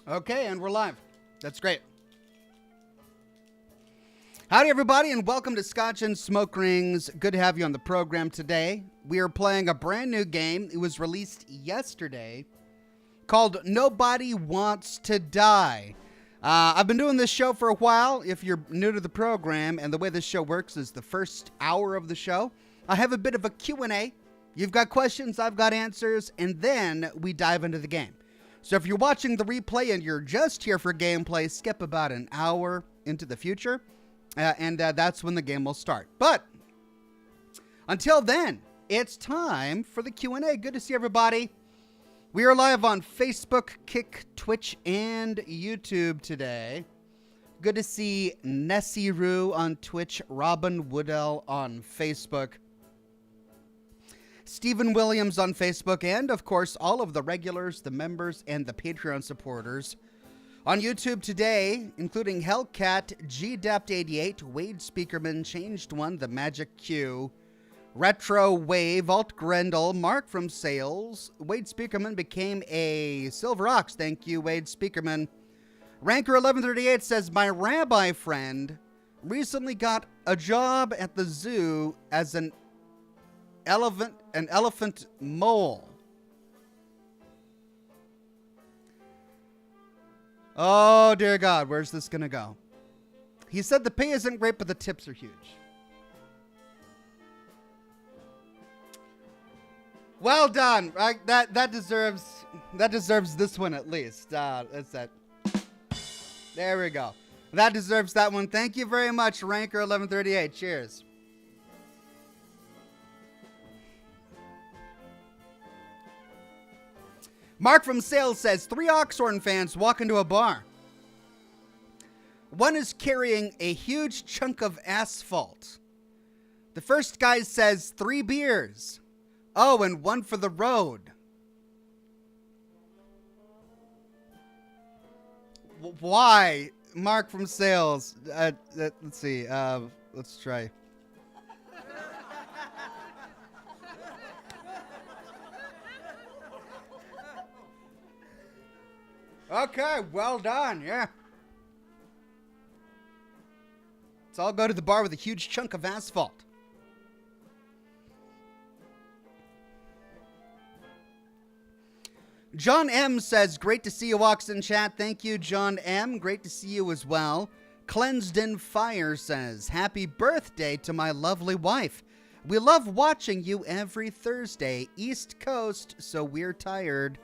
Okay, and we're live. That's great. Howdy, everybody, and welcome to Scotch and Smoke Rings. Good to have you on the program today. We are playing a brand new game. It was released yesterday called Nobody Wants to Die. I've been doing this show for a while. If you're new to the program, and the way this show works is the first hour of the show, I have a bit of a Q&A. You've got questions, I've got answers, and then we dive into the game. So if you're watching the replay and you're just here for gameplay, skip about an hour into the future, and that's when the game will start. But until then, it's time for the Q&A. Good to see everybody. We are live on Facebook, Kick, Twitch, and YouTube today. Good to see Nessie Roo on Twitch, Robin Woodell on Facebook, Stephen Williams on Facebook, and, of course, all of the regulars, the members, and the Patreon supporters. On YouTube today, including Hellcat, GDept88, Wade Speakerman, Changed One, The Magic Q, Retro Wave, Alt Grendel, Mark from Sales, Wade Speakerman became a Silver Ox. Thank you, Wade Speakerman. Ranker1138 says, my rabbi friend recently got a job at the zoo as an elephant mole. Oh, dear God, where's this going to go? He said the pay isn't great, but the tips are huge. Well done. That deserves this one at least. That's that. There we go. That deserves that one. Thank you very much, Ranker1138. Cheers. Mark from Sales says, 3 Oxhorn fans walk into a bar. One is carrying a huge chunk of asphalt. The first guy says 3 beers. Oh, and 1 for the road. Why? Mark from Sales. Let's see. Let's try. Okay, well done, yeah. Let's all go to the bar with a huge chunk of asphalt. John M. says, great to see you, Walks in chat. Thank you, John M. Great to see you as well. Cleansed in Fire says, happy birthday to my lovely wife. We love watching you every Thursday, East Coast, so we're tired.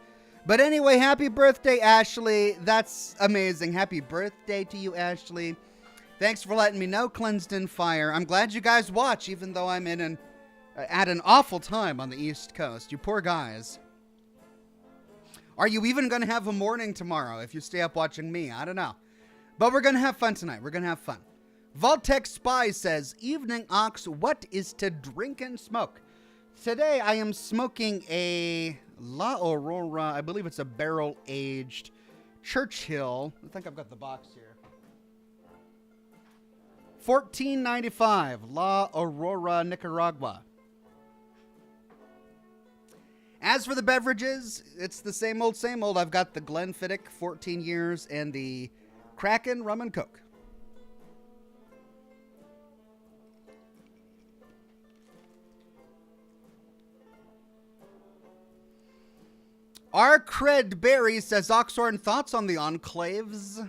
But anyway, happy birthday, Ashley. That's amazing. Happy birthday to you, Ashley. Thanks for letting me know, Cleansed in Fire. I'm glad you guys watch, even though I'm in at an awful time on the East Coast. You poor guys. Are you even going to have a morning tomorrow if you stay up watching me? I don't know. But we're going to have fun tonight. We're going to have fun. Vaultec Spy says, evening, Ox, what is to drink and smoke? Today, I am smoking a La Aurora, I believe it's a barrel-aged Churchill. I think I've got the box here. $14.95, La Aurora, Nicaragua. As for the beverages, it's the same old, same old. I've got the Glenfiddich, 14 years, and the Kraken Rum and Coke. R. Cred Berry says, Oxhorn, thoughts on the enclaves?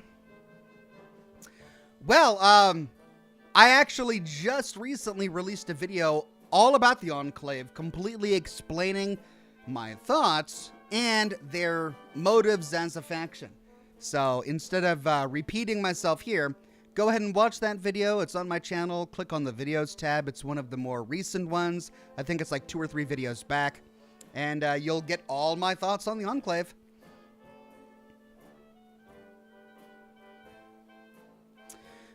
Well, I actually just recently released a video all about the enclave, completely explaining my thoughts and their motives as a faction. So instead of repeating myself here, go ahead and watch that video. It's on my channel. Click on the videos tab. It's one of the more recent ones. I think it's like 2 or 3 videos back. And you'll get all my thoughts on the enclave.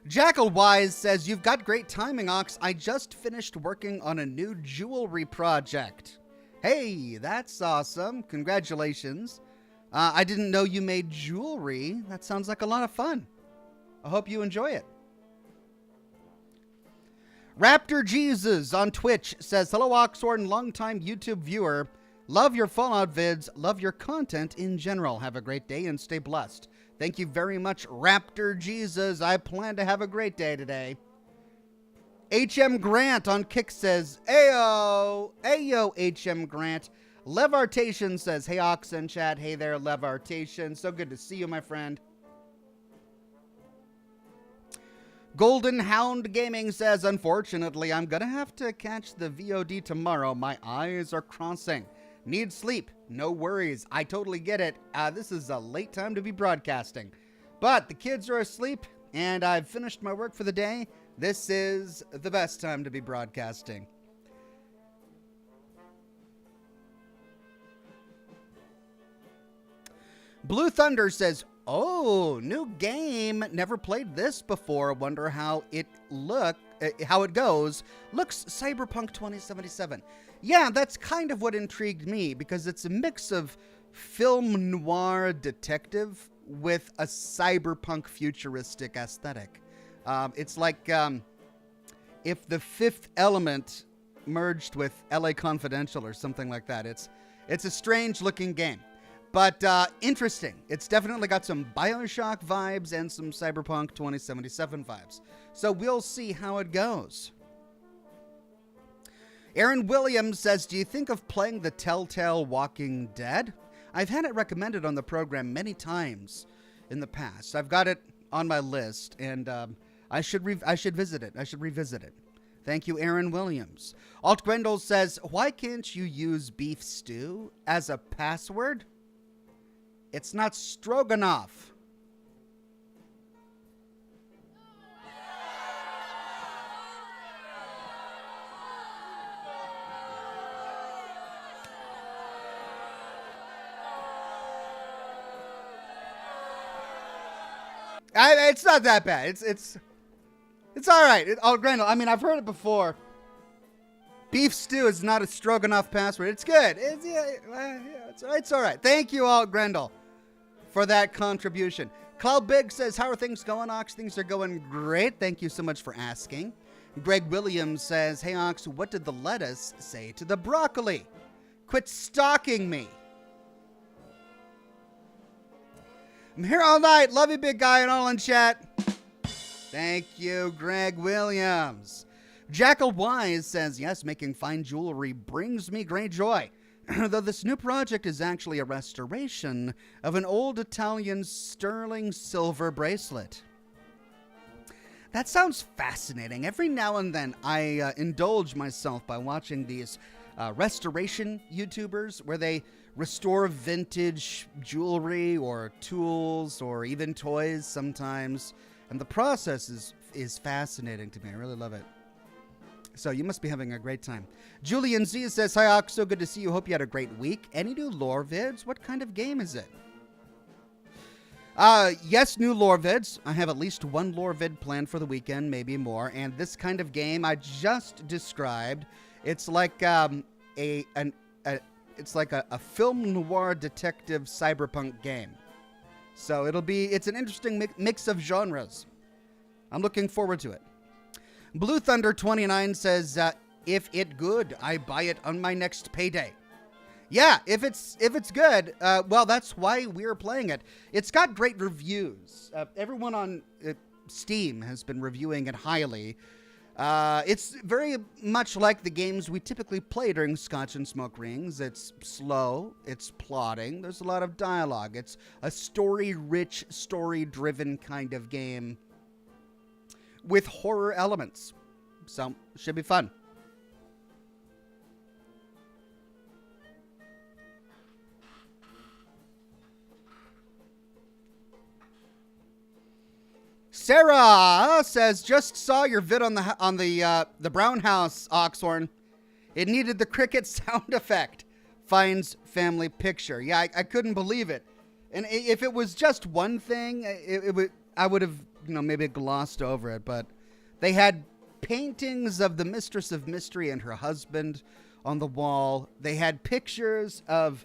Jackal Wise says, you've got great timing, Ox. I just finished working on a new jewelry project. Hey, that's awesome. Congratulations. I didn't know you made jewelry. That sounds like a lot of fun. I hope you enjoy it. Raptor Jesus on Twitch says, hello, Oxhorn, longtime YouTube viewer. Love your Fallout vids. Love your content in general. Have a great day and stay blessed. Thank you very much, Raptor Jesus. I plan to have a great day today. HM Grant on Kick says, Ayo, Ayo, HM Grant. Levartation says, hey, Oxen chat. Hey there, Levartation. So good to see you, my friend. Golden Hound Gaming says, unfortunately, I'm going to have to catch the VOD tomorrow. My eyes are crossing. Need sleep. No worries. I totally get it. This is a late time to be broadcasting. But the kids are asleep, and I've finished my work for the day. This is the best time to be broadcasting. Blue Thunder says, oh, new game. Never played this before. Wonder how it goes. Looks Cyberpunk 2077. Yeah, that's kind of what intrigued me, because it's a mix of film noir detective with a cyberpunk futuristic aesthetic. It's like if The Fifth Element merged with LA Confidential or something like that. It's a strange looking game, but interesting. It's definitely got some BioShock vibes and some Cyberpunk 2077 vibes. So we'll see how it goes. Aaron Williams says, do you think of playing the Telltale Walking Dead? I've had it recommended on the program many times in the past. I've got it on my list, and I should visit it. I should revisit it. Thank you, Aaron Williams. Alt Grendel says, why can't you use beef stew as a password? It's not stroganoff. It's not that bad. It's all right. Alt Grendel, I mean, I've heard it before. Beef stew is not a stroganoff password. It's good. It's all right. Thank you, Alt Grendel, for that contribution. Cloud Big says, how are things going, Ox? Things are going great. Thank you so much for asking. Greg Williams says, hey, Ox, what did the lettuce say to the broccoli? Quit stalking me. I'm here all night. Love you, big guy, and all in chat. Thank you, Greg Williams. Jackal Wise says, yes, making fine jewelry brings me great joy. Though this new project is actually a restoration of an old Italian sterling silver bracelet. That sounds fascinating. Every now and then I indulge myself by watching these restoration YouTubers where they restore vintage jewelry or tools or even toys sometimes. And the process is fascinating to me. I really love it. So you must be having a great time. Julian Z says, hi, Ox. So good to see you. Hope you had a great week. Any new lore vids? What kind of game is it? Yes, new lore vids. I have at least one lore vid planned for the weekend, maybe more. And this kind of game I just described, it's like it's like a film noir detective cyberpunk game. So it's an interesting mix of genres. I'm looking forward to it. Blue Thunder 29 says, if it good, I buy it on my next payday. Yeah, if it's good, well, that's why we're playing it. It's got great reviews. Everyone on Steam has been reviewing it highly. It's very much like the games we typically play during Scotch and Smoke Rings. It's slow, it's plotting, there's a lot of dialogue. It's a story-rich, story-driven kind of game with horror elements. So, should be fun. Sarah says, just saw your vid on the Brown House, Oxhorn. It needed the cricket sound effect. Finds family picture. Yeah, I couldn't believe it. And if it was just one thing, I would have, maybe glossed over it. But they had paintings of the Mistress of Mystery and her husband on the wall. They had pictures of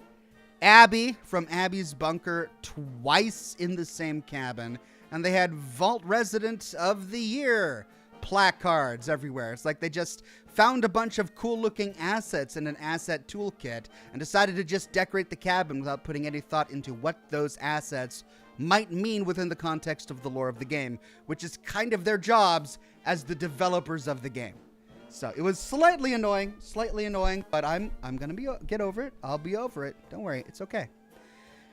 Abby from Abby's bunker twice in the same cabin. And they had Vault Resident of the Year placards everywhere. It's like they just found a bunch of cool-looking assets in an asset toolkit and decided to just decorate the cabin without putting any thought into what those assets might mean within the context of the lore of the game, which is kind of their jobs as the developers of the game. So it was slightly annoying, but I'm gonna get over it. I'll be over it. Don't worry, it's okay.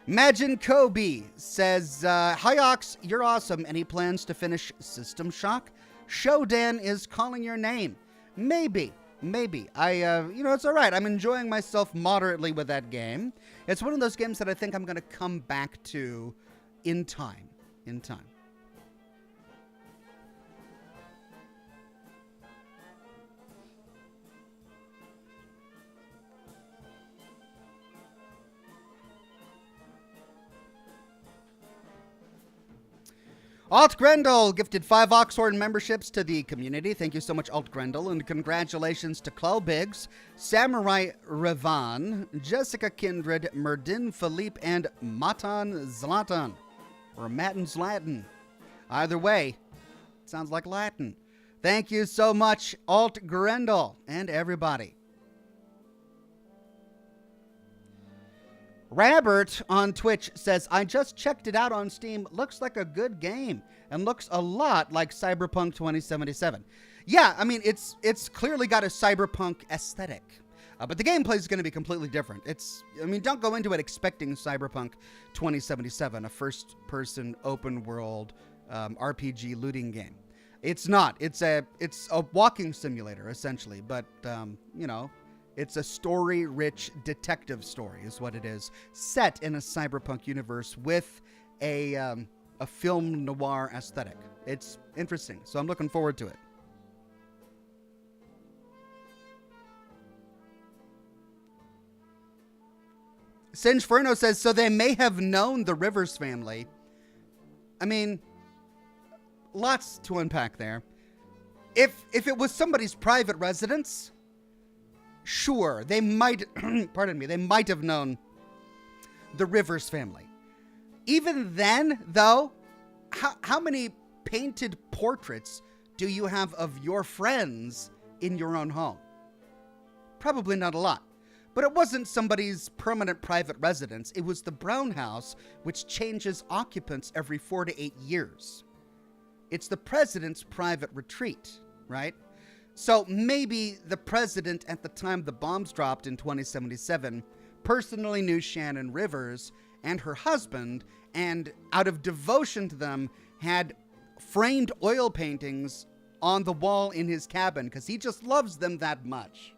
Imagine Kobe says, "Hi Ox, you're awesome. Any plans to finish System Shock? Showdown is calling your name." Maybe. It's all right. I'm enjoying myself moderately with that game. It's one of those games that I think I'm going to come back to in time. Alt Grendel gifted 5 Oxhorn memberships to the community. Thank you so much, Alt Grendel, and congratulations to Clobiggs, Samurai Revan, Jessica Kindred, Merdin Philippe, and Matan Zlatan, or Matin Zlatan. Either way, it sounds like Latin. Thank you so much, Alt Grendel, and everybody. Robert on Twitch says, "I just checked it out on Steam. Looks like a good game and looks a lot like Cyberpunk 2077. Yeah, I mean, it's clearly got a cyberpunk aesthetic. But the gameplay is going to be completely different. Don't go into it expecting Cyberpunk 2077, a first-person open-world RPG looting game. It's not. It's a walking simulator, essentially. But, it's a story-rich detective story is what it is, set in a cyberpunk universe with a film noir aesthetic. It's interesting, so I'm looking forward to it. Singeferno says, "So they may have known the Rivers family." I mean, lots to unpack there. If it was somebody's private residence, sure, they might, they might have known the Rivers family. Even then, though, how many painted portraits do you have of your friends in your own home? Probably not a lot. But it wasn't somebody's permanent private residence. It was the Brown House, which changes occupants every 4 to 8 years. It's the president's private retreat, right? So maybe the president at the time the bombs dropped in 2077 personally knew Shannon Rivers and her husband, and out of devotion to them had framed oil paintings on the wall in his cabin because he just loves them that much.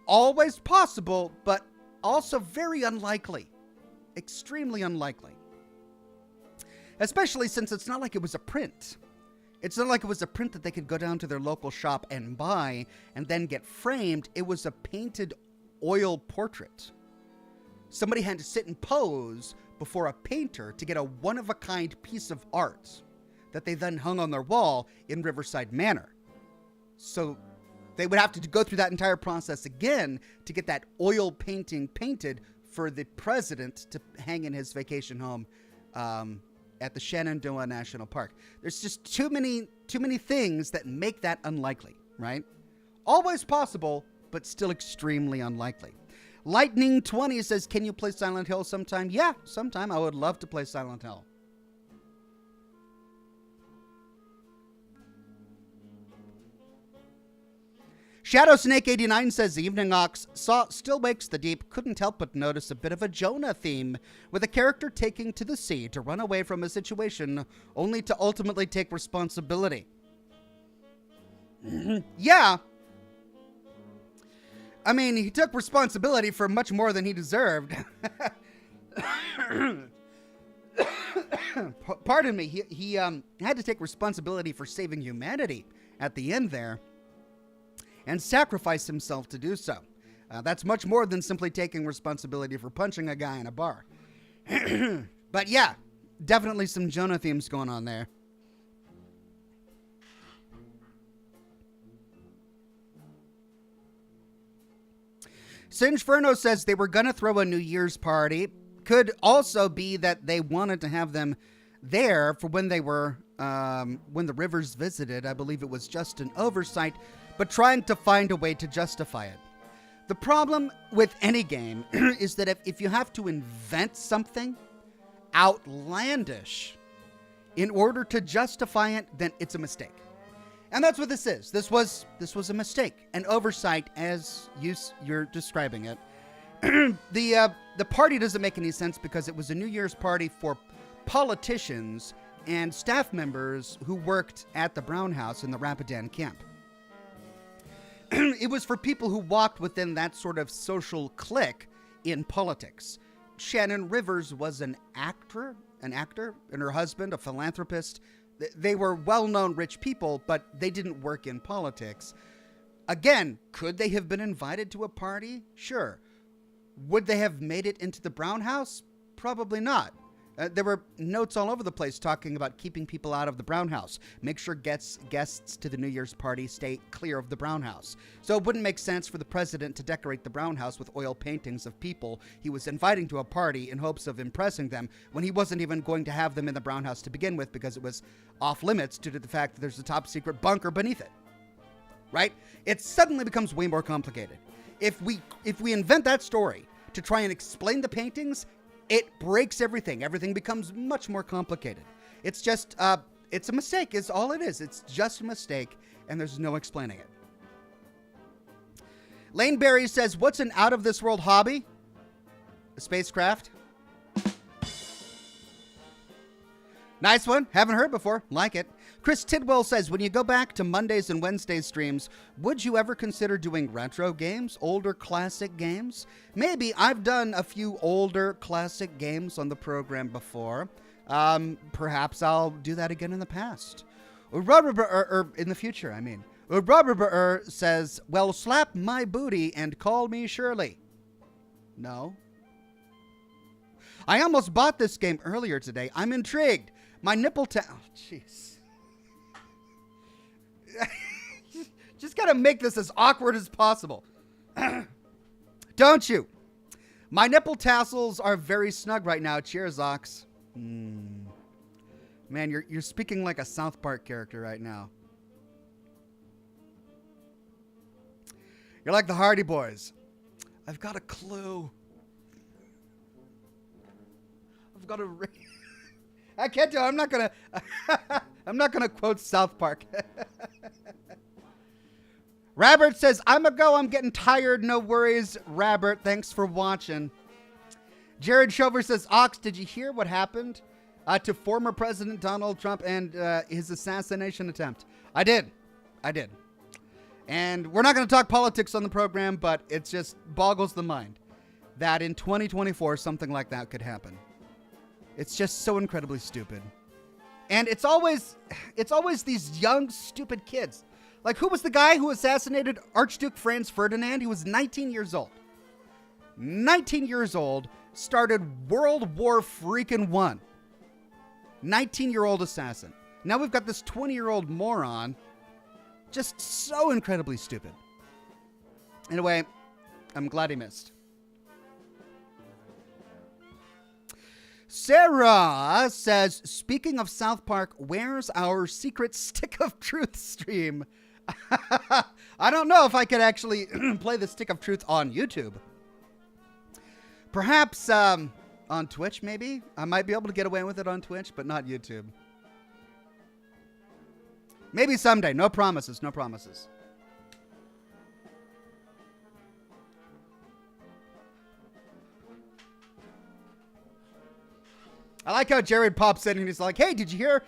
Always possible, but also very unlikely. Extremely unlikely. Especially since it's not like it was a print. It's not like it was a print that they could go down to their local shop and buy and then get framed. It was a painted oil portrait. Somebody had to sit and pose before a painter to get a one-of-a-kind piece of art that they then hung on their wall in Riverside Manor. So they would have to go through that entire process again to get that oil painting painted for the president to hang in his vacation home at the Shenandoah National Park. There's just too many things that make that unlikely, right? Always possible, but still extremely unlikely. Lightning 20 says, "Can you play Silent Hill sometime?" Yeah, sometime. I would love to play Silent Hill. Shadow Snake 89 says, "Evening Ox, saw Still Wakes the Deep, couldn't help but notice a bit of a Jonah theme, with a character taking to the sea to run away from a situation, only to ultimately take responsibility." Yeah. I mean, he took responsibility for much more than he deserved. Pardon me. He had to take responsibility for saving humanity at the end there, and sacrifice himself to do so. That's much more than simply taking responsibility for punching a guy in a bar. But yeah, definitely some Jonah themes going on there. Singeferno says they were going to throw a New Year's party. Could also be that they wanted to have them there for when they were when the Rivers visited. I believe it was just an oversight, but trying to find a way to justify it. The problem with any game is that if you have to invent something outlandish in order to justify it, then it's a mistake. And that's what this is. This was a mistake, an oversight, as you're describing it. The party doesn't make any sense because it was a New Year's party for politicians and staff members who worked at the Brown House in the Rapidan camp. It was for people who walked within that sort of social clique in politics. Shannon Rivers was an actor, and her husband, a philanthropist. They were well-known rich people, but they didn't work in politics. Again, could they have been invited to a party? Sure. Would they have made it into the Brown House? Probably not. There were notes all over the place talking about keeping people out of the Brown House. Make sure guests to the New Year's party stay clear of the Brown House. So it wouldn't make sense for the president to decorate the Brown House with oil paintings of people he was inviting to a party in hopes of impressing them when he wasn't even going to have them in the Brown House to begin with because it was off limits due to the fact that there's a top secret bunker beneath it. Right? It suddenly becomes way more complicated. If we invent that story to try and explain the paintings, it breaks everything. Everything becomes much more complicated. It's just, it's a mistake is all it is. It's just a mistake, and there's no explaining it. Lane Berry says, what's an out-of-this-world hobby? A spacecraft. Nice one. Haven't heard before. Like it. Chris Tidwell says, when you go back to Mondays and Wednesdays streams, would you ever consider doing retro games, older classic games? Maybe. I've done a few older classic games on the program before. Perhaps I'll do that again in the past. Or in the future, I mean. Robert says, well, slap my booty and call me Shirley. No. I almost bought this game earlier today. I'm intrigued. My nipple oh, jeez. Just gotta make this as awkward as possible. Don't you? My nipple tassels are very snug right now. Cheers, Ox. Man, you're speaking like a South Park character right now. You're like the Hardy Boys. I've got a clue. I've got a I can't do it. I'm not gonna quote South Park. Rabbit says, I'm getting tired. No worries, Rabbit. Thanks for watching. Jared Shover says, Ox, did you hear what happened to former President Donald Trump and his assassination attempt? I did. And we're not going to talk politics on the program, but it just boggles the mind that in 2024 something like that could happen. It's just so incredibly stupid. And it's always these young, stupid kids. Like, who was the guy who assassinated Archduke Franz Ferdinand? He was 19 years old. 19 years old, started World War freaking I. 19-year-old assassin. Now we've got this 20-year-old moron. Just so incredibly stupid. Anyway, I'm glad he missed. Sarah says, speaking of South Park, where's our secret Stick of Truth stream? I don't know if I could actually play the Stick of Truth on YouTube. Perhaps on Twitch, maybe? I might be able to get away with it on Twitch, but not YouTube. Maybe someday. No promises, no promises. I like how Jared pops in and he's like, hey, did you hear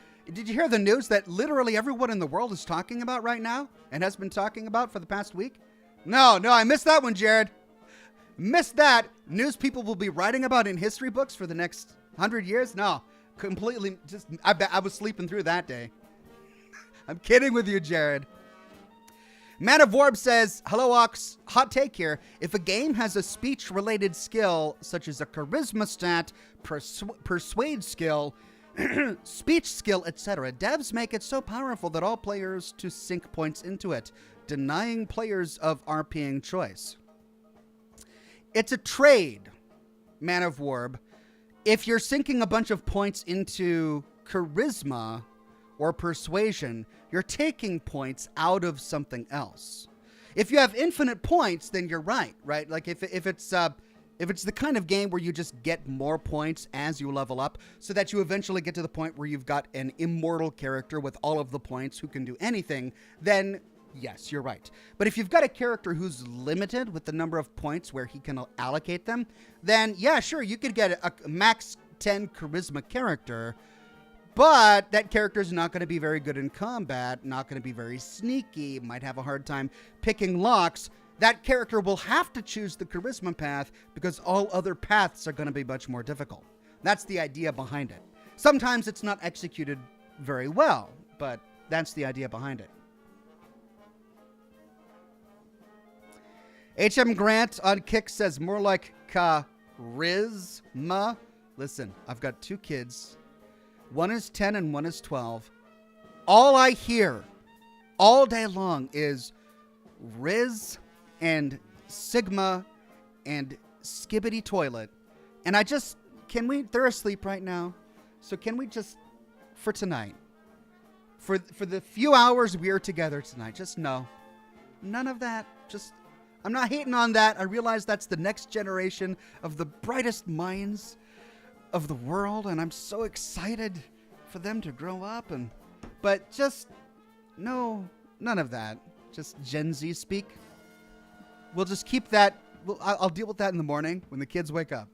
the news that literally everyone in the world is talking about right now and has been talking about for the past week? No, I missed that one, Jared. Missed that. News people will be writing about in history books for the next 100 years? No, completely. I was sleeping through that day. I'm kidding with you, Jared. Man of Warb says, hello, Ox. Hot take here. If a game has a speech-related skill, such as a charisma stat, persuade skill, speech skill, etc., devs make it so powerful that all players to sink points into it, denying players of RPing choice. It's a trade, Man of Warb. If you're sinking a bunch of points into charisma or persuasion, you're taking points out of something else. If you have infinite points, then you're right? Like if it's the kind of game where you just get more points as you level up so that you eventually get to the point where you've got an immortal character with all of the points who can do anything, then yes, you're right. But if you've got a character who's limited with the number of points where he can allocate them, then yeah, sure, you could get a max 10 charisma character, but that character is not going to be very good in combat, not going to be very sneaky, might have a hard time picking locks. That character will have to choose the charisma path because all other paths are going to be much more difficult. That's the idea behind it. Sometimes it's not executed very well, but that's the idea behind it. H.M. Grant on Kick says more like charisma. Listen, I've got 2 kids. One is 10 and one is 12. All I hear all day long is Riz and Sigma and Skibbity Toilet. And they're asleep right now. So can we just, for tonight, for the few hours we are together tonight, just no. None of that. I'm not hating on that. I realize that's the next generation of the brightest minds of the world, and I'm so excited for them to grow up. But just no, none of that. Just Gen Z speak. We'll just keep that. I'll deal with that in the morning when the kids wake up.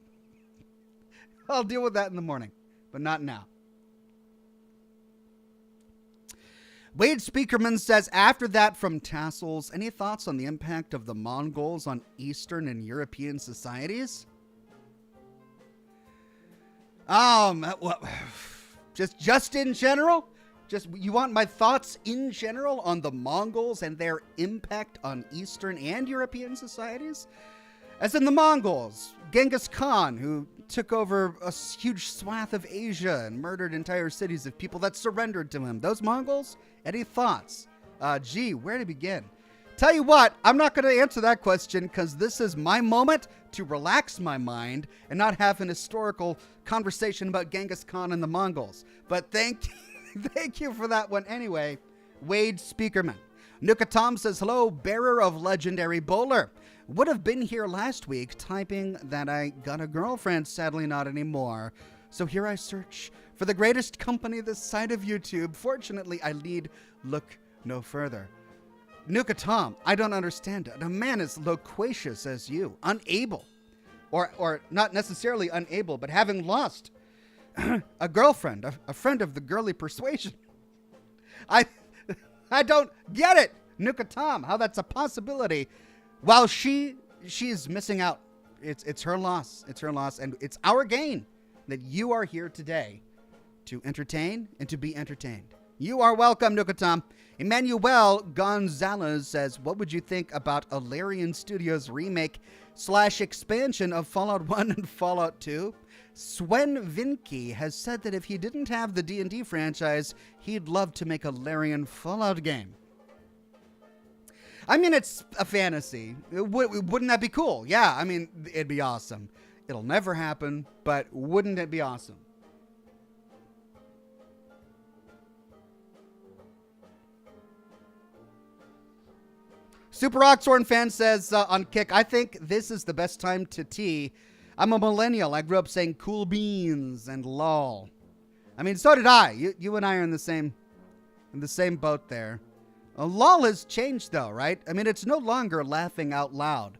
I'll deal with that in the morning, but not now. Wade Speakerman says, after that from Tassels, any thoughts on the impact of the Mongols on Eastern and European societies? Just in general? You want my thoughts in general on the Mongols and their impact on Eastern and European societies? As in the Mongols, Genghis Khan, who took over a huge swath of Asia and murdered entire cities of people that surrendered to him. Those Mongols? Any thoughts? Where to begin? Tell you what, I'm not going to answer that question because this is my moment to relax my mind and not have an historical conversation about Genghis Khan and the Mongols. But thank you for that one anyway. Wade Speakerman. Nuka Tom says, hello, bearer of legendary bowler. Would have been here last week typing that I got a girlfriend, sadly not anymore. So here I search for the greatest company this side of YouTube. Fortunately, I need look no further. Nuka Tom, I don't understand it. A man as loquacious as you, unable, or not necessarily unable, but having lost a girlfriend, a friend of the girly persuasion. I don't get it, Nuka Tom, how that's a possibility. While she's missing out. It's her loss. It's her loss, and it's our gain that you are here today to entertain and to be entertained. You are welcome, Nuka Tom. Emmanuel Gonzalez says, what would you think about a Larian Studios remake/expansion of Fallout 1 and Fallout 2? Sven Vinke has said that if he didn't have the D&D franchise, he'd love to make a Larian Fallout game. I mean, it's a fantasy. Wouldn't that be cool? Yeah, I mean, it'd be awesome. It'll never happen, but wouldn't it be awesome? Super Oxhorn fan says on Kick, I think this is the best time to tea. I'm a millennial. I grew up saying cool beans and lol. I mean, so did I. You and I are in the same boat there. LOL has changed though, right? I mean, it's no longer laughing out loud.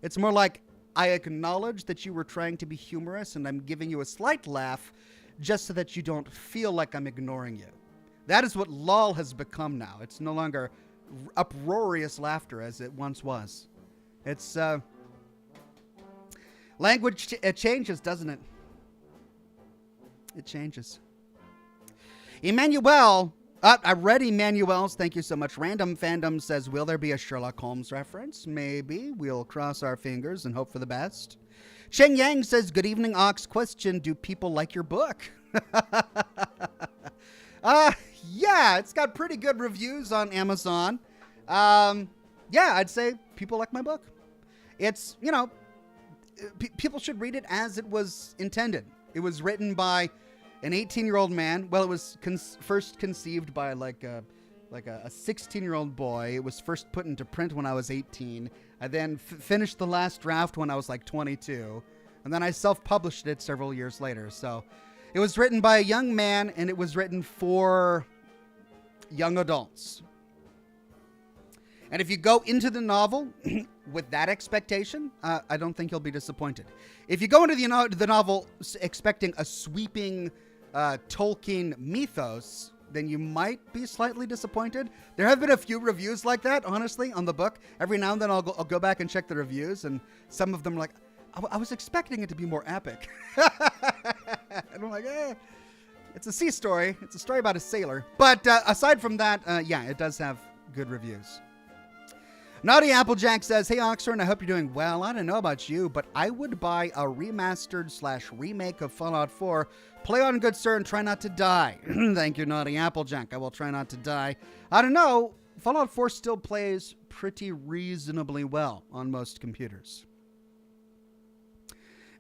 It's more like, I acknowledge that you were trying to be humorous and I'm giving you a slight laugh just so that you don't feel like I'm ignoring you. That is what LOL has become now. It's no longer uproarious laughter as it once was. It's, language, it changes, doesn't it? It changes. Emmanuel, I read Emmanuel's. Thank you so much. Random Fandom says, will there be a Sherlock Holmes reference? Maybe. We'll cross our fingers and hope for the best. Cheng Yang says, good evening, Ox. Question, do people like your book? Yeah, it's got pretty good reviews on Amazon. Yeah, I'd say people like my book. It's, you know, people should read it as it was intended. It was written by an 18-year-old man. Well, it was first conceived by like a 16-year-old boy. It was first put into print when I was 18. I then finished the last draft when I was like 22. And then I self-published it several years later. So it was written by a young man, and it was written for young adults. And if you go into the novel with that expectation, I don't think you'll be disappointed. If you go into the novel expecting a sweeping Tolkien mythos, then you might be slightly disappointed. There have been a few reviews like that, honestly, on the book. Every now and then I'll go back and check the reviews, and some of them are like, I was expecting it to be more epic. And I'm like, it's a sea story. It's a story about a sailor. But aside from that, yeah, it does have good reviews. Naughty Applejack says, hey, Oxhorn, I hope you're doing well. I don't know about you, but I would buy a remastered/remake of Fallout 4. Play on, good sir, and try not to die. Thank you, Naughty Applejack. I will try not to die. I don't know. Fallout 4 still plays pretty reasonably well on most computers.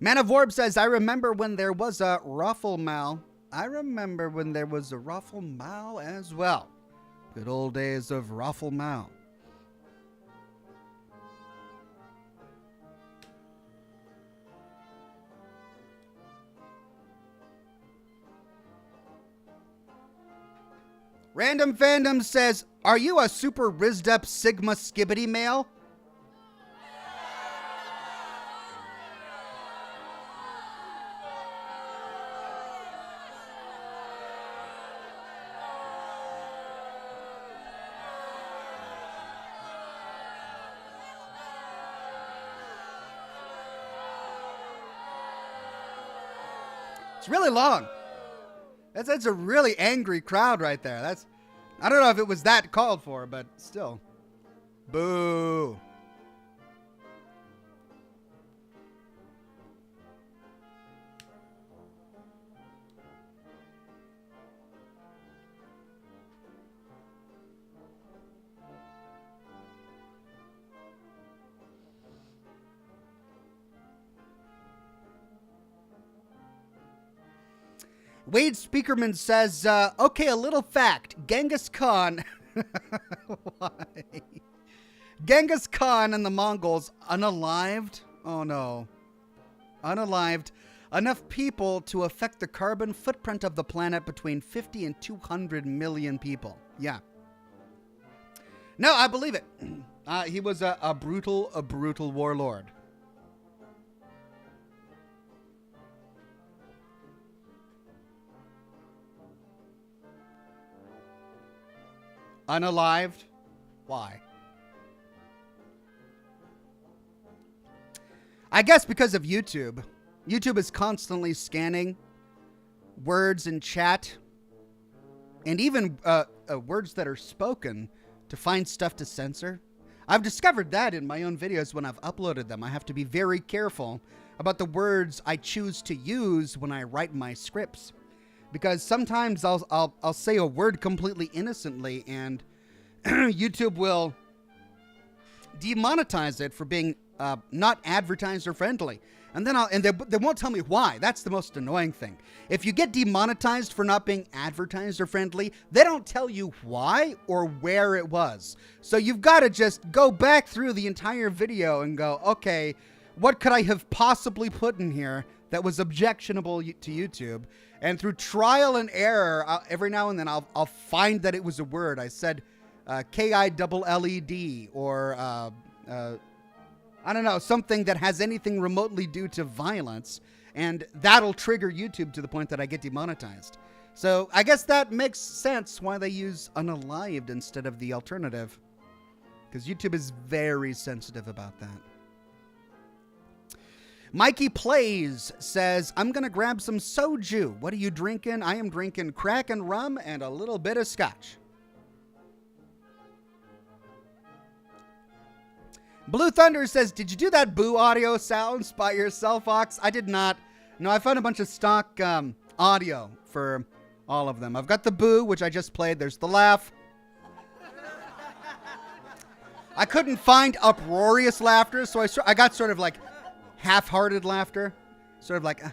Man of Orb says, I remember when there was a Ruffle Mal. I remember when there was a Ruffle Mal as well. Good old days of Ruffle Mal. Random Fandom says, are you a super rizzed up Sigma skibbity male? It's really long. That's a really angry crowd right there. I don't know if it was that called for, but still. Boo. Wade Speakerman says, okay, a little fact. Genghis Khan... Why? Genghis Khan and the Mongols unalived? Oh, no. Unalived enough people to affect the carbon footprint of the planet between 50 and 200 million people. Yeah. No, I believe it. He was a brutal warlord. Unalived? Why? I guess because of YouTube. YouTube is constantly scanning words in chat and even words that are spoken to find stuff to censor. I've discovered that in my own videos when I've uploaded them. I have to be very careful about the words I choose to use when I write my scripts. Because sometimes I'll say a word completely innocently and YouTube will demonetize it for being not advertiser friendly. And then they won't tell me why. That's the most annoying thing. If you get demonetized for not being advertiser friendly, they don't tell you why or where it was. So you've got to just go back through the entire video and go, okay, what could I have possibly put in here that was objectionable to YouTube? And through trial and error, every now and then I'll find that it was a word. I said KILLED or I don't know, something that has anything remotely due to violence, and that'll trigger YouTube to the point that I get demonetized. So I guess that makes sense why they use unalived instead of the alternative, because YouTube is very sensitive about that. Mikey Plays says, I'm going to grab some soju. What are you drinking? I am drinking crack and rum and a little bit of scotch. Blue Thunder says, did you do that boo audio sounds by yourself, Ox? I did not. No, I found a bunch of stock audio for all of them. I've got the boo, which I just played. There's the laugh. I couldn't find uproarious laughter, so I got sort of like half-hearted laughter. Sort of like,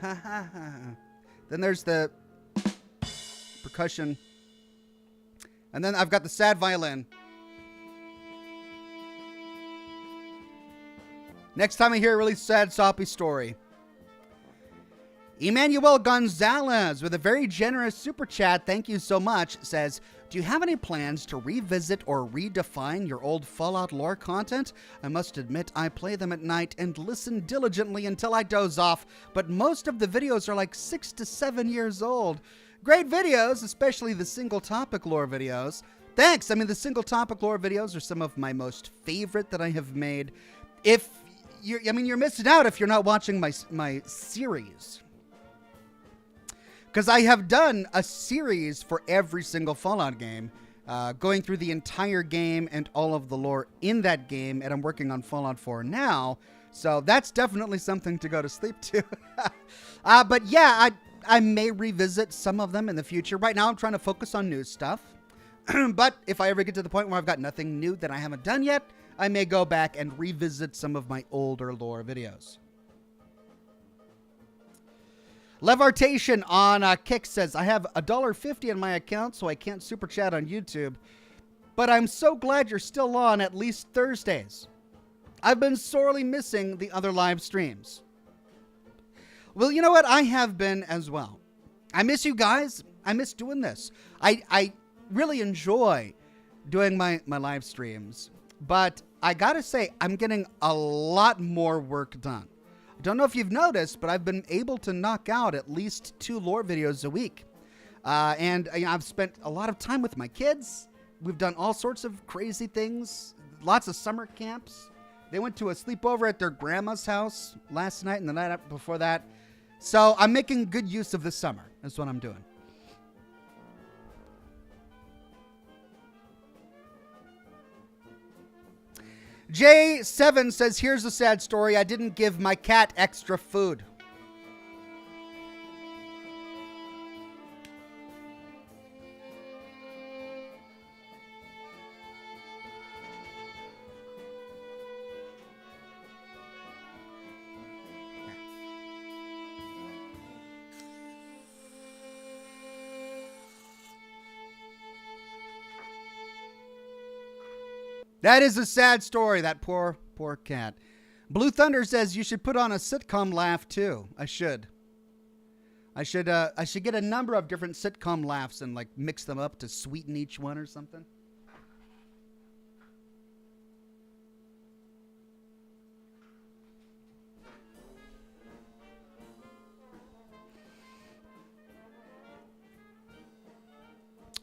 then there's the... percussion. And then I've got the sad violin. Next time I hear a really sad, soppy story. Emmanuel Gonzalez with a very generous super chat, thank you so much, says, do you have any plans to revisit or redefine your old Fallout lore content? I must admit I play them at night and listen diligently until I doze off, but most of the videos are like 6 to 7 years old. Great videos, especially the single topic lore videos. Thanks! I mean, the single topic lore videos are some of my most favorite that I have made. You're missing out if you're not watching my series. Because I have done a series for every single Fallout game, going through the entire game and all of the lore in that game, and I'm working on Fallout 4 now, so that's definitely something to go to sleep to. But yeah, I may revisit some of them in the future. Right now I'm trying to focus on new stuff, but if I ever get to the point where I've got nothing new that I haven't done yet, I may go back and revisit some of my older lore videos. Levartation on Kick says, I have $1.50 in my account, so I can't super chat on YouTube. But I'm so glad you're still on at least Thursdays. I've been sorely missing the other live streams. Well, you know what? I have been as well. I miss you guys. I miss doing this. I really enjoy doing my live streams. But I gotta say, I'm getting a lot more work done. I don't know if you've noticed, but I've been able to knock out at least 2 lore videos a week. And I've spent a lot of time with my kids. We've done all sorts of crazy things. Lots of summer camps. They went to a sleepover at their grandma's house last night and the night before that. So I'm making good use of the summer. That's what I'm doing. J7 says, here's a sad story. I didn't give my cat extra food. That is a sad story, that poor cat. Blue Thunder says you should put on a sitcom laugh too. I should get a number of different sitcom laughs and like mix them up to sweeten each one or something.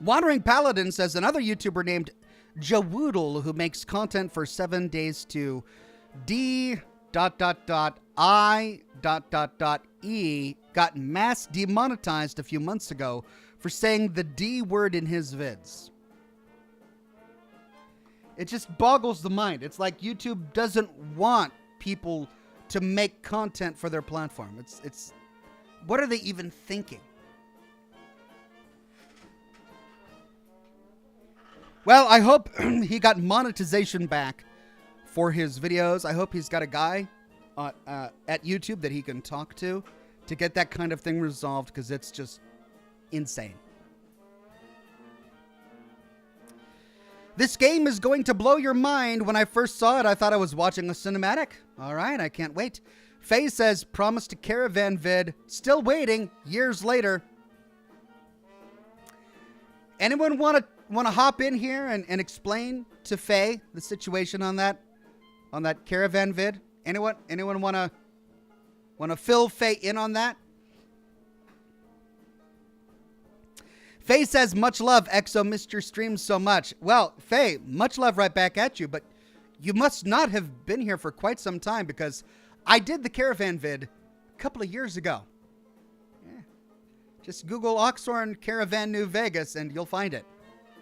Wandering Paladin says another YouTuber named Jawoodle, who makes content for 7 days to D.I.E. got mass demonetized a few months ago for saying the D word in his vids. It just boggles the mind. It's like YouTube doesn't want people to make content for their platform. It's what are they even thinking? Well, I hope he got monetization back for his videos. I hope he's got a guy at YouTube that he can talk to get that kind of thing resolved, because it's just insane. This game is going to blow your mind. When I first saw it, I thought I was watching a cinematic. All right, I can't wait. Faye says, promised a caravan vid. Still waiting, years later. Anyone want to hop in here and explain to Faye the situation on that caravan vid? Anyone want to fill Faye in on that? Faye says, much love, EXO, missed your stream so much. Well, Faye, much love right back at you, but you must not have been here for quite some time, because I did the caravan vid a couple of years ago. Yeah. Just Google Oxhorn Caravan New Vegas and you'll find it.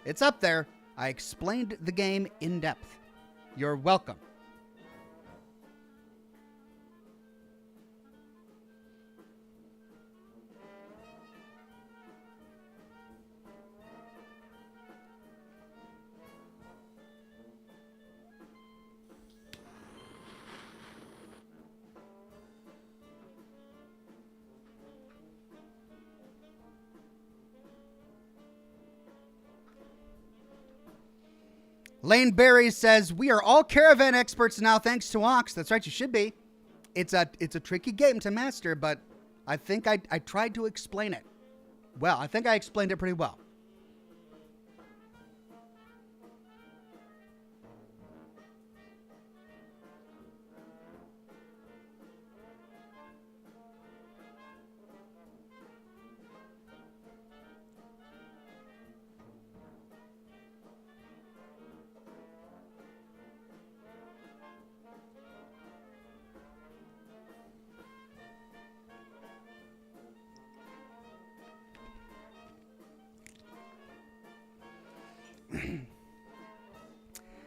It's up there. I explained the game in depth. You're welcome. Lane Berry says, we are all caravan experts now thanks to Ox. That's right, you should be. It's a tricky game to master, but I think I tried to explain it. Well, I think I explained it pretty well.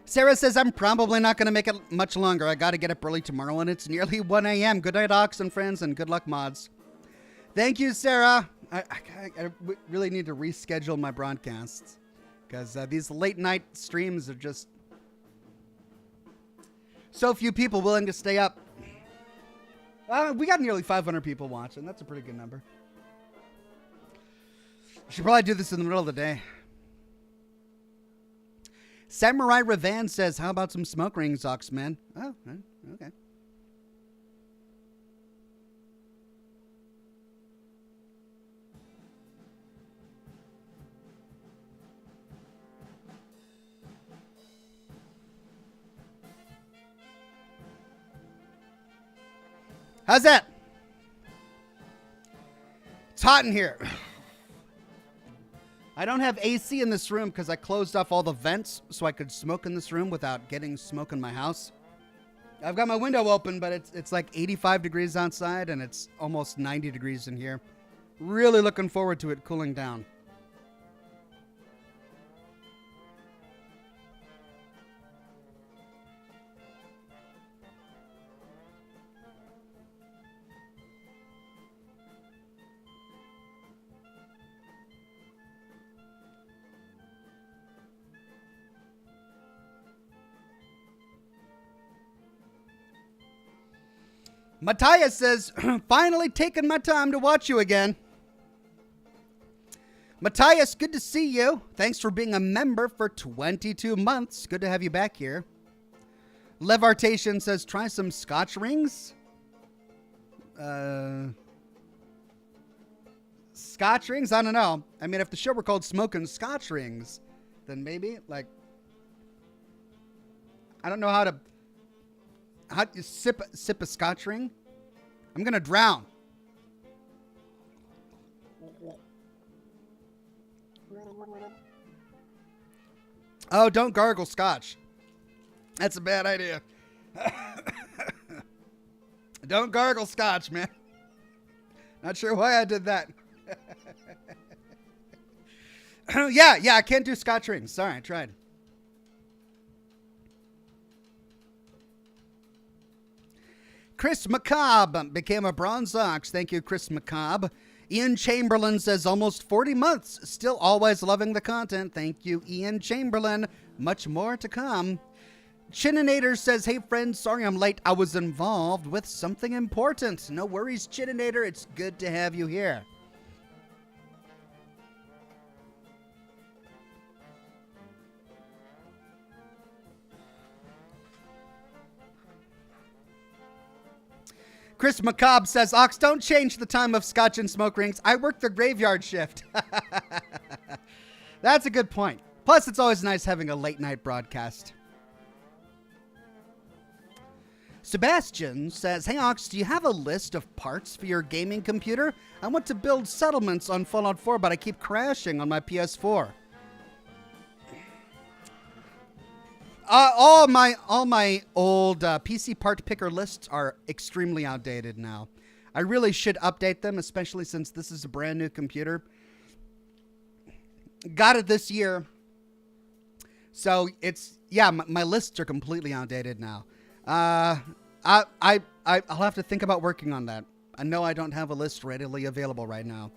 Sarah says, I'm probably not going to make it much longer. I got to get up early tomorrow, and it's nearly 1 a.m. Good night, Ox and friends, and good luck, mods. Thank you, Sarah. I really need to reschedule my broadcasts because these late-night streams are just so few people willing to stay up. We got nearly 500 people watching. That's a pretty good number. Should probably do this in the middle of the day. Samurai Revan says, how about some smoke rings, Oxman? Oh, okay. How's that? It's hot in here. I don't have AC in this room because I closed off all the vents so I could smoke in this room without getting smoke in my house. I've got my window open, but it's like 85 degrees outside and it's almost 90 degrees in here. Really looking forward to it cooling down. Matthias says, finally taking my time to watch you again. Matthias, good to see you. Thanks for being a member for 22 months. Good to have you back here. Levartation says, try some Scotch rings. Scotch rings? I don't know. I mean, if the show were called Smoking Scotch Rings, then maybe, like, I don't know how do you sip a Scotch ring? I'm going to drown. Oh, don't gargle Scotch. That's a bad idea. Don't gargle Scotch, man. Not sure why I did that. Yeah, I can't do Scotch rings. Sorry, I tried. Chris Macabre became a bronze ox. Thank you, Chris Macabre. Ian Chamberlain says almost 40 months. Still always loving the content. Thank you, Ian Chamberlain. Much more to come. Chininator says, hey, friends, sorry I'm late. I was involved with something important. No worries, Chininator. It's good to have you here. Chris Macabre says, Ox, don't change the time of Scotch and smoke rings. I work the graveyard shift. That's a good point. Plus, it's always nice having a late night broadcast. Sebastian says, hey, Ox, do you have a list of parts for your gaming computer? I want to build settlements on Fallout 4, but I keep crashing on my PS4. All my old PC part picker lists are extremely outdated now. I really should update them, especially since this is a brand new computer. Got it this year. So it's, yeah, my lists are completely outdated now. I'll have to think about working on that. I know I don't have a list readily available right now.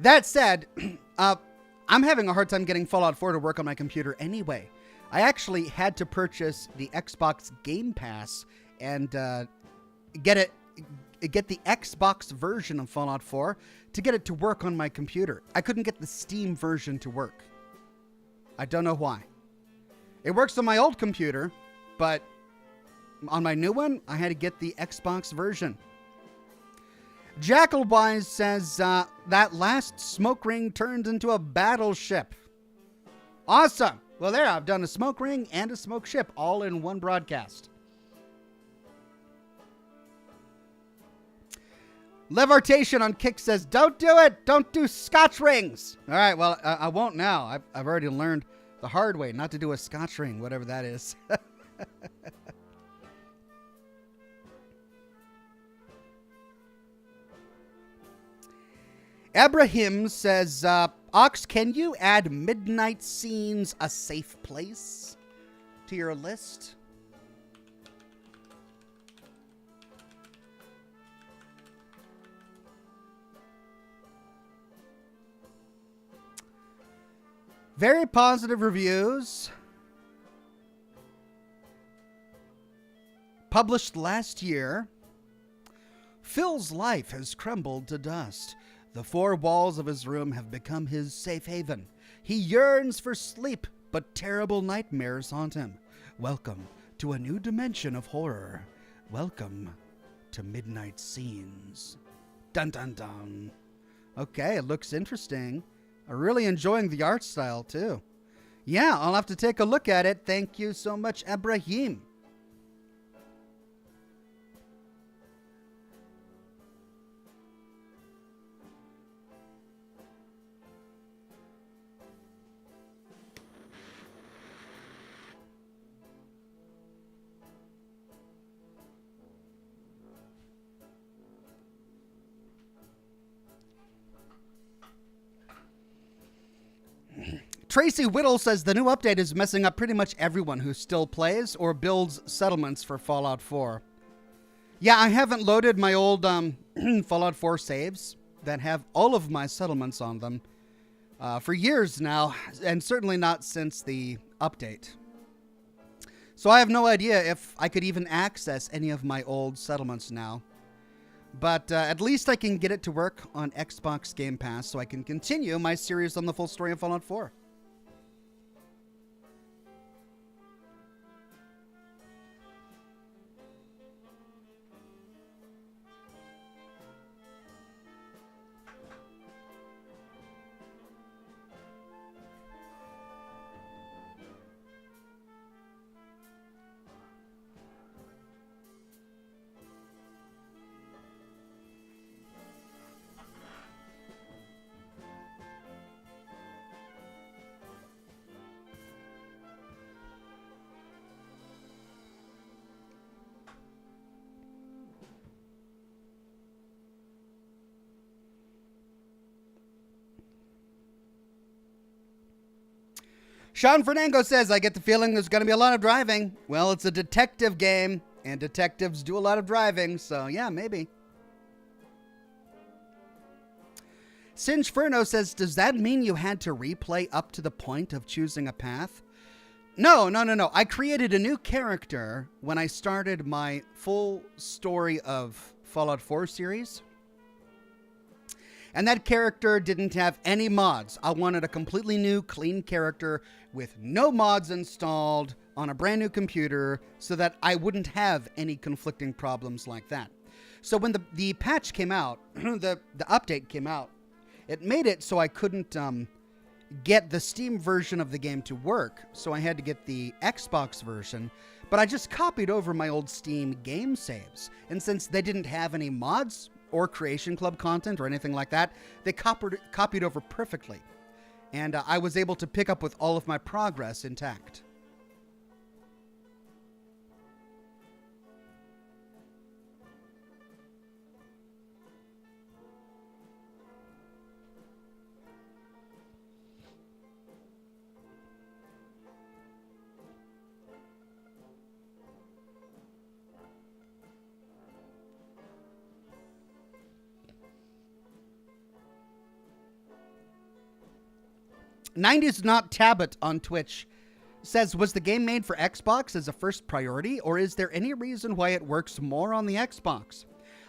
That said, I'm having a hard time getting Fallout 4 to work on my computer anyway. I actually had to purchase the Xbox Game Pass and get the Xbox version of Fallout 4 to get it to work on my computer. I couldn't get the Steam version to work. I don't know why. It works on my old computer, but on my new one, I had to get the Xbox version. Jackalwise says, that last smoke ring turned into a battleship. Awesome. Well, there, I've done a smoke ring and a smoke ship all in one broadcast. Levitation on Kick says, don't do it. Don't do Scotch rings. All right, well, I won't now. I've already learned the hard way not to do a Scotch ring, whatever that is. Abraham says, Ox, can you add Midnight Scenes A Safe Place to your list? Very positive reviews. Published last year. Phil's life has crumbled to dust. The four walls of his room have become his safe haven. He yearns for sleep, but terrible nightmares haunt him. Welcome to a new dimension of horror. Welcome to Midnight Scenes. Dun dun dun. Okay, it looks interesting. I'm really enjoying the art style, too. Yeah, I'll have to take a look at it. Thank you so much, Ibrahim. Tracy Whittle says the new update is messing up pretty much everyone who still plays or builds settlements for Fallout 4. Yeah, I haven't loaded my old Fallout 4 saves that have all of my settlements on them for years now, and certainly not since the update. So I have no idea if I could even access any of my old settlements now. But at least I can get it to work on Xbox Game Pass so I can continue my series on the full story of Fallout 4. Sean Fernando says, I get the feeling there's going to be a lot of driving. Well, it's a detective game, and detectives do a lot of driving, so yeah, maybe. Singeferno says, does that mean you had to replay up to the point of choosing a path? No. I created a new character when I started my full story of Fallout 4 series. And that character didn't have any mods. I wanted a completely new, clean character with no mods installed on a brand new computer so that I wouldn't have any conflicting problems like that. So when the patch came out, the update came out, it made it so I couldn't get the Steam version of the game to work. So I had to get the Xbox version. But I just copied over my old Steam game saves. And since they didn't have any mods or Creation Club content or anything like that, they copied over perfectly. And I was able to pick up with all of my progress intact. '90s Not Tabit on Twitch says, was the game made for Xbox as a first priority, or is there any reason why it works more on the Xbox?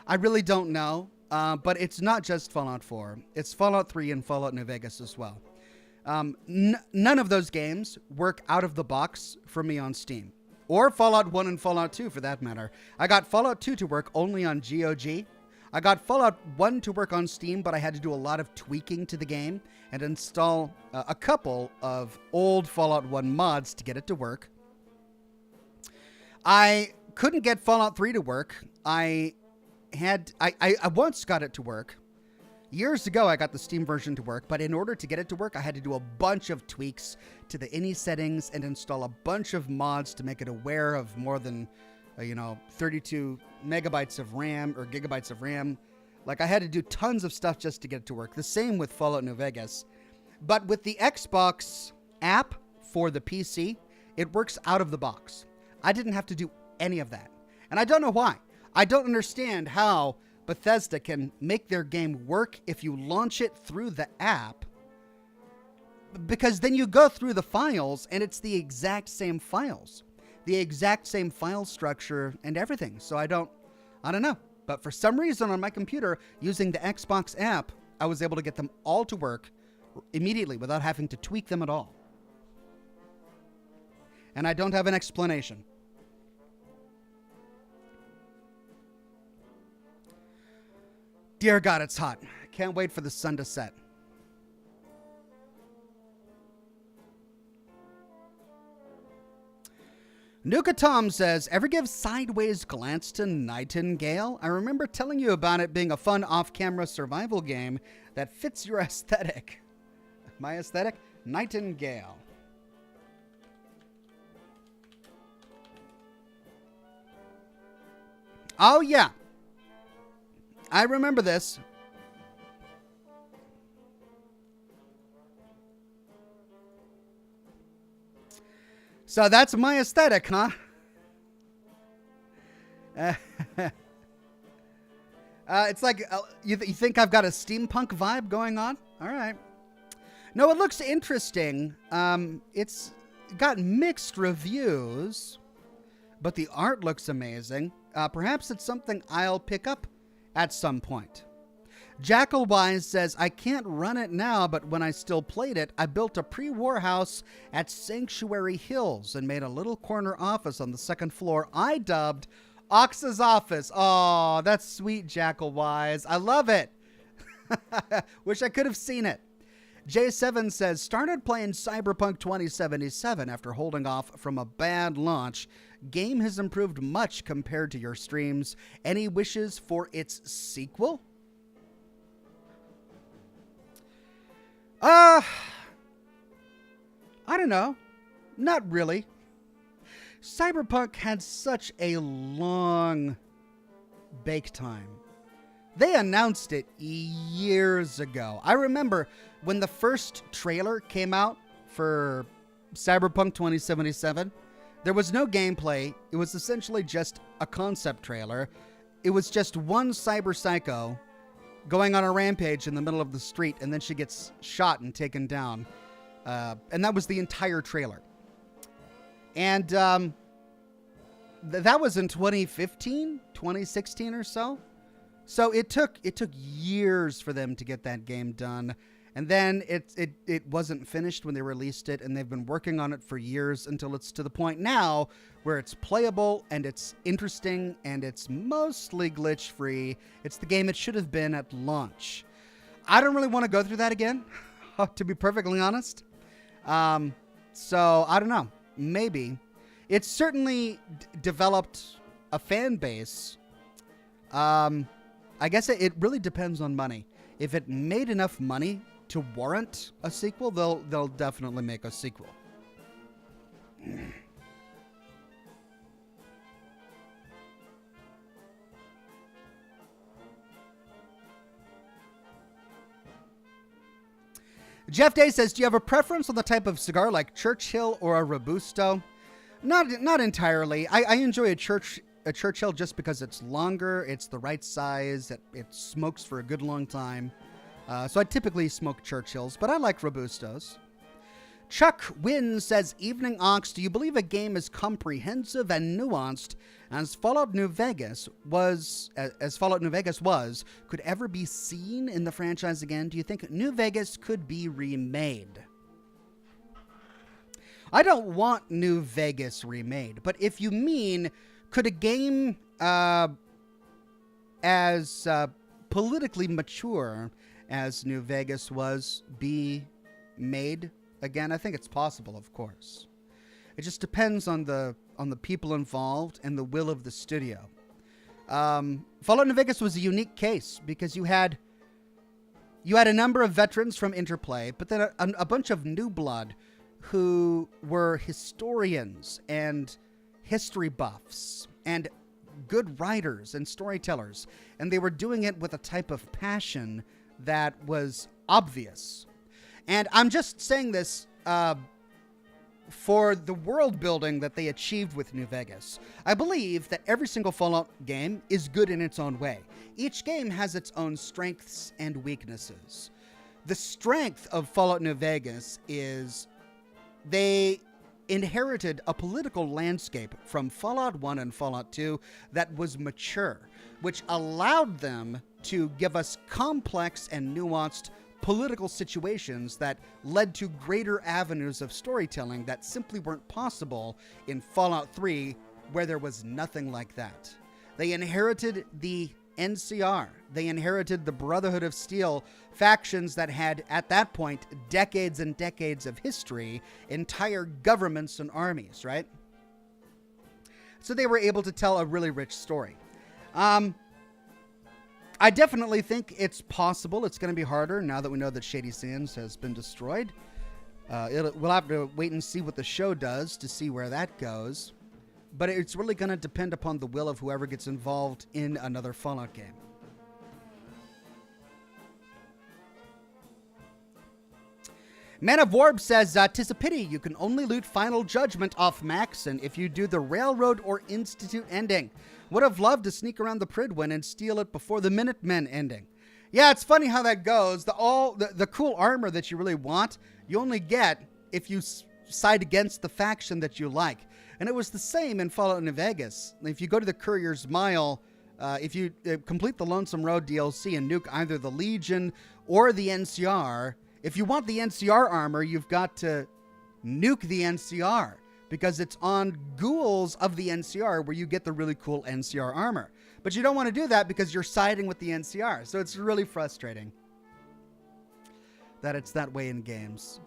I really don't know, but it's not just Fallout 4. It's Fallout 3 and Fallout New Vegas as well. None of those games work out of the box for me on Steam. Or Fallout 1 and Fallout 2, for that matter. I got Fallout 2 to work only on GOG. I got Fallout 1 to work on Steam, but I had to do a lot of tweaking to the game and install a couple of old Fallout 1 mods to get it to work. I couldn't get Fallout 3 to work. I once got it to work. Years ago, I got the Steam version to work, but in order to get it to work, I had to do a bunch of tweaks to the INI settings and install a bunch of mods to make it aware of more than, 32 megabytes of RAM or gigabytes of RAM. Like, I had to do tons of stuff just to get it to work. The same with Fallout New Vegas. But with the Xbox app for the PC, it works out of the box. I didn't have to do any of that. And I don't know why. I don't understand how Bethesda can make their game work if you launch it through the app, because then you go through the files and it's the exact same files, the exact same file structure and everything. So I don't know. But for some reason on my computer, using the Xbox app, I was able to get them all to work immediately without having to tweak them at all. And I don't have an explanation. Dear God, it's hot. Can't wait for the sun to set. Nuka Tom says, ever give sideways glance to Nightingale? I remember telling you about it being a fun off-camera survival game that fits your aesthetic. My aesthetic? Nightingale. Oh, yeah. I remember this. So that's my aesthetic, huh? It's like, you think I've got a steampunk vibe going on? All right. No, it looks interesting. It's got mixed reviews, but the art looks amazing. Perhaps it's something I'll pick up at some point. Jackalwise says, I can't run it now, but when I still played it, I built a pre-war house at Sanctuary Hills and made a little corner office on the second floor I dubbed Ox's Office. Oh, that's sweet, Jackalwise. I love it. Wish I could have seen it. J7 says, started playing Cyberpunk 2077 after holding off from a bad launch. Game has improved much compared to your streams. Any wishes for its sequel? I don't know. Not really. Cyberpunk had such a long bake time. They announced it years ago. I remember when the first trailer came out for Cyberpunk 2077, there was no gameplay. It was essentially just a concept trailer. It was just one cyber psycho going on a rampage in the middle of the street, and then she gets shot and taken down. And that was the entire trailer. And that was in 2015, 2016 or so. So it took years for them to get that game done. And then it wasn't finished when they released it, and they've been working on it for years until it's to the point now where it's playable and it's interesting and it's mostly glitch-free. It's the game it should have been at launch. I don't really want to go through that again, to be perfectly honest. So I don't know. Maybe. It's certainly developed a fan base. I guess it really depends on money. If it made enough money to warrant a sequel, they'll definitely make a sequel. Jeff Day says, do you have a preference on the type of cigar, like Churchill or a Robusto? Not entirely. I enjoy a Churchill just because it's longer, it's the right size, it smokes for a good long time. So I typically smoke Churchills, but I like Robustos. Chuck Wynn says, Evening Ox, do you believe a game as comprehensive and nuanced as Fallout New Vegas was, could ever be seen in the franchise again? Do you think New Vegas could be remade? I don't want New Vegas remade, but if you mean, could a game as politically mature as New Vegas was be made again? I think it's possible, of course. It just depends on the people involved and the will of the studio. Fallout New Vegas was a unique case because you had a number of veterans from Interplay, but then a bunch of new blood who were historians and history buffs and good writers and storytellers, and they were doing it with a type of passion that was obvious. And I'm just saying this for the world building that they achieved with New Vegas. I believe that every single Fallout game is good in its own way. Each game has its own strengths and weaknesses. The strength of Fallout New Vegas is they inherited a political landscape from Fallout 1 and Fallout 2 that was mature, which allowed them to give us complex and nuanced political situations that led to greater avenues of storytelling that simply weren't possible in Fallout 3, where there was nothing like that. They inherited the NCR. They inherited the Brotherhood of Steel, factions that had, at that point, decades and decades of history, entire governments and armies, right? So they were able to tell a really rich story. I definitely think it's possible. It's going to be harder now that we know that Shady Sands has been destroyed. We'll have to wait and see what the show does to see where that goes. But it's really going to depend upon the will of whoever gets involved in another Fallout game. Man of Warb says, "'Tis a pity you can only loot Final Judgment off Maxon if you do the Railroad or Institute ending. Would have loved to sneak around the Pridwin and steal it before the Minutemen ending." Yeah, it's funny how that goes. The cool armor that you really want, you only get if you side against the faction that you like. And it was the same in Fallout New Vegas. If you go to the Courier's Mile, if you complete the Lonesome Road DLC and nuke either the Legion or the NCR, if you want the NCR armor, you've got to nuke the NCR because it's on ghouls of the NCR where you get the really cool NCR armor. But you don't want to do that because you're siding with the NCR. So it's really frustrating that it's that way in games.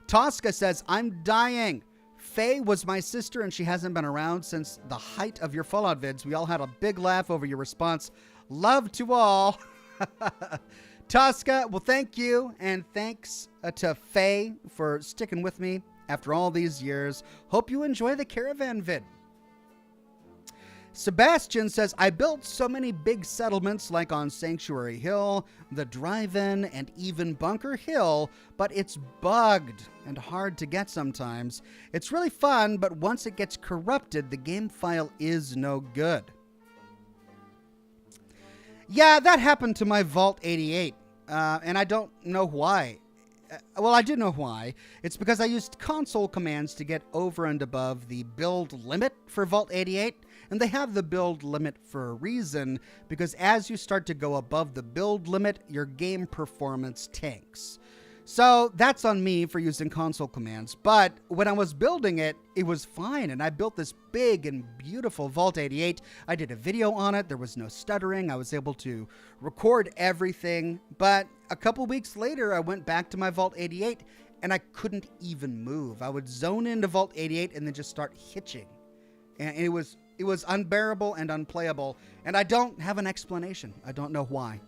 Tosca says, "I'm dying. Faye was my sister and she hasn't been around since the height of your Fallout vids. We all had a big laugh over your response. Love to all." Tosca, well, thank you. And thanks to Faye for sticking with me after all these years. Hope you enjoy the caravan vid. Sebastian says, "I built so many big settlements like on Sanctuary Hill, the Drive-In, and even Bunker Hill, but it's bugged and hard to get sometimes. It's really fun, but once it gets corrupted, the game file is no good." Yeah, that happened to my Vault 88, and I don't know why. Well, I do know why. It's because I used console commands to get over and above the build limit for Vault 88, and they have the build limit for a reason, because as you start to go above the build limit, your game performance tanks. So that's on me for using console commands, but when I was building it, it was fine, and I built this big and beautiful Vault 88. I did a video on it. There was no stuttering. I was able to record everything, but a couple weeks later, I went back to my Vault 88, and I couldn't even move. I would zone into Vault 88 and then just start hitching, and it was unbearable and unplayable, and I don't have an explanation. I don't know why.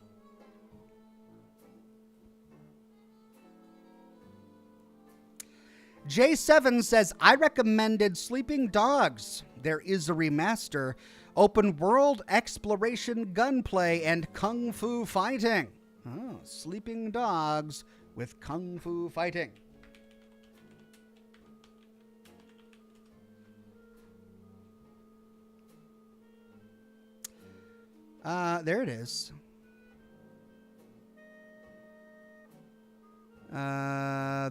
J7 says, "I recommended Sleeping Dogs. There is a remaster, open world exploration, gunplay, and kung fu fighting." Oh, Sleeping Dogs with kung fu fighting. There it is.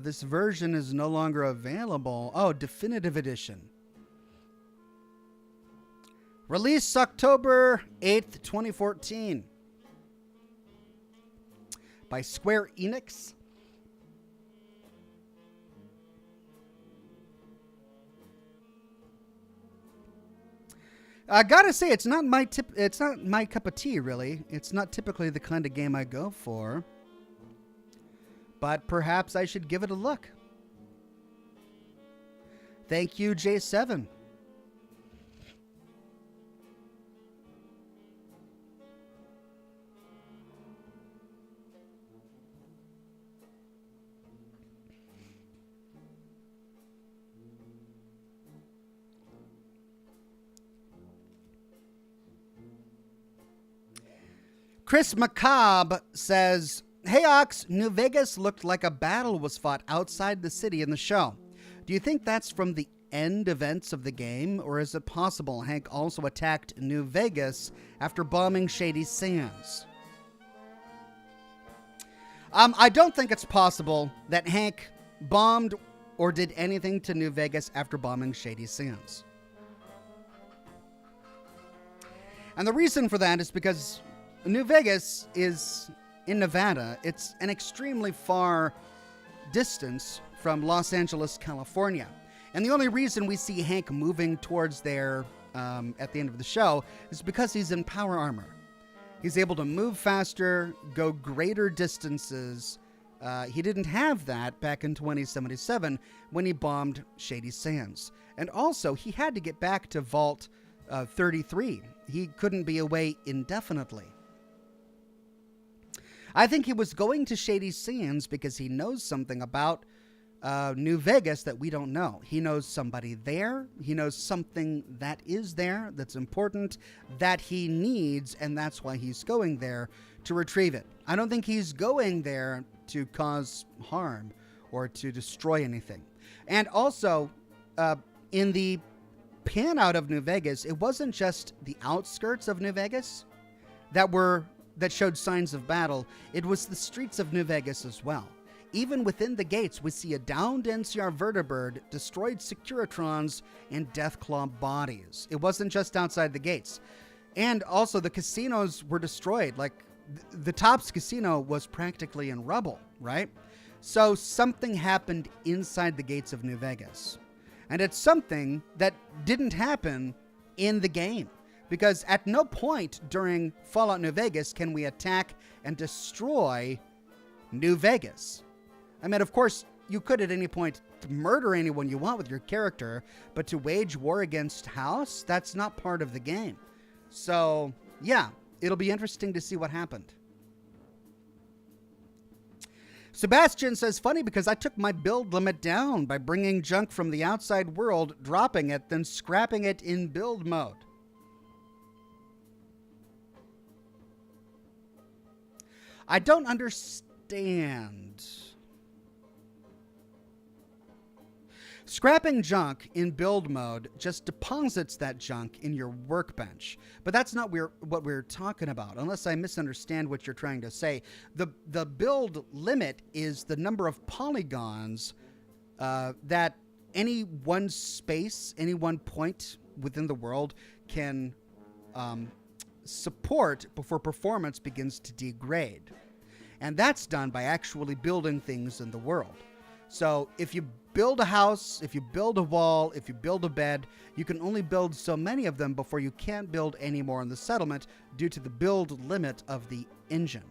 This version is no longer available. Oh, Definitive Edition. Released October 8th, 2014. By Square Enix. I gotta say, it's not my it's not my cup of tea, really. It's not typically the kind of game I go for. But perhaps I should give it a look. Thank you, J7. Chris Macabre says, "Hey Ox, New Vegas looked like a battle was fought outside the city in the show. Do you think that's from the end events of the game, or is it possible Hank also attacked New Vegas after bombing Shady Sands?" I don't think it's possible that Hank bombed or did anything to New Vegas after bombing Shady Sands. And the reason for that is because New Vegas is in Nevada. It's an extremely far distance from Los Angeles, California. And the only reason we see Hank moving towards there at the end of the show is because he's in power armor. He's able to move faster, go greater distances. He didn't have that back in 2077 when he bombed Shady Sands. And also, he had to get back to Vault 33. He couldn't be away indefinitely. I think he was going to Shady Sands because he knows something about New Vegas that we don't know. He knows somebody there. He knows something that is there that's important that he needs, and that's why he's going there to retrieve it. I don't think he's going there to cause harm or to destroy anything. And also, in the pan out of New Vegas, it wasn't just the outskirts of New Vegas that showed signs of battle. It was the streets of New Vegas as well. Even within the gates, we see a downed NCR Vertibird, destroyed Securitrons, and Deathclaw bodies. It wasn't just outside the gates. And also, the casinos were destroyed. Like, the Tops Casino was practically in rubble, right? So something happened inside the gates of New Vegas. And it's something that didn't happen in the game. Because at no point during Fallout New Vegas can we attack and destroy New Vegas. I mean, of course, you could at any point murder anyone you want with your character, but to wage war against House, that's not part of the game. So, yeah, it'll be interesting to see what happened. Sebastian says, "Funny because I took my build limit down by bringing junk from the outside world, dropping it, then scrapping it in build mode." I don't understand. Scrapping junk in build mode just deposits that junk in your workbench. But that's not what we're talking about, unless I misunderstand what you're trying to say. The build limit is the number of polygons that any one space, any one point within the world can support before performance begins to degrade. And that's done by actually building things in the world. So if you build a house, if you build a wall, if you build a bed, you can only build so many of them before you can't build any more in the settlement due to the build limit of the engine.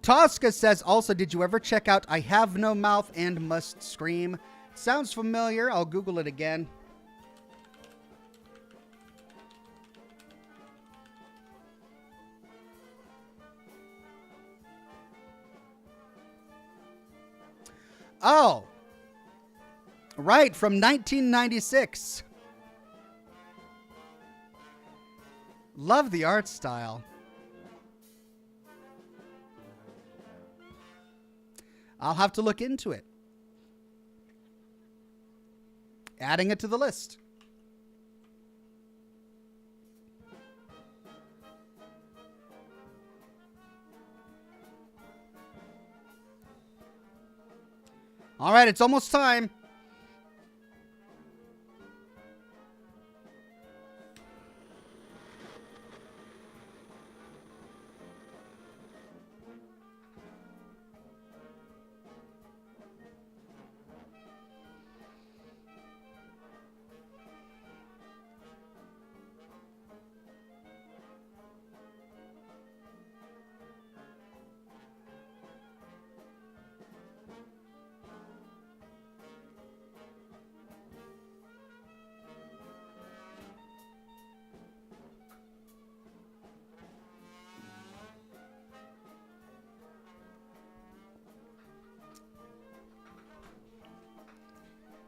Tosca says, also, did you ever check out I Have No Mouth and Must Scream? Sounds familiar. I'll Google it again. Oh, right, from 1996. Love the art style. I'll have to look into it. Adding it to the list. All right, it's almost time.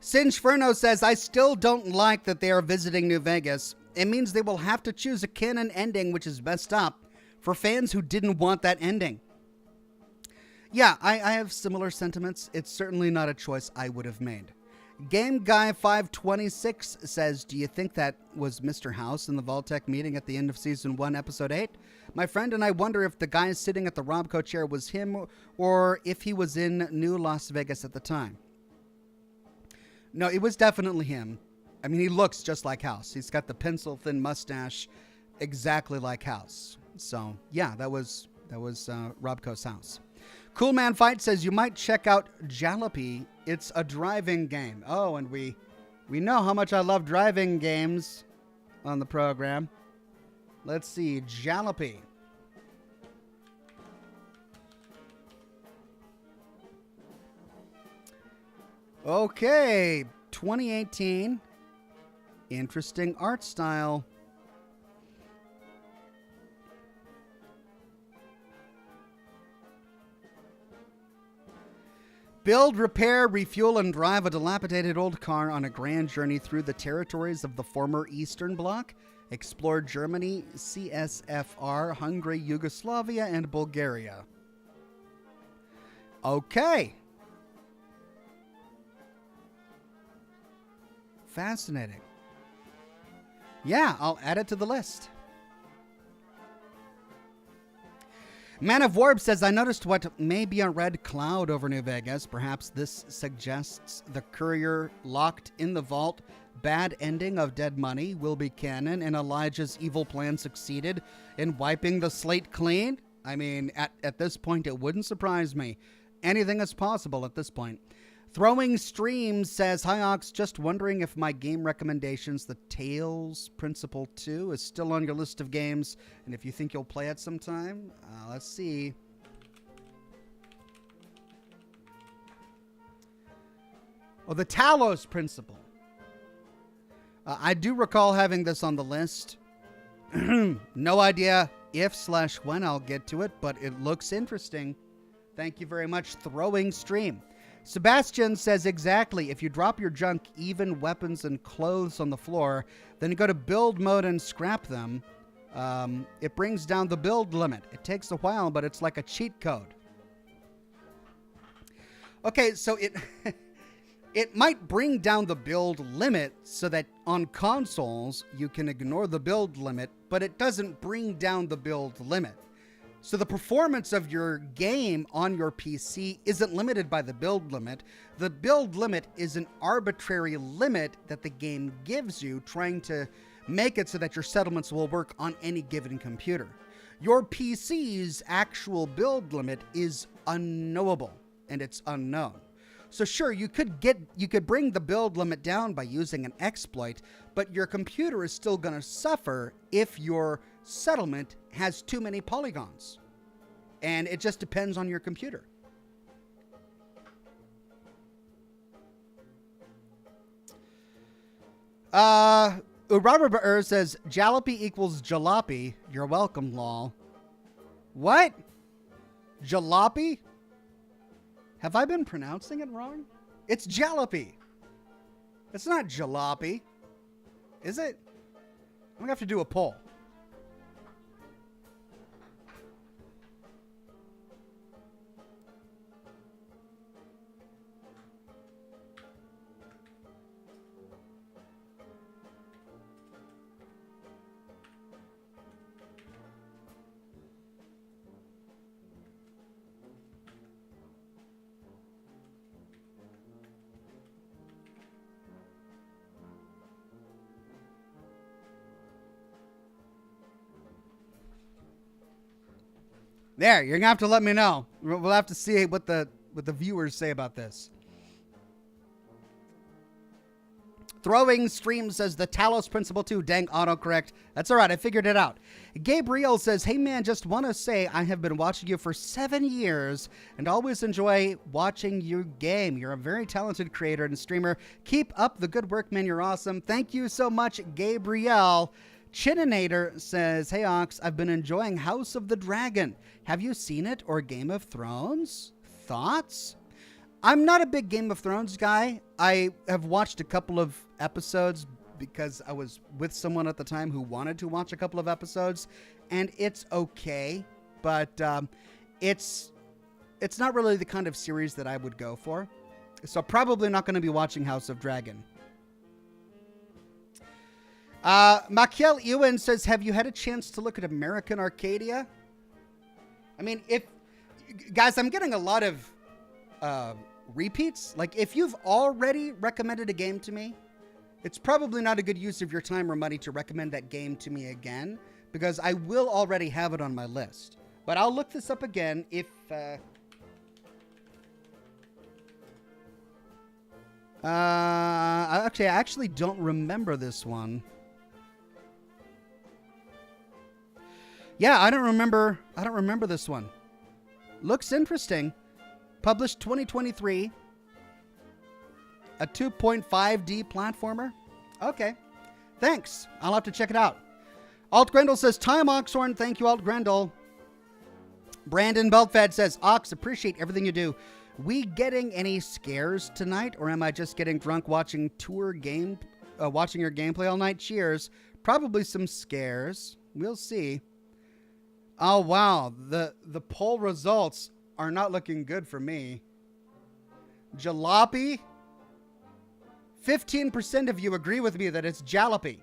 Singeferno says, I still don't like that they are visiting New Vegas. It means they will have to choose a canon ending, which is messed up for fans who didn't want that ending. Yeah, I have similar sentiments. It's certainly not a choice I would have made. Game Guy 526 says, do you think that was Mr. House in the Vault-Tec meeting at the end of Season 1, Episode 8? My friend and I wonder if the guy sitting at the Robco chair was him or if he was in New Las Vegas at the time. No, it was definitely him. I mean, he looks just like House. He's got the pencil-thin mustache exactly like House. So, yeah, that was Robco's House. Cool Man Fight says, you might check out Jalopy. It's a driving game. Oh, and we know how much I love driving games on the program. Let's see, Jalopy. Okay, 2018. Interesting art style. Build, repair, refuel, and drive a dilapidated old car on a grand journey through the territories of the former Eastern Bloc. Explore Germany, CSFR, Hungary, Yugoslavia, and Bulgaria. Okay. Fascinating. Yeah, I'll add it to the list. Man of Warp says, I noticed what may be a red cloud over New Vegas. Perhaps this suggests the courier locked in the vault. Bad ending of Dead Money will be canon, and Elijah's evil plan succeeded in wiping the slate clean. I mean, at this point, it wouldn't surprise me. Anything is possible at this point. Throwing Streams says, hi Ox, just wondering if my game recommendations, The Tales Principle 2, is still on your list of games, and if you think you'll play it sometime. Let's see. Oh, The Talos Principle. I do recall having this on the list. No idea if/when I'll get to it, but it looks interesting. Thank you very much, Throwing Stream. Sebastian says, exactly, if you drop your junk, even weapons and clothes on the floor, then you go to build mode and scrap them, it brings down the build limit. It takes a while, but it's like a cheat code. Okay, so it might bring down the build limit so that on consoles you can ignore the build limit, but it doesn't bring down the build limit. So the performance of your game on your PC isn't limited by the build limit. The build limit is an arbitrary limit that the game gives you, trying to make it so that your settlements will work on any given computer. Your PC's actual build limit is unknowable, and it's unknown. So sure, you could bring the build limit down by using an exploit, but your computer is still going to suffer if your settlement has too many polygons. And it just depends on your computer. Robert Baer says, Jalopy equals jalopy. You're welcome, lol. What? Jalopy? Have I been pronouncing it wrong? It's jalopy. It's not jalopy. Is it? I'm gonna have to do a poll. There, you're gonna have to let me know. We'll have to see what the viewers say about this. Throwing Stream says, the Talos Principle 2, dang autocorrect. That's all right, I figured it out. Gabriel says, hey man, just want to say I have been watching you for 7 years and always enjoy watching you game. You're a very talented creator and streamer. Keep up the good work, man. You're awesome. Thank you so much, Gabriel. Chininator says, hey Ox, I've been enjoying House of the Dragon. Have you seen it or Game of Thrones? Thoughts? I'm not a big Game of Thrones guy. I have watched a couple of episodes because I was with someone at the time who wanted to watch a couple of episodes, and it's okay, but it's not really the kind of series that I would go for. So probably not going to be watching House of Dragon. Makiel Ewan says, have you had a chance to look at American Arcadia? I mean, guys, I'm getting a lot of repeats. Like, if you've already recommended a game to me, it's probably not a good use of your time or money to recommend that game to me again, because I will already have it on my list. But I'll look this up again if... I actually don't remember this one. Yeah, I don't remember this one. Looks interesting. Published 2023. A 2.5D platformer. Okay. Thanks. I'll have to check it out. Alt Grendel says, time Oxhorn. Thank you, Alt Grendel. Brandon Beltfed says, Ox, appreciate everything you do. We getting any scares tonight, or am I just getting drunk watching your gameplay all night? Cheers. Probably some scares. We'll see. Oh, wow. The poll results are not looking good for me. Jalopy. 15% of you agree with me that it's jalopy.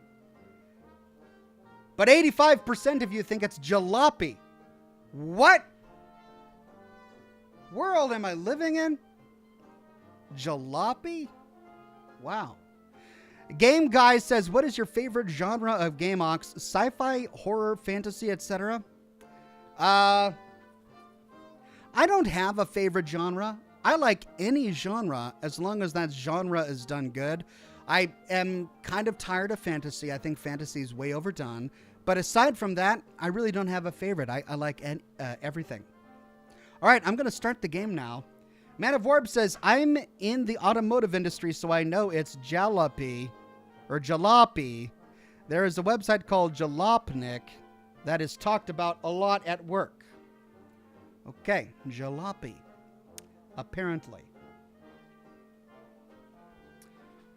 But 85% of you think it's jalopy. What world am I living in? Jalopy? Wow. Game Guy says, what is your favorite genre of game, Ox? Sci-fi, horror, fantasy, etc.? I don't have a favorite genre. I like any genre as long as that genre is done good. I am kind of tired of fantasy. I think fantasy is way overdone. But aside from that, I really don't have a favorite. I like everything. All right, I'm going to start the game now. Man of Warb says, I'm in the automotive industry, so I know it's jalopy or jalopy. There is a website called Jalopnik that is talked about a lot at work. Okay, jalopy. Apparently.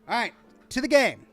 All right, to the game.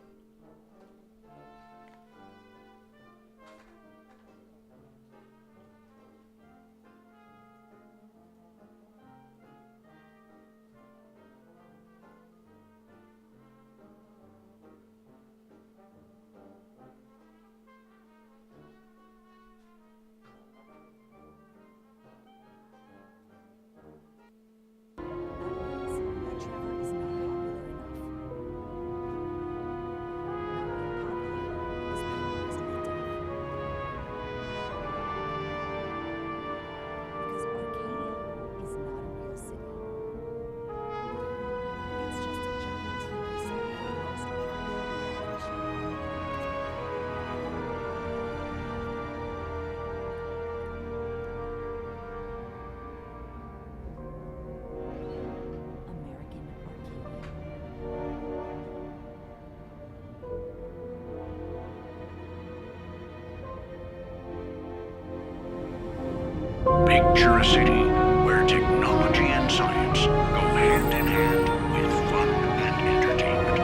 Picture a city where technology and science go hand in hand with fun and entertainment.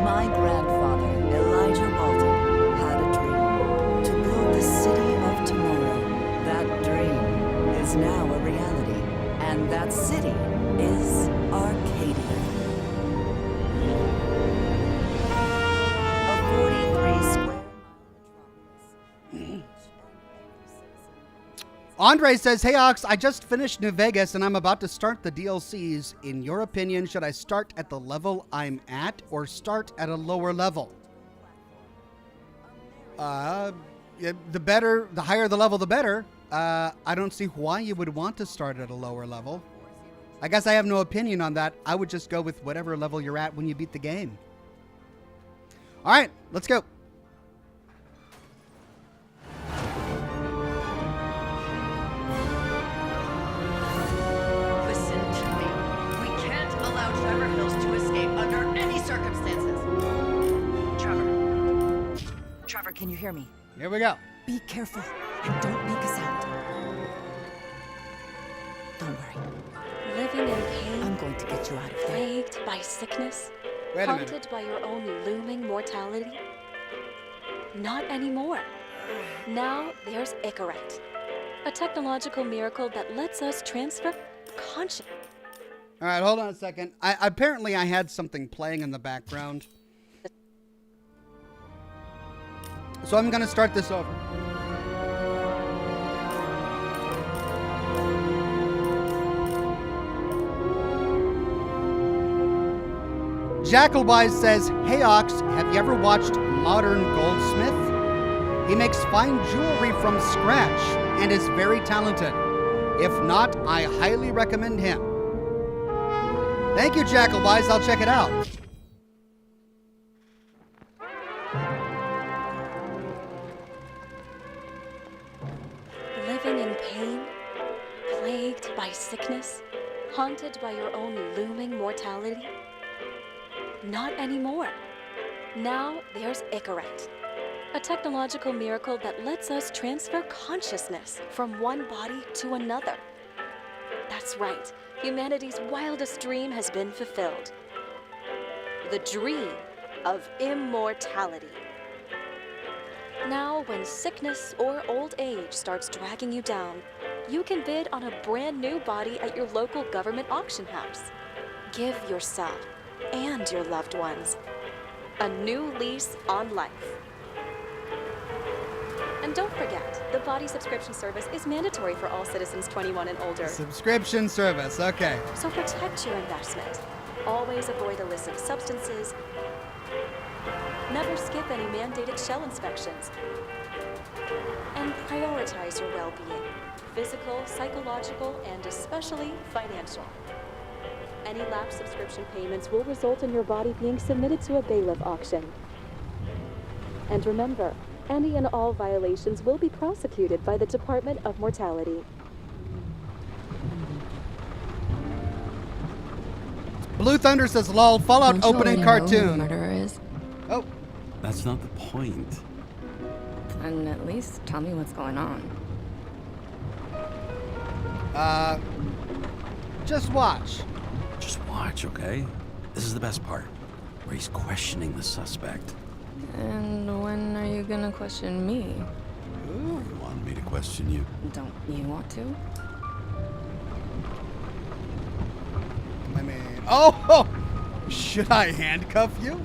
My grandfather, Elijah Walton, had a dream to build the city of tomorrow. That dream is now a reality, and that city is Arcadia. A 43 square mile metropolis. Andre says, hey Ox, I just finished New Vegas and I'm about to start the DLCs. In your opinion, should I start at the level I'm at or start at a lower level? The higher the level, the better. I don't see why you would want to start at a lower level. I guess I have no opinion on that. I would just go with whatever level you're at when you beat the game. All right, let's go. Trevor, can you hear me? Here we go. Be careful and don't make a sound. Don't worry. by sickness? Wait a minute. Haunted by your own looming mortality? Not anymore. Now there's Icarite, a technological miracle that lets us transfer consciousness. All right, hold on a second. Apparently I had something playing in the background. So I'm going to start this over. Jackalwise says, "Hey Ox, have you ever watched Modern Goldsmith? He makes fine jewelry from scratch and is very talented. If not, I highly recommend him." Thank you, Jackalwise. I'll check it out. Living in pain, plagued by sickness, haunted by your own looming mortality? Not anymore. Now there's Icarite, a technological miracle that lets us transfer consciousness from one body to another. That's right, humanity's wildest dream has been fulfilled. The dream of immortality. Now, when sickness or old age starts dragging you down, you can bid on a brand new body at your local government auction house. Give yourself and your loved ones a new lease on life. And don't forget, the body subscription service is mandatory for all citizens 21 and older. Subscription service, okay. So protect your investment. Always avoid illicit substances. Never skip any mandated shell inspections. And prioritize your well-being, physical, psychological, and especially financial. Any lapsed subscription payments will result in your body being submitted to a bailiff auction. And remember, any and all violations will be prosecuted by the Department of Mortality. Blue Thunder says, "Lol, Fallout Don't you opening already know who the cartoon." murderer is? Oh, That's not the point. And at least tell me what's going on. just watch. Just watch, okay? This is the best part, where he's questioning the suspect. And when are you gonna question me? You want me to question you? Don't you want to? I mean, oh, should I handcuff you?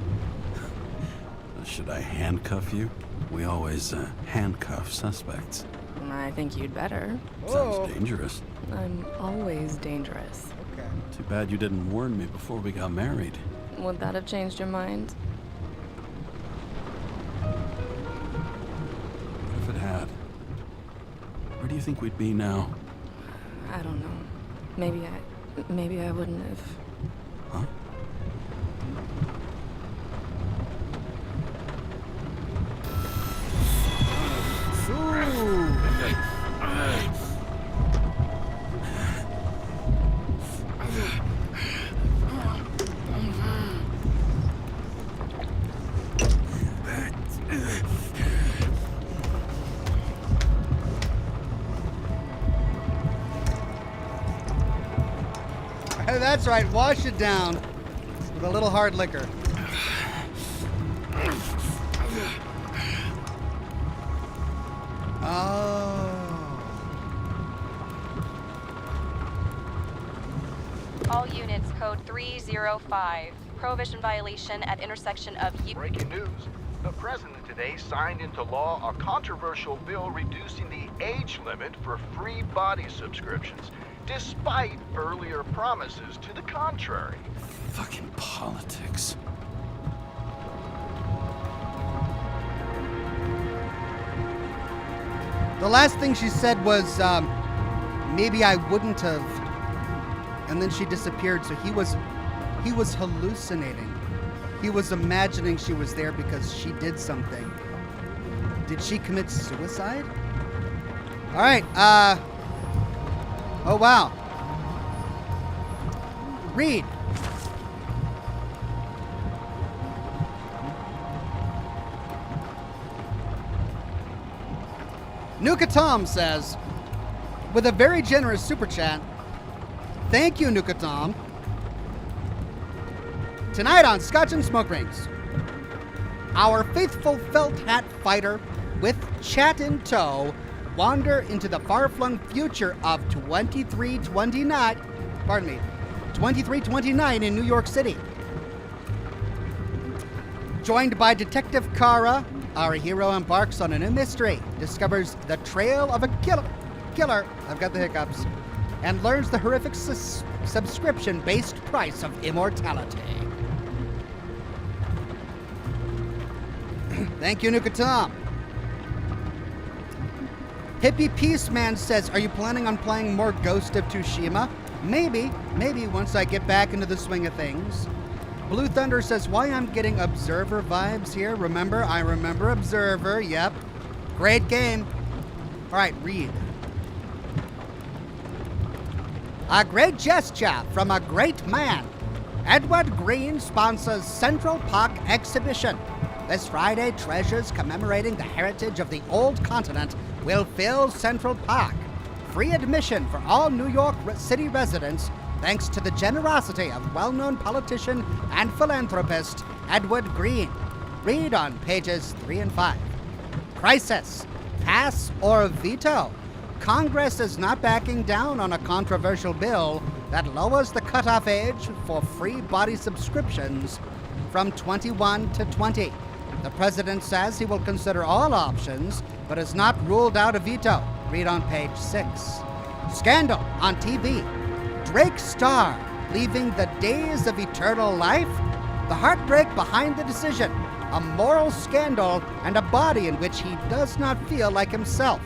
Should I handcuff you? We always handcuff suspects. I think you'd better. Oh. Sounds dangerous. I'm always dangerous. Okay. Too bad you didn't warn me before we got married. Would that have changed your mind? What if it had? Where do you think we'd be now? I don't know. Maybe I wouldn't have. Huh? Hey, that's right. Wash it down with a little hard liquor. All units, code 305. Prohibition violation at intersection of Breaking news. The president today signed into law a controversial bill reducing the age limit for free body subscriptions, despite earlier promises to the contrary. Fucking politics. The last thing she said was, maybe I wouldn't have. And then she disappeared, so he was hallucinating. He was imagining she was there because she did something. Did she commit suicide? All right, oh wow. Read. Nuka Tom says, with a very generous super chat, thank you, Nuka Tom. Tonight on Scotch and Smoke Rings, our faithful felt hat fighter with chat in tow wander into the far-flung future of 2329 in New York City. Joined by Detective Kara, our hero embarks on a new mystery, discovers the trail of a killer, I've got the hiccups, and learns the horrific subscription-based price of immortality. Thank you, Nuka Tom. Hippie Peaceman says, are you planning on playing more Ghost of Tsushima? Maybe once I get back into the swing of things. Blue Thunder says, why I'm getting Observer vibes here. I remember Observer, yep. Great game. All right, read. A great gesture from a great man. Edward Green sponsors Central Park exhibition. This Friday, treasures commemorating the heritage of the old continent will fill Central Park. Free admission for all New York City residents, thanks to the generosity of well-known politician and philanthropist Edward Green. Read on pages 3 and 5. Crisis. Pass or veto? Congress is not backing down on a controversial bill that lowers the cutoff age for free body subscriptions from 21 to 20. The president says he will consider all options, but has not ruled out a veto. Read on page 6. Scandal on TV. Drake star leaving the days of eternal life? The heartbreak behind the decision. A moral scandal and a body in which he does not feel like himself.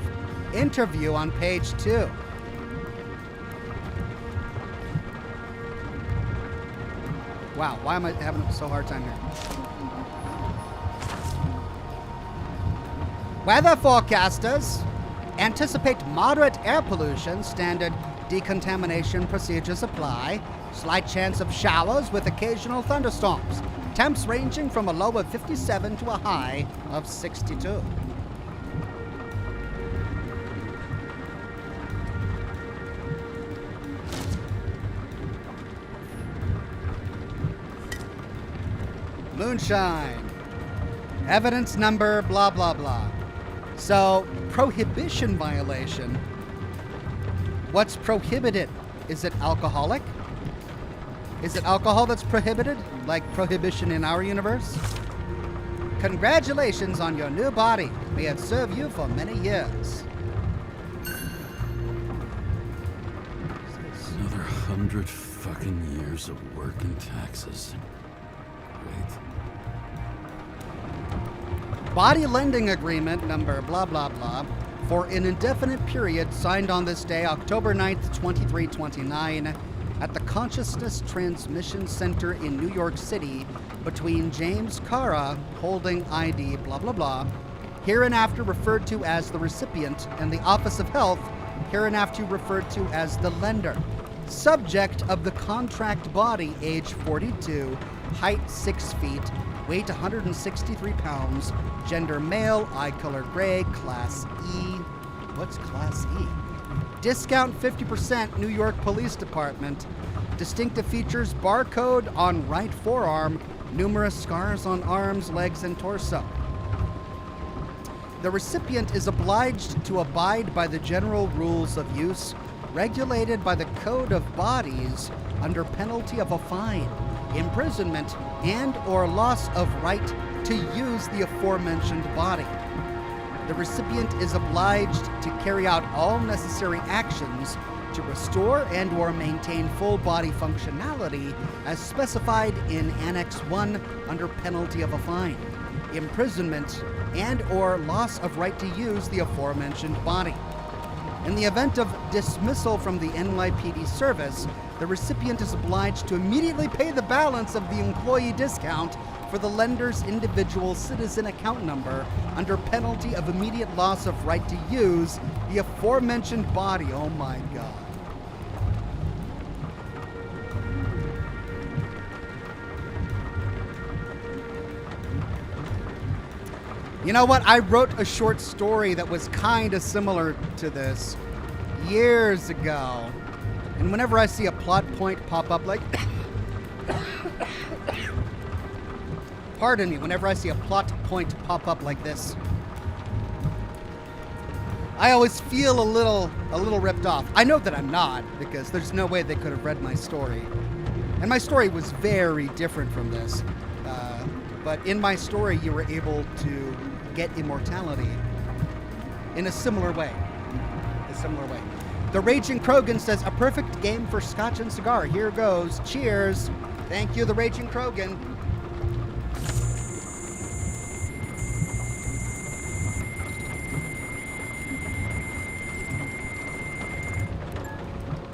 Interview on page 2. Wow, why am I having so hard time here? Weather forecasters anticipate moderate air pollution. Standard decontamination procedures apply. Slight chance of showers with occasional thunderstorms. Temps ranging from a low of 57 to a high of 62. Moonshine. Evidence number blah blah blah. So, prohibition violation. What's prohibited? Is it alcoholic? Is it alcohol that's prohibited? Like prohibition in our universe? Congratulations on your new body. May it serve you for many years. Another 100 fucking years of work and taxes. Wait. Body lending agreement number blah blah blah for an indefinite period signed on this day, October 9th, 2329, at the Consciousness Transmission Center in New York City between James Kara, holding ID blah blah blah, hereinafter referred to as the recipient, and the Office of Health, hereinafter referred to as the lender. Subject of the contract body, age 42, height 6 feet, weight 163 pounds, gender male, eye color gray, class E. What's class E? Discount 50%, New York Police Department. Distinctive features, barcode on right forearm, numerous scars on arms, legs, and torso. The recipient is obliged to abide by the general rules of use regulated by the Code of Bodies under penalty of a fine, imprisonment, and or loss of right to use the aforementioned body. The recipient is obliged to carry out all necessary actions to restore and or maintain full body functionality as specified in Annex 1 under penalty of a fine, imprisonment, and or loss of right to use the aforementioned body. In the event of dismissal from the NYPD service, the recipient is obliged to immediately pay the balance of the employee discount for the lender's individual citizen account number under penalty of immediate loss of right to use the aforementioned body. Oh my God. You know what? I wrote a short story that was kind of similar to this years ago. And whenever I see a plot point pop up like Pardon me whenever I see a plot point pop up like this. I always feel a little ripped off. I know that I'm not, because there's no way they could have read my story. And my story was very different from this. But in my story, you were able to get immortality in a similar way. The Raging Krogan says, a perfect game for Scotch and cigar. Here goes. Cheers. Thank you, the Raging Krogan.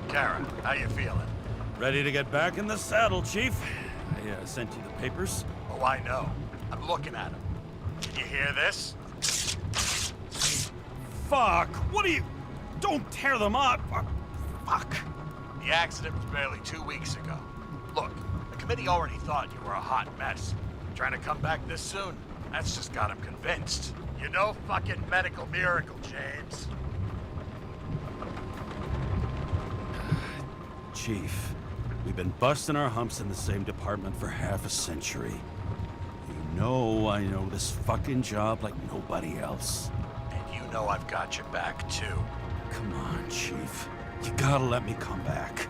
Karen, how you feeling? Ready to get back in the saddle, Chief. I sent you the papers. Oh, I know. I'm looking at them. Can you hear this? Fuck! What are you... Don't tear them up! Fuck! The accident was barely 2 weeks ago. Look, the committee already thought you were a hot mess. Trying to come back this soon? That's just got them convinced. You're no fucking medical miracle, James. Chief, we've been busting our humps in the same department for half a century. You know I know this fucking job like nobody else. And you know I've got your back, too. Come on, Chief. You gotta let me come back.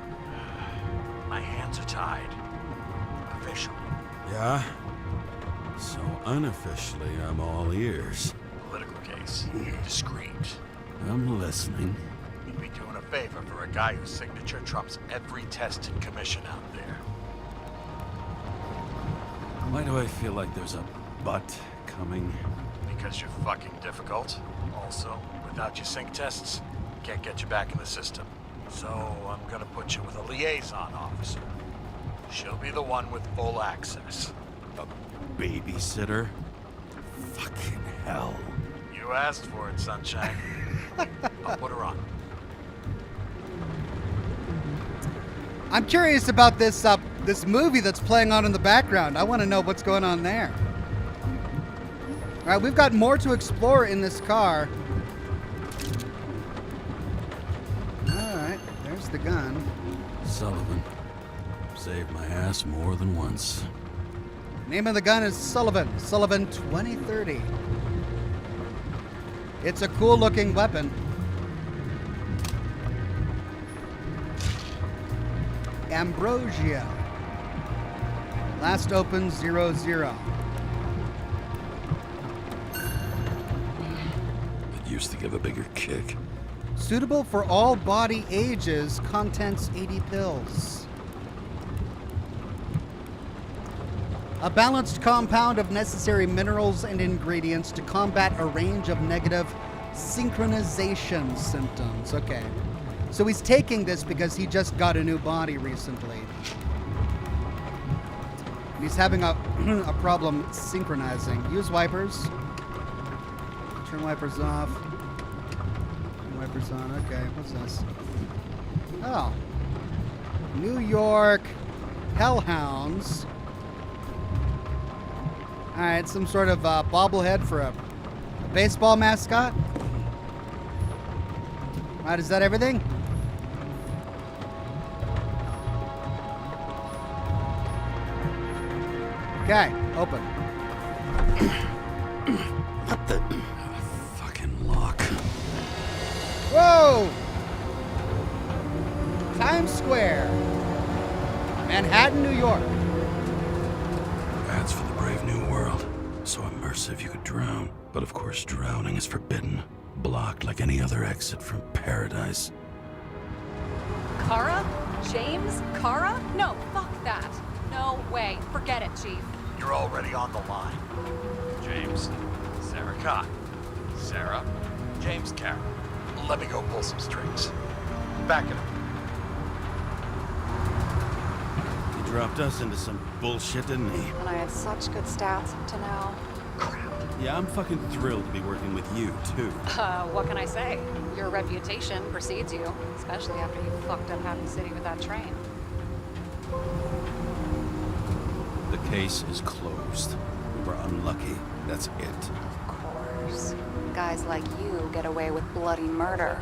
My hands are tied. Officially. Yeah? So unofficially, I'm all ears. Political case. Discreet. I'm listening. You'd be doing a favor for a guy whose signature trumps every test and commission out there. Why do I feel like there's a but coming? Because you're fucking difficult. Also, without your sync tests, can't get you back in the system. So I'm gonna put you with a liaison officer. She'll be the one with full access. A babysitter? Fucking hell. You asked for it, sunshine. I'll put her on. I'm curious about this this movie that's playing on in the background. I want to know what's going on there. All right, we've got more to explore in this car. All right, there's the gun. Sullivan. Saved my ass more than once. Name of the gun is Sullivan. Sullivan 2030. It's a cool looking weapon. Ambrosia. Last open 00. It used to give a bigger kick. Suitable for all body ages. Contents 80 pills. A balanced compound of necessary minerals and ingredients to combat a range of negative synchronization symptoms. Okay. So he's taking this because he just got a new body recently. And he's having a problem synchronizing. Use wipers. Turn wipers off. Turn wipers on. Okay, what's this? Oh. New York Hellhounds. Alright, some sort of bobblehead for a baseball mascot. Alright, is that everything? Okay, open. What the... fucking lock. Whoa! Times Square. Manhattan, New York. Ads for the Brave New World. So immersive you could drown. But of course drowning is forbidden. Blocked like any other exit from paradise. Kara? James? Kara? No, fuck that. No way. Forget it, Chief. You're already on the line. James, Sarah Cott. Sarah, James Karen. Let me go pull some strings. Back it up. He dropped us into some bullshit, didn't he? And I had such good stats up to now. Crap. Yeah, I'm fucking thrilled to be working with you, too. What can I say? Your reputation precedes you, especially after you fucked up Happy City with that train. The case is closed. We were unlucky. That's it. Of course. Guys like you get away with bloody murder.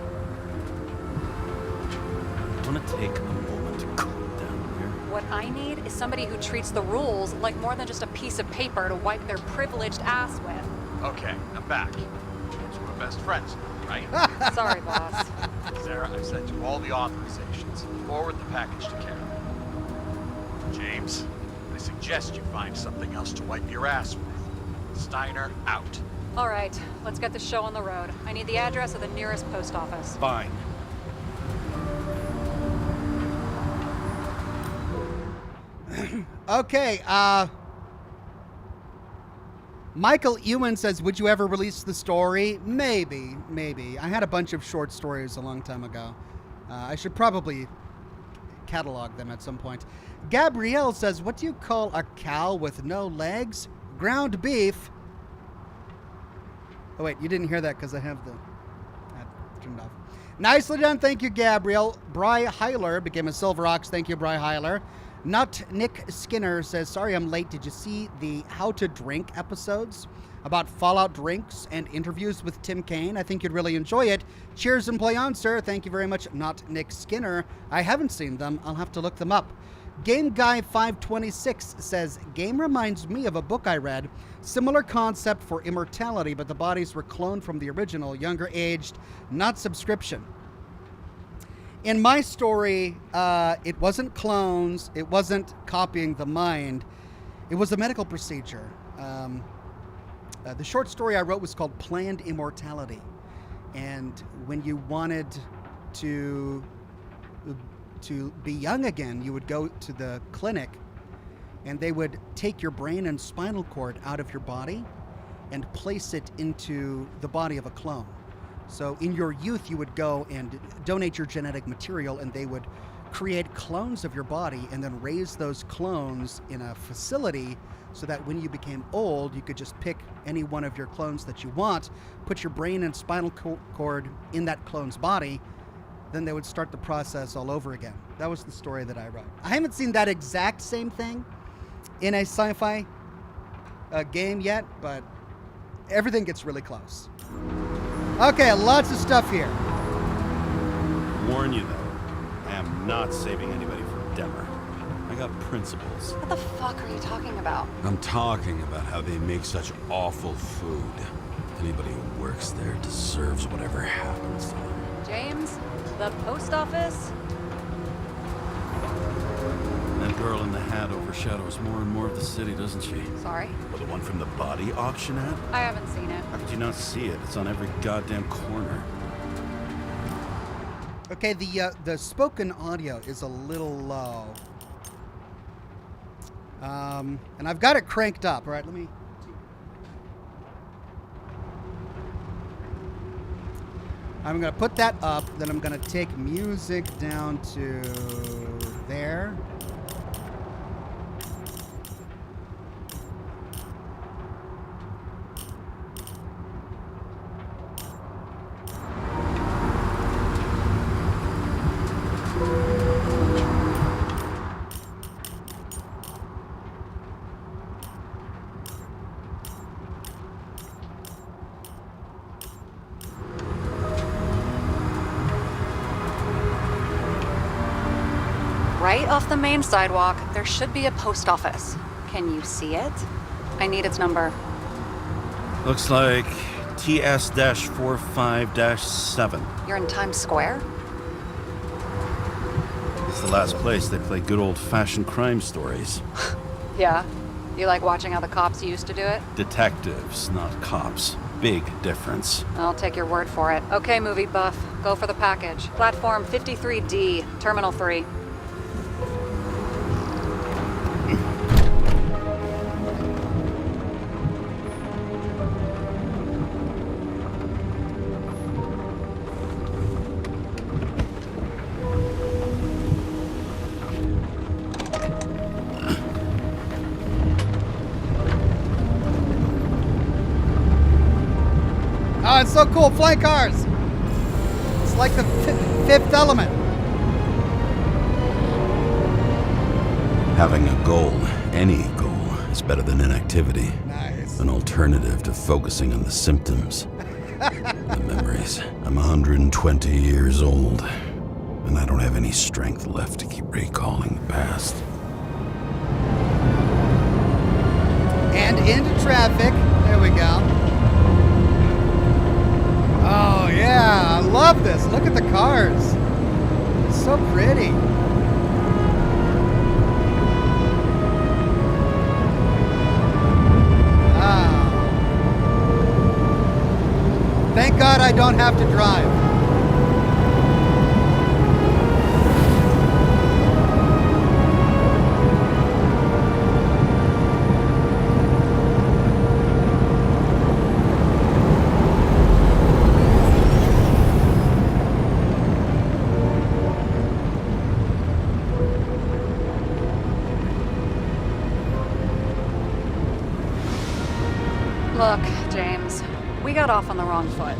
I want to take a moment to cool down here. What I need is somebody who treats the rules like more than just a piece of paper to wipe their privileged ass with. Okay, I'm back. James, we're best friends, right? Sorry, boss. Sarah, I've sent you all the authorizations. Forward the package to Karen. James, I suggest you find something else to wipe your ass with. Steiner, out. All right, let's get the show on the road. I need the address of the nearest post office. Fine. Okay, Michael Ewan says, would you ever release the story? Maybe. I had a bunch of short stories a long time ago. I should probably catalog them at some point. Gabrielle says, what do you call a cow with no legs? Ground beef. Oh, wait, you didn't hear that because I have the... I turned off. Nicely done. Thank you, Gabrielle. Bry Heiler became a Silver Ox. Thank you, Bry Heiler. Not Nick Skinner says, sorry I'm late. Did you see the How to Drink episodes about Fallout drinks and interviews with Tim Kaine? I think you'd really enjoy it. Cheers and play on, sir. Thank you very much. Not Nick Skinner. I haven't seen them. I'll have to look them up. Game Guy 526 says, game reminds me of a book I read. Similar concept for immortality, but the bodies were cloned from the original, younger aged, not subscription. In my story, it wasn't clones. It wasn't copying the mind. It was a medical procedure. The short story I wrote was called Planned Immortality. And when you wanted to be young again, you would go to the clinic and they would take your brain and spinal cord out of your body and place it into the body of a clone. So in your youth, you would go and donate your genetic material and they would create clones of your body and then raise those clones in a facility so that when you became old, you could just pick any one of your clones that you want, put your brain and spinal cord in that clone's body, then they would start the process all over again. That was the story that I wrote. I haven't seen that exact same thing in a sci-fi game yet, but everything gets really close. Okay, lots of stuff here. Warn you though, I am not saving anybody from Demer. I got principles. What the fuck are you talking about? I'm talking about how they make such awful food. Anybody who works there deserves whatever happens to them. James, the post office? That girl in the hat overshadows more and more of the city, doesn't she? Sorry? Well, the one from the body auction ad? I haven't seen it. How could you not see it? It's on every goddamn corner. Okay, the spoken audio is a little low. And I've got it cranked up. All right, let me... I'm going to put that up, then I'm going to take music down to there. Right off the main sidewalk, there should be a post office. Can you see it? I need its number. Looks like TS-45-7. You're in Times Square? It's the last place they play good old-fashioned crime stories. Yeah. You like watching how the cops used to do it? Detectives, not cops. Big difference. I'll take your word for it. Okay, movie buff. Go for the package. Platform 53D, Terminal 3. Oh, it's so cool. Flying cars. It's like the Fifth Element. Having a goal, any goal, is better than inactivity. Nice. An alternative to focusing on the symptoms. The memories. I'm 120 years old, and I don't have any strength left to keep recalling the past. And into traffic. There we go. Oh, yeah. I love this. Look at the cars. It's so pretty. Thank God I don't have to drive. Look, James, we got off on the wrong foot.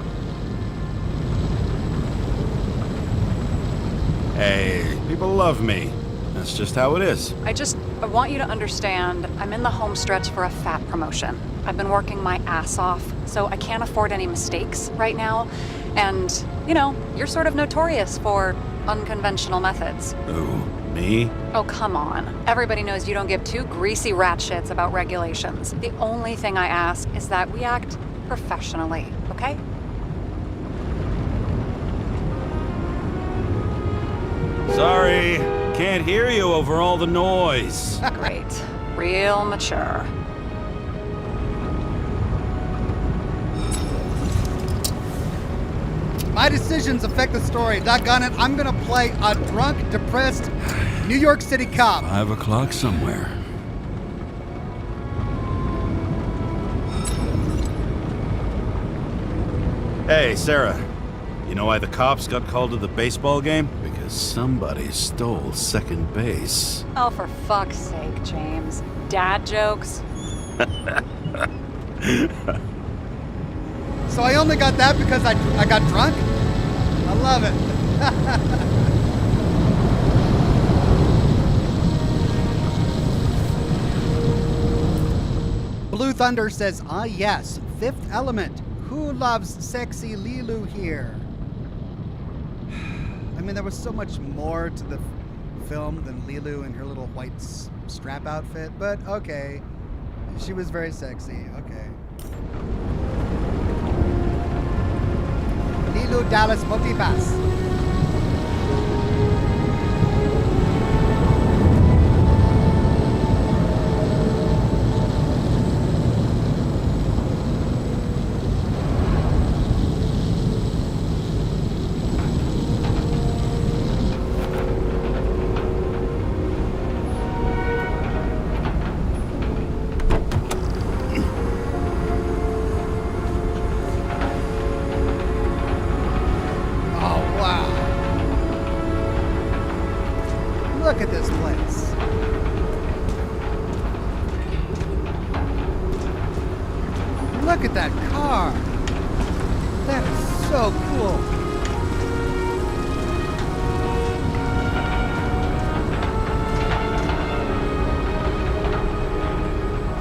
Hey, people love me. That's just how it is. I want you to understand, I'm in the home stretch for a fat promotion. I've been working my ass off, so I can't afford any mistakes right now. And, you know, you're sort of notorious for unconventional methods. Who, me? Oh, come on. Everybody knows you don't give two greasy rat shits about regulations. The only thing I ask is that we act professionally, okay? Sorry, can't hear you over all the noise. Great. Real mature. My decisions affect the story. Doggone it, I'm gonna play a drunk, depressed New York City cop. 5 o'clock somewhere. Hey, Sarah. You know why the cops got called to the baseball game? Because somebody stole second base. Oh, for fuck's sake, James. Dad jokes? So I only got that because I got drunk? I love it. Blue Thunder says, ah yes, Fifth Element. Who loves sexy Lilu here? I mean, there was so much more to the film than Lilu in her little white strap outfit, but okay. She was very sexy, okay. Lilu Dallas Multipass. Look at this place. Look at that car. That is so cool.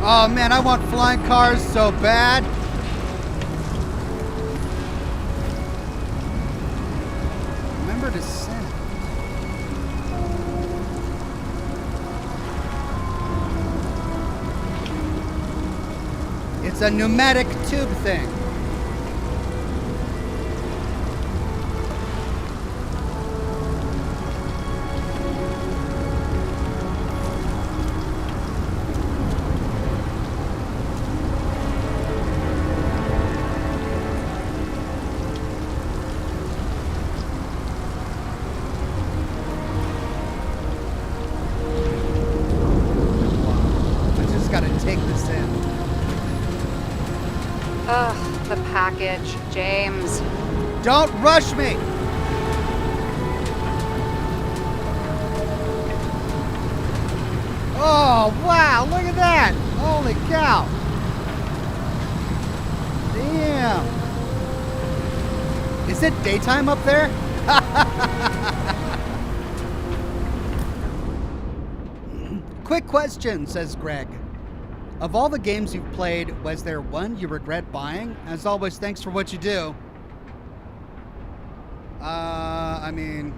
Oh man, I want flying cars so bad. Remember to send. It's a pneumatic tube thing. I just gotta take this in. Ugh, the package, James. Don't rush me! Oh, wow, look at that! Holy cow! Damn! Is it daytime up there? Quick question, says Greg. Of all the games you've played, was there one you regret buying? As always, thanks for what you do. I mean,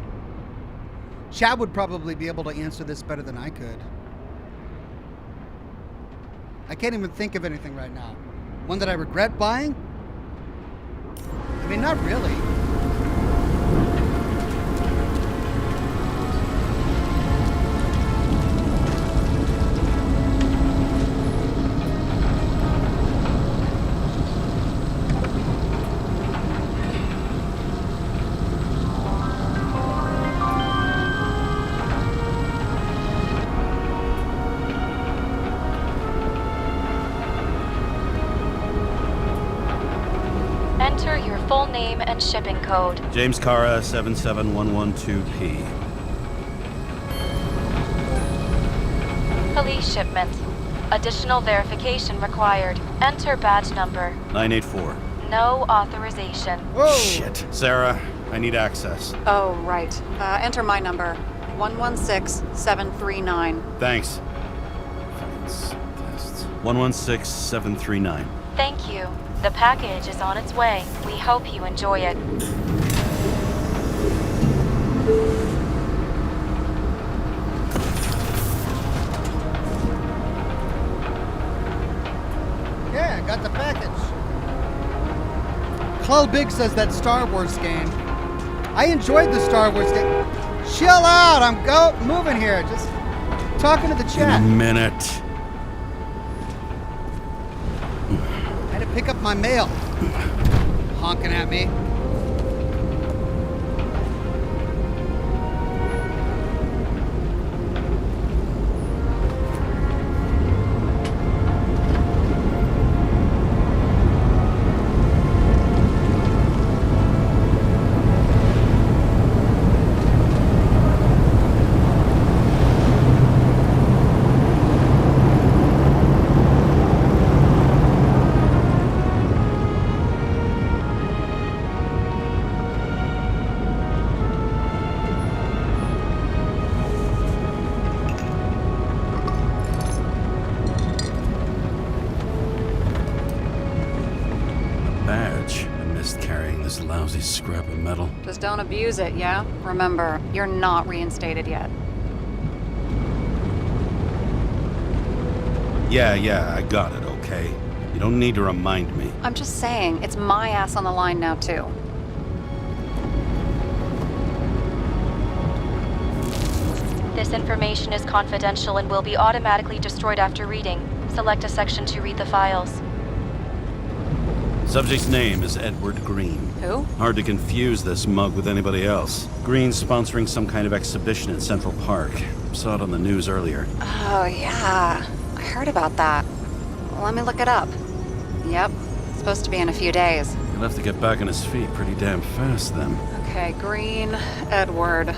Chad would probably be able to answer this better than I could. I can't even think of anything right now. One that I regret buying? I mean, not really. Enter your full name and shipping code. James Cara, 77112P. Police shipment. Additional verification required. Enter badge number. 984. No authorization. Whoa! Shit. Sarah, I need access. Oh, right. Enter my number. 116739. Thanks. Tests. 116739. Thank you. The package is on its way. We hope you enjoy it. Yeah, I got the package. Clul Big says that Star Wars game. I enjoyed the Star Wars game. Chill out, I'm moving here. Just talking to the In a chat. minute. I had to pick up my mail. Honking at me. Badge. I missed carrying this lousy scrap of metal. Just don't abuse it, yeah? Remember, you're not reinstated yet. Yeah, I got it, okay? You don't need to remind me. I'm just saying, it's my ass on the line now, too. This information is confidential and will be automatically destroyed after reading. Select a section to read the files. Subject's name is Edward Green. Who? Hard to confuse this mug with anybody else. Green's sponsoring some kind of exhibition in Central Park. Saw it on the news earlier. Oh, yeah. I heard about that. Let me look it up. Yep. It's supposed to be in a few days. He'll have to get back on his feet pretty damn fast then. Okay, Green, Edward.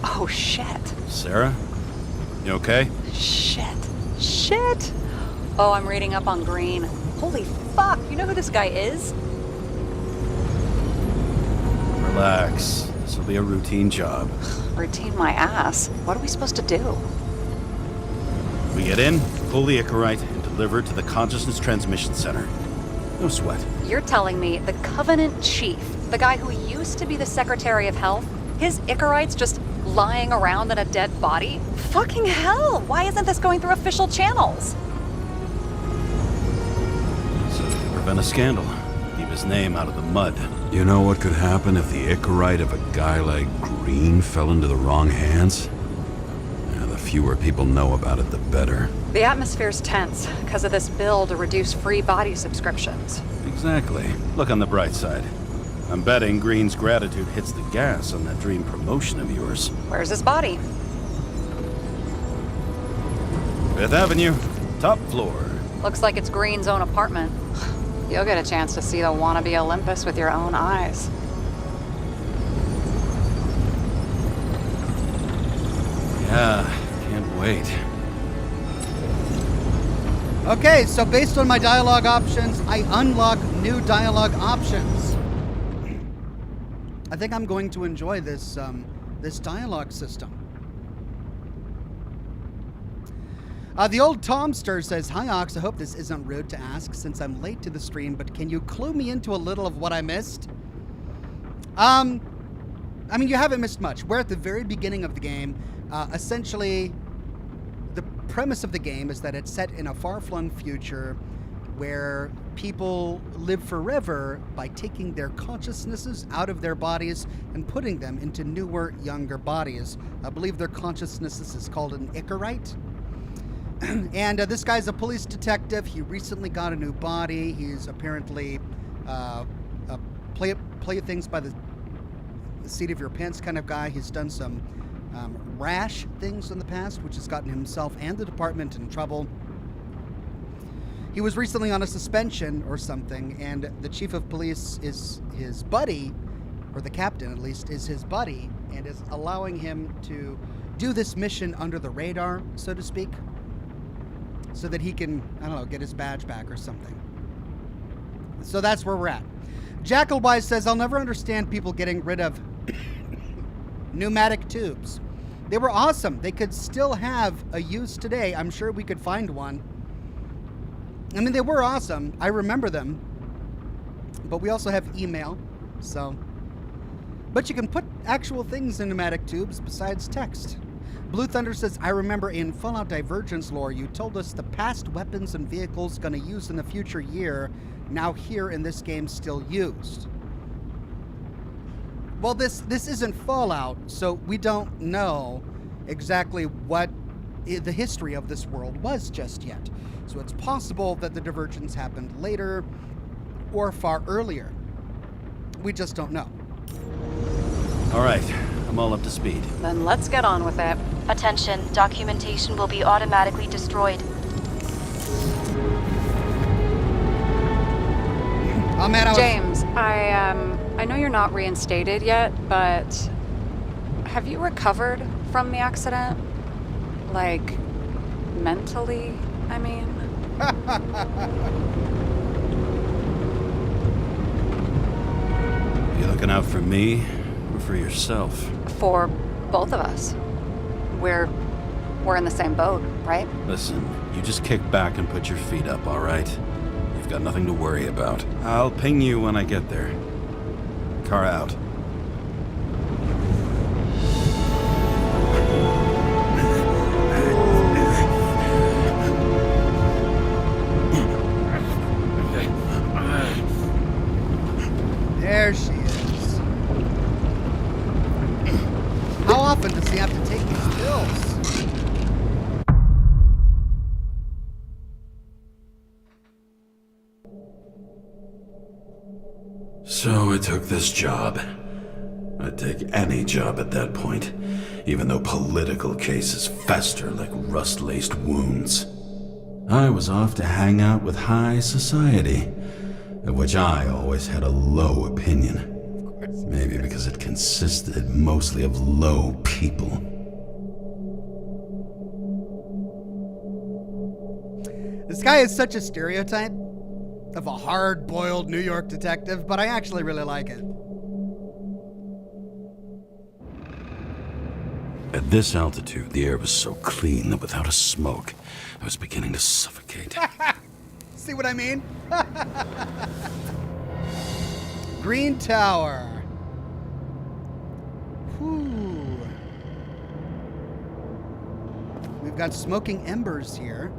Oh, shit. Sarah? You okay? Shit. Oh, I'm reading up on Green. Holy fuck, you know who this guy is? Relax. This'll be a routine job. Routine my ass. What are we supposed to do? We get in, pull the Icarite, and deliver to the Consciousness Transmission Center. No sweat. You're telling me the Covenant Chief, the guy who used to be the Secretary of Health, his Icarite's just lying around in a dead body? Fucking hell! Why isn't this going through official channels? So to prevent a scandal, keep his name out of the mud. You know what could happen if the Icarite of a guy like Green fell into the wrong hands? Yeah, the fewer people know about it, the better. The atmosphere's tense because of this bill to reduce free body subscriptions. Exactly. Look on the bright side. I'm betting Green's gratitude hits the gas on that dream promotion of yours. Where's his body? 5th Avenue, top floor. Looks like it's Green's own apartment. You'll get a chance to see the wannabe Olympus with your own eyes. Yeah, can't wait. Okay, so based on my dialogue options, I unlock new dialogue options. I think I'm going to enjoy this this dialogue system. The old Tomster says, "Hi Ox, I hope this isn't rude to ask since I'm late to the stream, but can you clue me into a little of what I missed?" I mean, you haven't missed much. We're at the very beginning of the game. Essentially, the premise of the game is that it's set in a far-flung future where people live forever by taking their consciousnesses out of their bodies and putting them into newer, younger bodies. I believe their consciousnesses is called an Icarite. And this guy's a police detective. He recently got a new body. He's apparently play things by the seat of your pants kind of guy. He's done some rash things in the past, which has gotten himself and the department in trouble. He was recently on a suspension or something, and the chief of police is his buddy, or the captain at least, is his buddy, and is allowing him to do this mission under the radar, so to speak, so that he can, I don't know, get his badge back or something. So that's where we're at. Jackalwise says, I'll never understand people getting rid of pneumatic tubes. They were awesome. They could still have a use today. I'm sure we could find one. I mean, they were awesome. I remember them. But we also have email, so. But you can put actual things in pneumatic tubes besides text. Blue Thunder says, I remember in Fallout Divergence lore, you told us the past weapons and vehicles gonna use in the future year, now here in this game still used. Well, this isn't Fallout, so we don't know exactly what the history of this world was just yet. So it's possible that the divergence happened later or far earlier. We just don't know. All right, I'm all up to speed. Then let's get on with it. Attention, documentation will be automatically destroyed. Oh man, James, I know you're not reinstated yet, but have you recovered from the accident? Like, mentally, I mean? You looking out for me or for yourself? For both of us. We're in the same boat, right? Listen, you just kick back and put your feet up, all right? You've got nothing to worry about. I'll ping you when I get there. Car out. There she is. How often does he have to take these pills? So I took this job. I'd take any job at that point, even though political cases fester like rust-laced wounds. I was off to hang out with high society, of which I always had a low opinion. Maybe because it consisted mostly of low people. This guy is such a stereotype of a hard-boiled New York detective, but I actually really like it. At this altitude, the air was so clean that without a smoke, I was beginning to suffocate. See what I mean? Green Tower. Whew. We've got smoking embers here.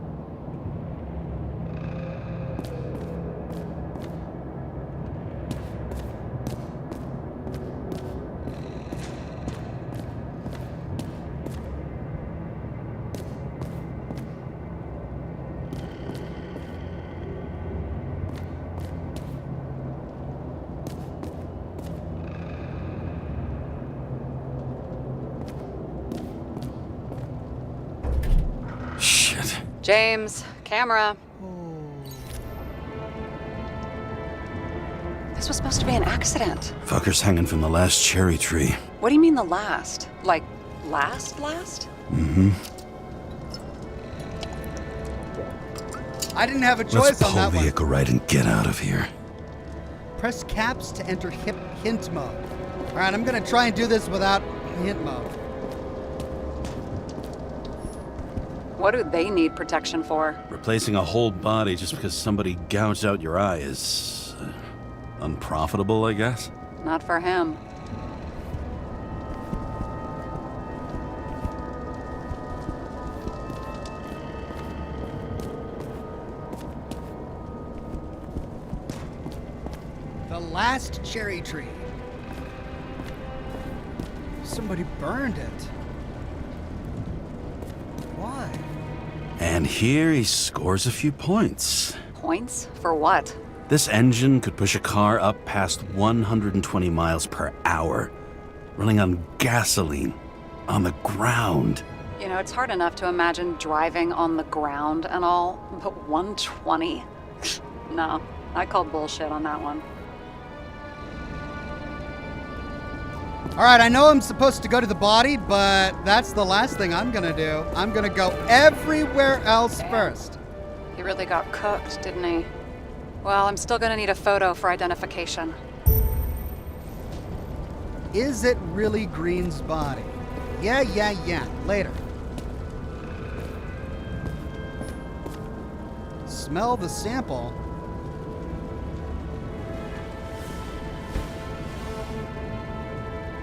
James, camera. This was supposed to be an accident. Fucker's hanging from the last cherry tree. What do you mean the last? Like, last? Mm-hmm. I didn't have a choice Let's on that pull the one. Icarite and get out of here. Press caps to enter hint mode. All right, I'm gonna try and do this without hint mode. What do they need protection for? Replacing a whole body just because somebody gouged out your eye is unprofitable, I guess. Not for him. last cherry tree. Somebody burned it. Why? And here he scores a few points. Points? For what? This engine could push a car up past 120 miles per hour, running on gasoline, on the ground. You know, it's hard enough to imagine driving on the ground and all, but 120? No, I call bullshit on that one. All right, I know I'm supposed to go to the body, but that's the last thing I'm gonna do. I'm gonna go everywhere else first. He really got cooked, didn't he? Well, I'm still gonna need a photo for identification. Is it really Green's body? Yeah. Later. Smell the sample.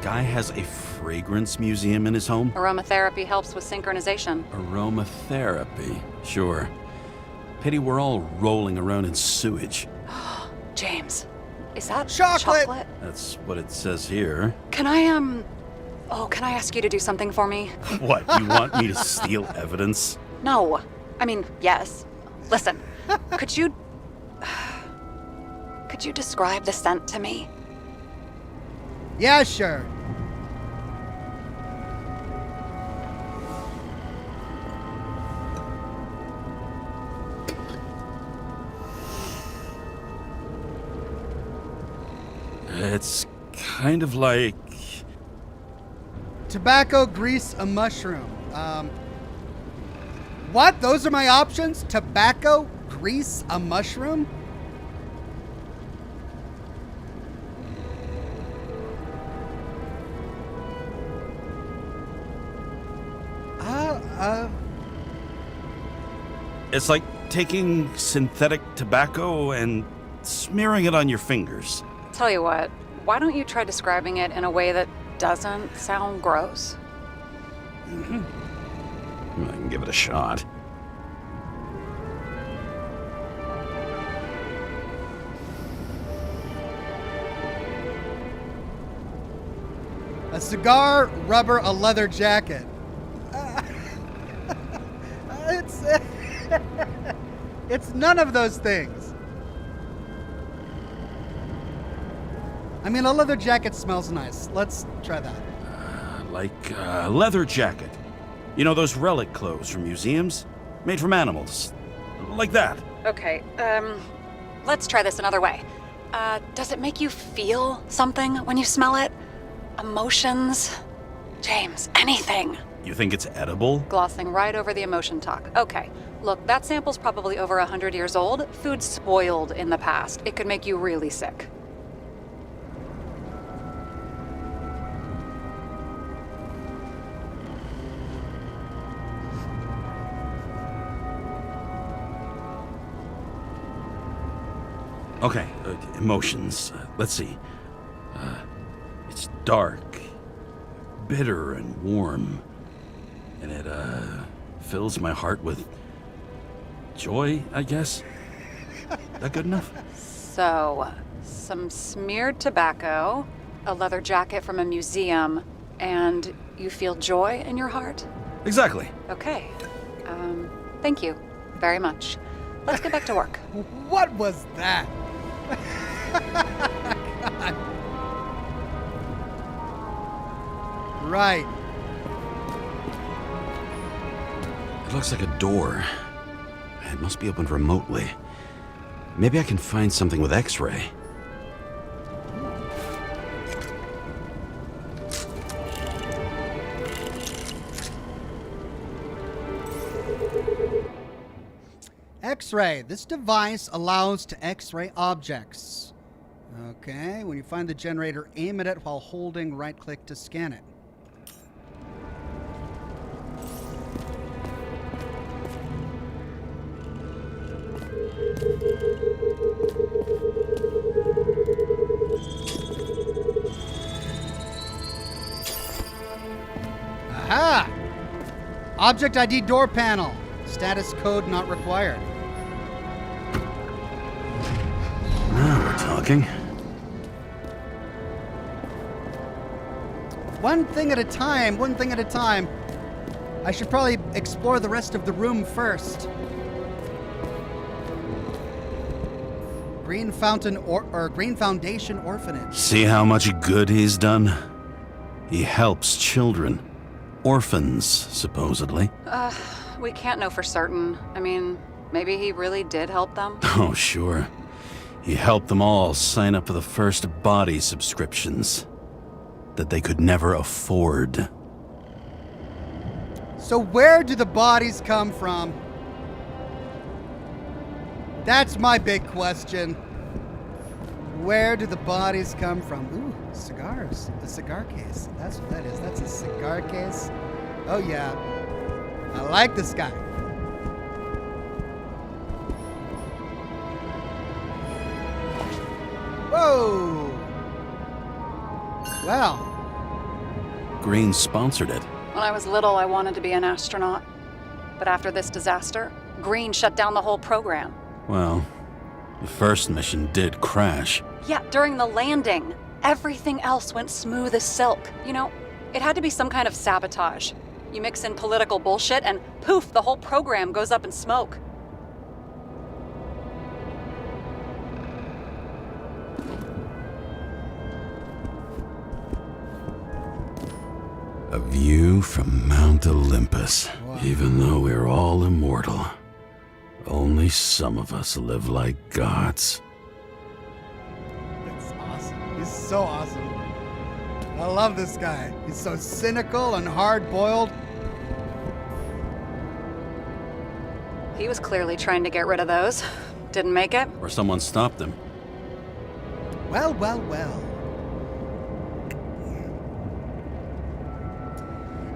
Guy has a fragrance museum in his home? Aromatherapy helps with synchronization. Aromatherapy, sure. Pity we're all rolling around in sewage. James, is that chocolate? That's what it says here. Can I ask you to do something for me? What, you want me to steal evidence? No. I mean, yes. Listen, could you describe the scent to me? Yeah, sure. It's kind of like... Tobacco, grease, a mushroom. What? Those are my options? Tobacco, grease, a mushroom? It's like taking synthetic tobacco and smearing it on your fingers. Tell you what, why don't you try describing it in a way that doesn't sound gross? I can give it a shot. A cigar, rubber, a leather jacket. It's none of those things. I mean, a leather jacket smells nice. Let's try that. Like a leather jacket. You know those relic clothes from museums? Made from animals. Like that. Okay, let's try this another way. Does it make you feel something when you smell it? Emotions? James, anything. You think it's edible? Glossing right over the emotion talk. Okay, look, that sample's probably over 100 years old. Food spoiled in the past. It could make you really sick. Okay, emotions. Let's see. It's dark, bitter and warm, and it fills my heart with joy, I guess. That good enough? So, some smeared tobacco, a leather jacket from a museum, and you feel joy in your heart? Exactly. Okay. Thank you very much. Let's get back to work. What was that? God. Right. It looks like a door. It must be opened remotely. Maybe I can find something with X-ray. X-ray. This device allows to X-ray objects. Okay, when you find the generator, aim at it while holding right-click to scan it. Aha! Object ID door panel. Status code not required. Now we're talking. One thing at a time, one thing at a time. I should probably explore the rest of the room first. Green Foundation Orphanage. See how much good he's done? He helps children. Orphans, supposedly. We can't know for certain. I mean, maybe he really did help them. Oh, sure. He helped them all sign up for the first body subscriptions that they could never afford. So where do the bodies come from? That's my big question. Where do the bodies come from? Ooh, cigars. A cigar case. That's what that is. That's a cigar case. Oh, yeah. I like this guy. Whoa! Wow. Green sponsored it. When I was little, I wanted to be an astronaut. But after this disaster, Green shut down the whole program. Well, the first mission did crash. Yeah, during the landing. Everything else went smooth as silk. You know, it had to be some kind of sabotage. You mix in political bullshit and poof, the whole program goes up in smoke. A view from Mount Olympus. Wow. Even though we're all immortal, only some of us live like gods. That's awesome. He's so awesome. I love this guy. He's so cynical and hard-boiled. He was clearly trying to get rid of those. Didn't make it. Or someone stopped him. Well, well, well.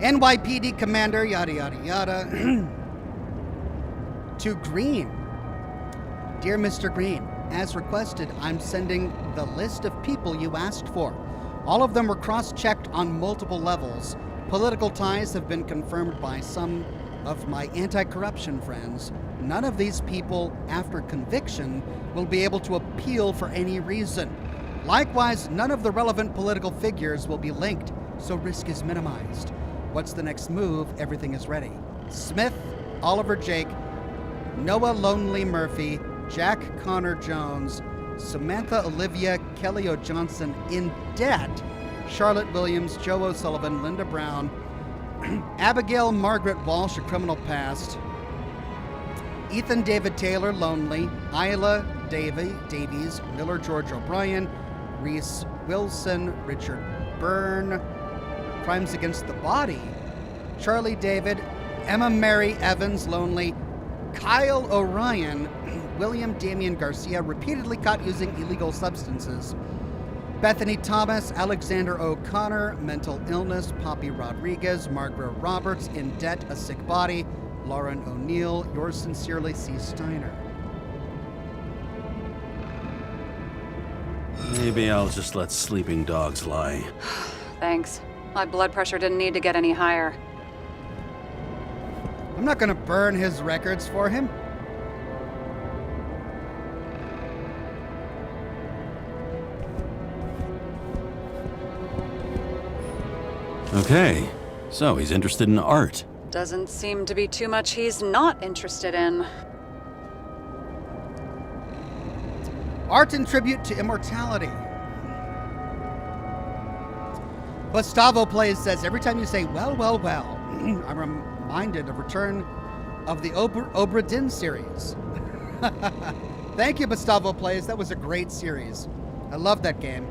NYPD commander, yada, yada, yada. To Green. Dear Mr. Green, as requested, I'm sending the list of people you asked for. All of them were cross-checked on multiple levels. Political ties have been confirmed by some of my anti-corruption friends. None of these people, after conviction, will be able to appeal for any reason. Likewise, none of the relevant political figures will be linked, so risk is minimized. What's the next move? Everything is ready. Smith, Oliver Jake, Noah Lonely Murphy, Jack Connor Jones, Samantha Olivia Kelly O'Johnson in debt, Charlotte Williams, Joe O'Sullivan, Linda Brown, Abigail Margaret Walsh, a criminal past, Ethan David Taylor, lonely, Isla Davies, Miller George O'Brien, Reese Wilson, Richard Byrne, Crimes Against the Body, Charlie David, Emma Mary Evans, lonely, Kyle Orion, William Damian Garcia, repeatedly caught using illegal substances, Bethany Thomas, Alexander O'Connor, mental illness, Poppy Rodriguez, Margaret Roberts, in debt, a sick body, Lauren O'Neill, yours sincerely, C. Steiner. Maybe I'll just let sleeping dogs lie. Thanks. My blood pressure didn't need to get any higher. I'm not gonna burn his records for him. Okay, so he's interested in art. Doesn't seem to be too much he's not interested in. Art in tribute to immortality. Gustavo Plays says, every time you say, well, well, well, I'm reminded of Return of the Obra Dinn series. Thank you, Gustavo Plays. That was a great series. I love that game.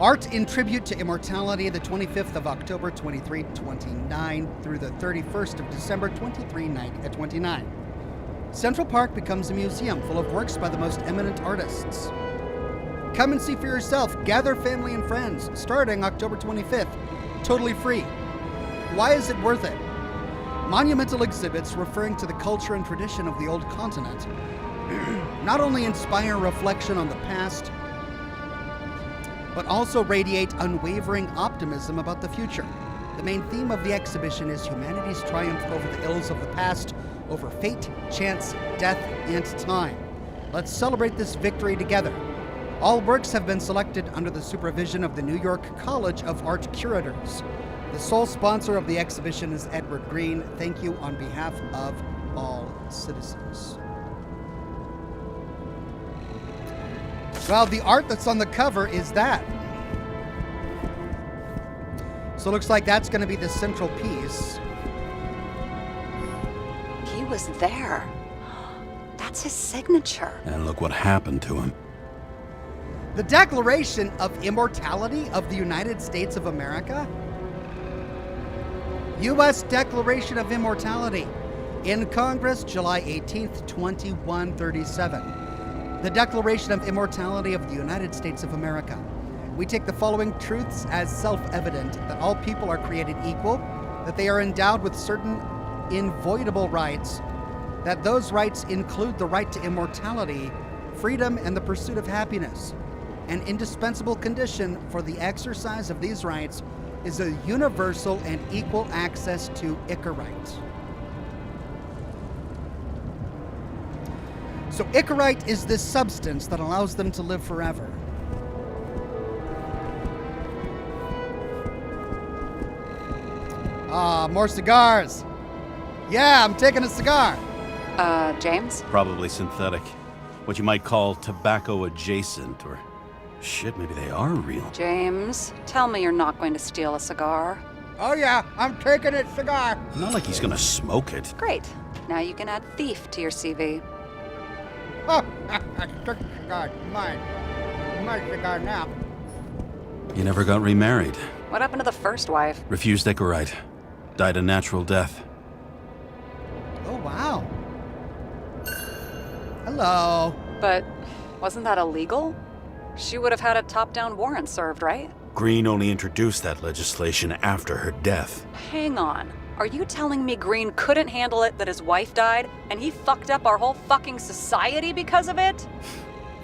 Art in Tribute to Immortality, the 25th of October, 2329, through the 31st of December, 29. Central Park becomes a museum full of works by the most eminent artists. Come and see for yourself. Gather family and friends, starting October 25th. Totally free. Why is it worth it? Monumental exhibits referring to the culture and tradition of the old continent not only inspire reflection on the past, but also radiate unwavering optimism about the future. The main theme of the exhibition is humanity's triumph over the ills of the past, over fate, chance, death, and time. Let's celebrate this victory together. All works have been selected under the supervision of the New York College of Art Curators. The sole sponsor of the exhibition is Edward Green. Thank you on behalf of all citizens. Well, the art that's on the cover is that. So it looks like that's going to be the central piece. He was there. That's his signature. And look what happened to him. The Declaration of Immortality of the United States of America? U.S. Declaration of Immortality. In Congress, July 18th, 2137. The Declaration of Immortality of the United States of America. We take the following truths as self-evident: that all people are created equal, that they are endowed with certain inviolable rights, that those rights include the right to immortality, freedom, and the pursuit of happiness. An indispensable condition for the exercise of these rights is a universal and equal access to Icarite. So Icarite is this substance that allows them to live forever. Ah, more cigars. Yeah, I'm taking a cigar. James? Probably synthetic. What you might call tobacco adjacent, or shit, maybe they are real. James, tell me you're not going to steal a cigar. Oh yeah, I'm taking a cigar. Not like he's gonna smoke it. Great. Now you can add thief to your CV. Oh, I took the cigar. Mine. My cigar now. You never got remarried. What happened to the first wife? Refused Icarite. Died a natural death. Oh, wow. Hello. But wasn't that illegal? She would have had a top-down warrant served, right? Green only introduced that legislation after her death. Hang on. Are you telling me Green couldn't handle it that his wife died, and he fucked up our whole fucking society because of it?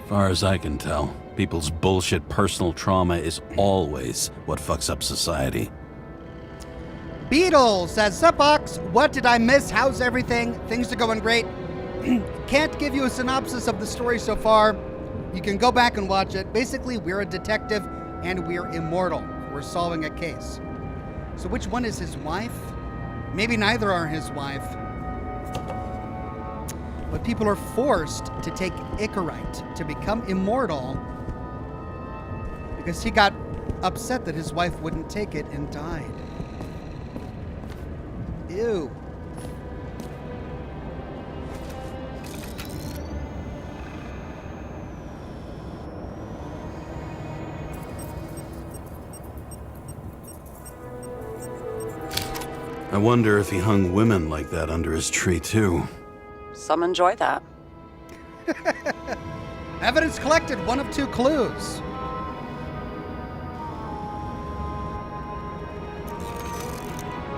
Far as I can tell, people's bullshit personal trauma is always what fucks up society. Beetle says, "Sup, Ox? What did I miss? How's everything? Things are going great. Can't give you a synopsis of the story so far. You can go back and watch it. Basically, we're a detective and we're immortal. We're solving a case. So which one is his wife? Maybe neither are his wife. But people are forced to take Icarite to become immortal because he got upset that his wife wouldn't take it and died. Ew. I wonder if he hung women like that under his tree, too. Some enjoy that. Evidence collected, one of two clues.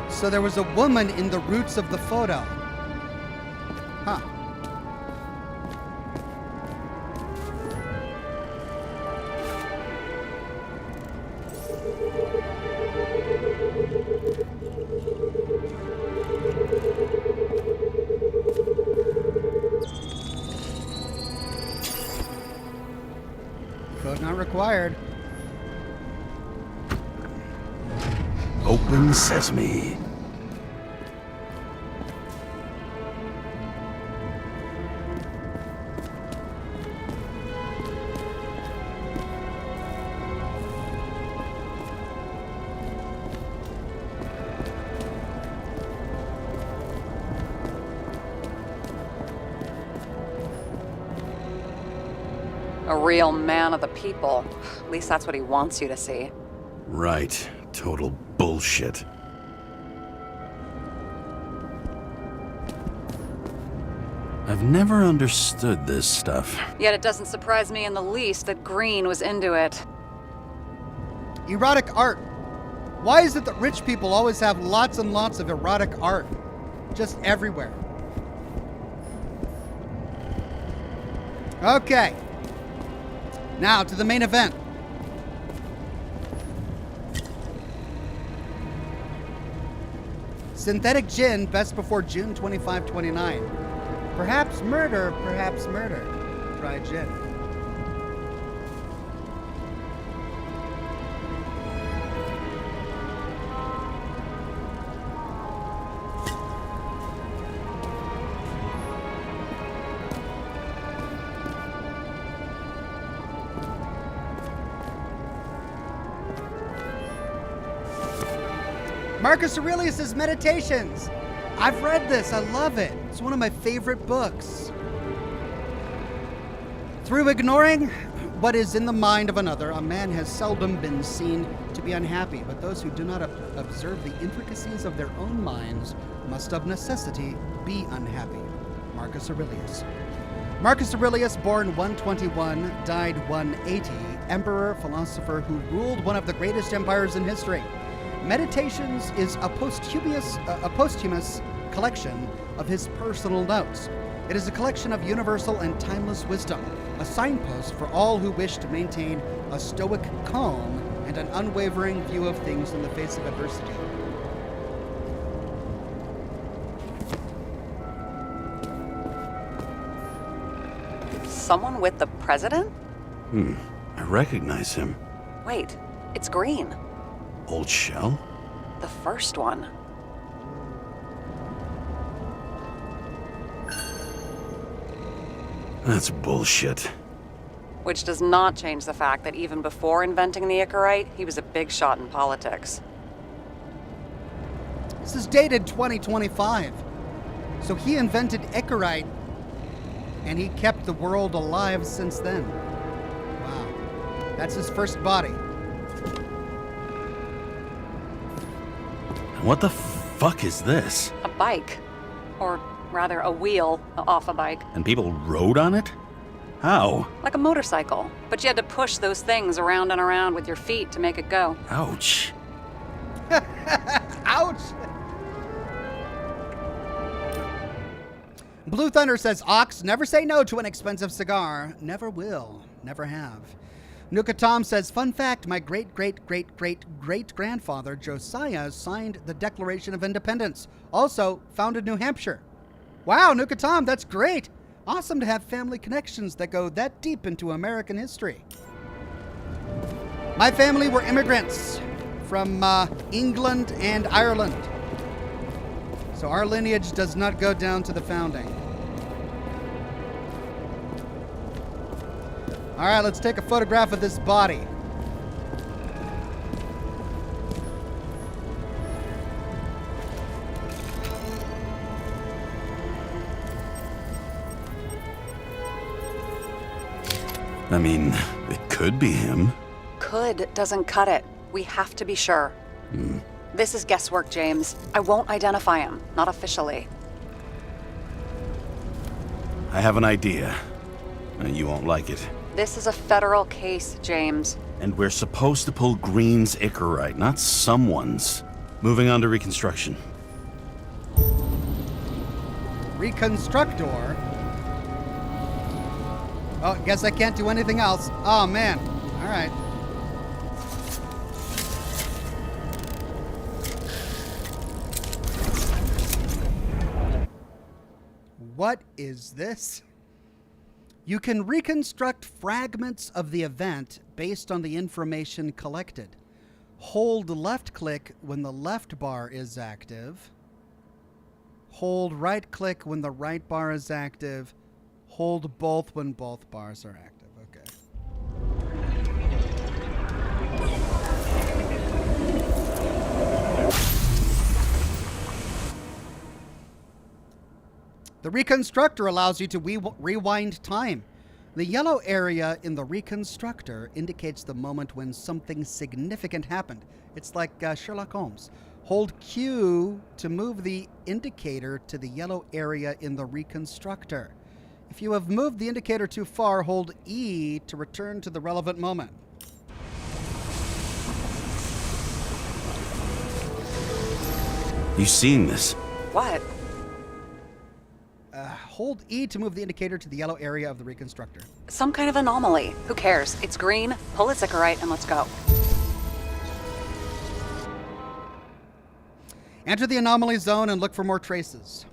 So there was a woman in the roots of the photo. Huh. Code not required. Open sesame. A real man of the people. At least that's what he wants you to see. Right. Total bullshit. I've never understood this stuff. Yet it doesn't surprise me in the least that Green was into it. Erotic art. Why is it that rich people always have lots and lots of erotic art? Just everywhere. Okay. Now to the main event. Synthetic gin, best before June 25, 29. Perhaps murder, perhaps murder. Try gin. Marcus Aurelius' Meditations. I've read this. I love it. It's one of my favorite books. Through ignoring what is in the mind of another, a man has seldom been seen to be unhappy, but those who do not observe the intricacies of their own minds must of necessity be unhappy. Marcus Aurelius. Marcus Aurelius, born 121, died 180, emperor, philosopher who ruled one of the greatest empires in history. Meditations is a posthumous collection of his personal notes. It is a collection of universal and timeless wisdom, a signpost for all who wish to maintain a stoic calm and an unwavering view of things in the face of adversity. Someone with the president? I recognize him. Wait, it's Green. Old Shell? The first one. That's bullshit. Which does not change the fact that even before inventing the Icarite, he was a big shot in politics. This is dated 2025. So he invented Icarite, and he kept the world alive since then. Wow. That's his first body. What the fuck is this? A bike. Or rather, a wheel off a bike. And people rode on it? How? Like a motorcycle. But you had to push those things around and around with your feet to make it go. Ouch. Ouch! Blue Thunder says, Ox, never say no to an expensive cigar. Never will. Never have. Nuka Tom says, fun fact, my great-great-great-great-great-grandfather, Josiah, signed the Declaration of Independence. Also, founded New Hampshire. Wow, Nuka Tom, that's great. Awesome to have family connections that go that deep into American history. My family were immigrants from England and Ireland. So our lineage does not go down to the founding. All right, let's take a photograph of this body. I mean, it could be him. Could doesn't cut it. We have to be sure. This is guesswork, James. I won't identify him. Not officially. I have an idea. You won't like it. This is a federal case, James. And we're supposed to pull Green's Icarite, not someone's. Moving on to reconstruction. Reconstructor? Oh, guess I can't do anything else. Oh, man. All right. What is this? You can reconstruct fragments of the event based on the information collected. Hold left click when the left bar is active. Hold right click when the right bar is active. Hold both when both bars are active. Okay. The reconstructor allows you to rewind time. The yellow area in the reconstructor indicates the moment when something significant happened. It's like Sherlock Holmes. Hold Q to move the indicator to the yellow area in the reconstructor. If you have moved the indicator too far, hold E to return to the relevant moment. You seen this? What? Hold E to move the indicator to the yellow area of the reconstructor. Some kind of anomaly. Who cares? It's Green. Pull its Icarite and let's go. Enter the anomaly zone and look for more traces.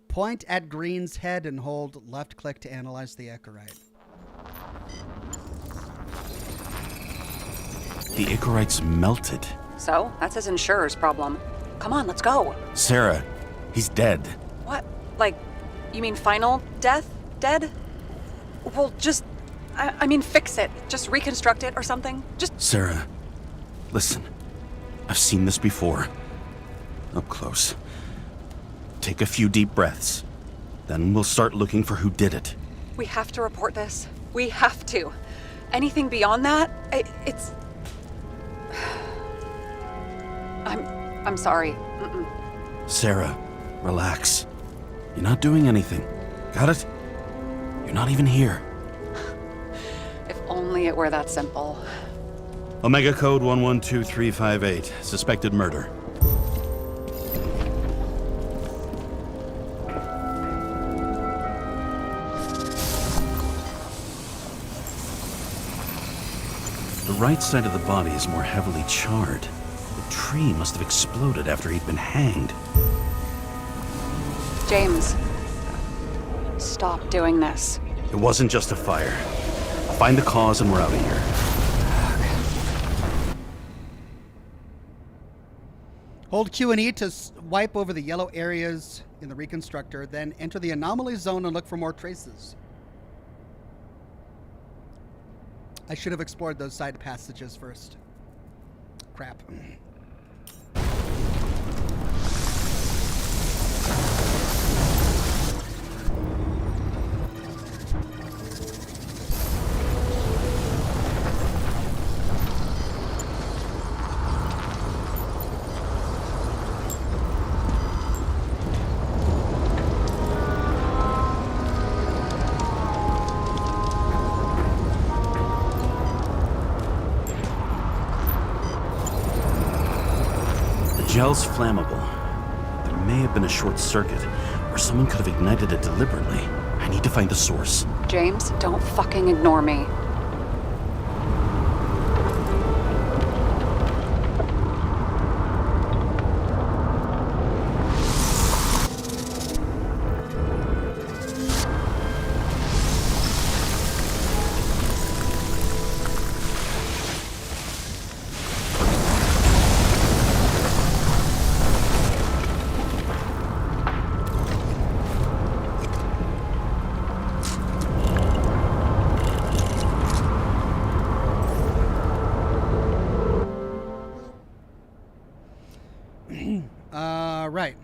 Point at Green's head and hold left click to analyze the Icarite. The Icarite's melted. So, that's his insurer's problem. Come on, let's go. Sarah, he's dead. What? Like, you mean final death? Dead? Well, just I mean, fix it. Just reconstruct it or something. Just... Sarah, listen. I've seen this before. Up close. Take a few deep breaths. Then we'll start looking for who did it. We have to report this. We have to. Anything beyond that, it's... I'm sorry. Mm-mm. Sarah, relax. You're not doing anything. Got it? You're not even here. If only it were that simple. Omega Code 112358. Suspected murder. The right side of the body is more heavily charred. The tree must have exploded after he'd been hanged. James, stop doing this. It wasn't just a fire. I'll find the cause and we're out of here. Hold Q and E to wipe over the yellow areas in the reconstructor, then enter the anomaly zone and look for more traces. I should have explored those side passages first. Crap. Gel's flammable. There may have been a short circuit, or someone could have ignited it deliberately. I need to find the source. James, don't fucking ignore me. Right.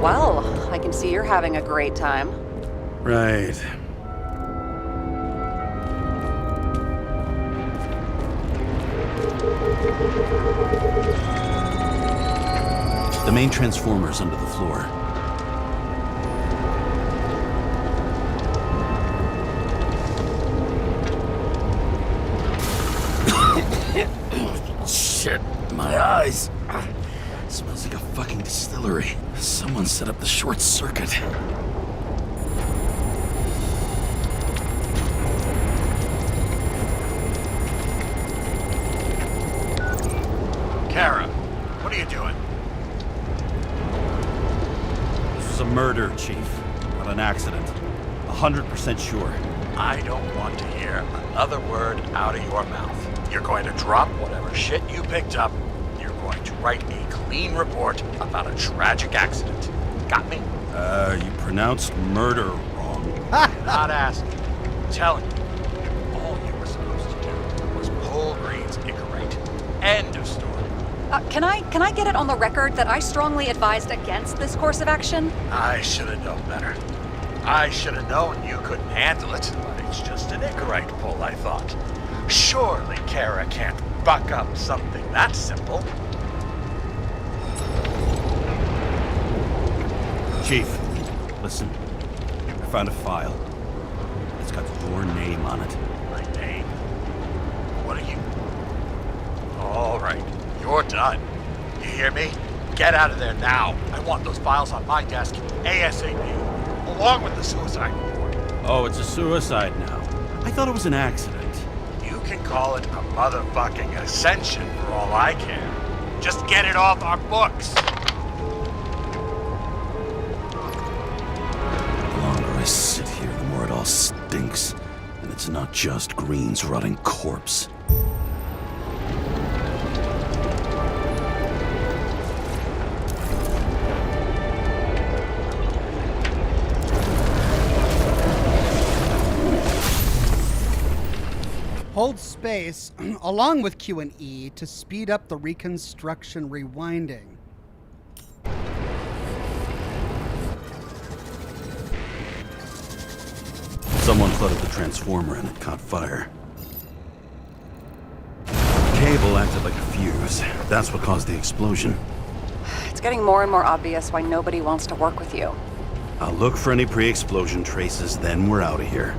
Well, I can see you're having a great time. Right. The main transformer's under the floor. Shit, my eyes. Smells like a fucking distillery. Someone set up the short circuit. Kara, what are you doing? This was a murder, Chief. Not an accident. 100% sure. I don't want to hear another word out of your mouth. You're going to drop whatever shit you picked up. You're going to write a clean report about a tragic accident. Got me? You pronounced murder wrong. Not asking. I'm telling you. All you were supposed to do was pull Green's Icarate. End of story. Can I get it on the record that I strongly advised against this course of action? I should have known better. I should have known you couldn't handle it, but it's just an Icarite pull, I thought. Surely Kara can't buck up something that simple. Chief, listen. I found a file. It's got your name on it. My name? What are you? All right, you're done. You hear me? Get out of there now. I want those files on my desk ASAP, along with the suicide report. Oh, it's a suicide now. I thought it was an accident. You can call it a motherfucking ascension for all I care. Just get it off our books. The longer I sit here, the more it all stinks. And it's not just Green's rotting corpse. Hold space along with Q and E to speed up the reconstruction rewinding. Someone flooded the transformer and it caught fire. The cable acted like a fuse. That's what caused the explosion. It's getting more and more obvious why nobody wants to work with you. I'll look for any pre-explosion traces, then we're out of here.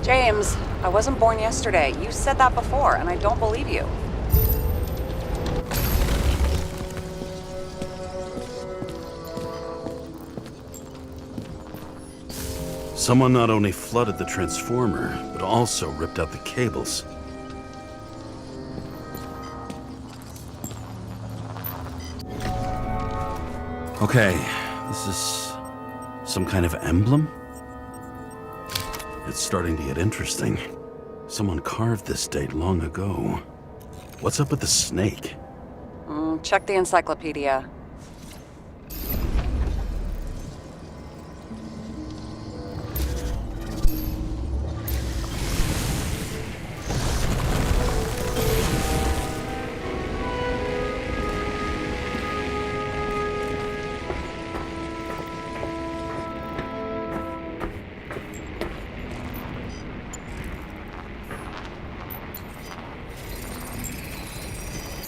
James, I wasn't born yesterday. You said that before, and I don't believe you. Someone not only flooded the transformer, but also ripped out the cables. Okay, this is some kind of emblem? It's starting to get interesting. Someone carved this date long ago. What's up with the snake? Check the encyclopedia.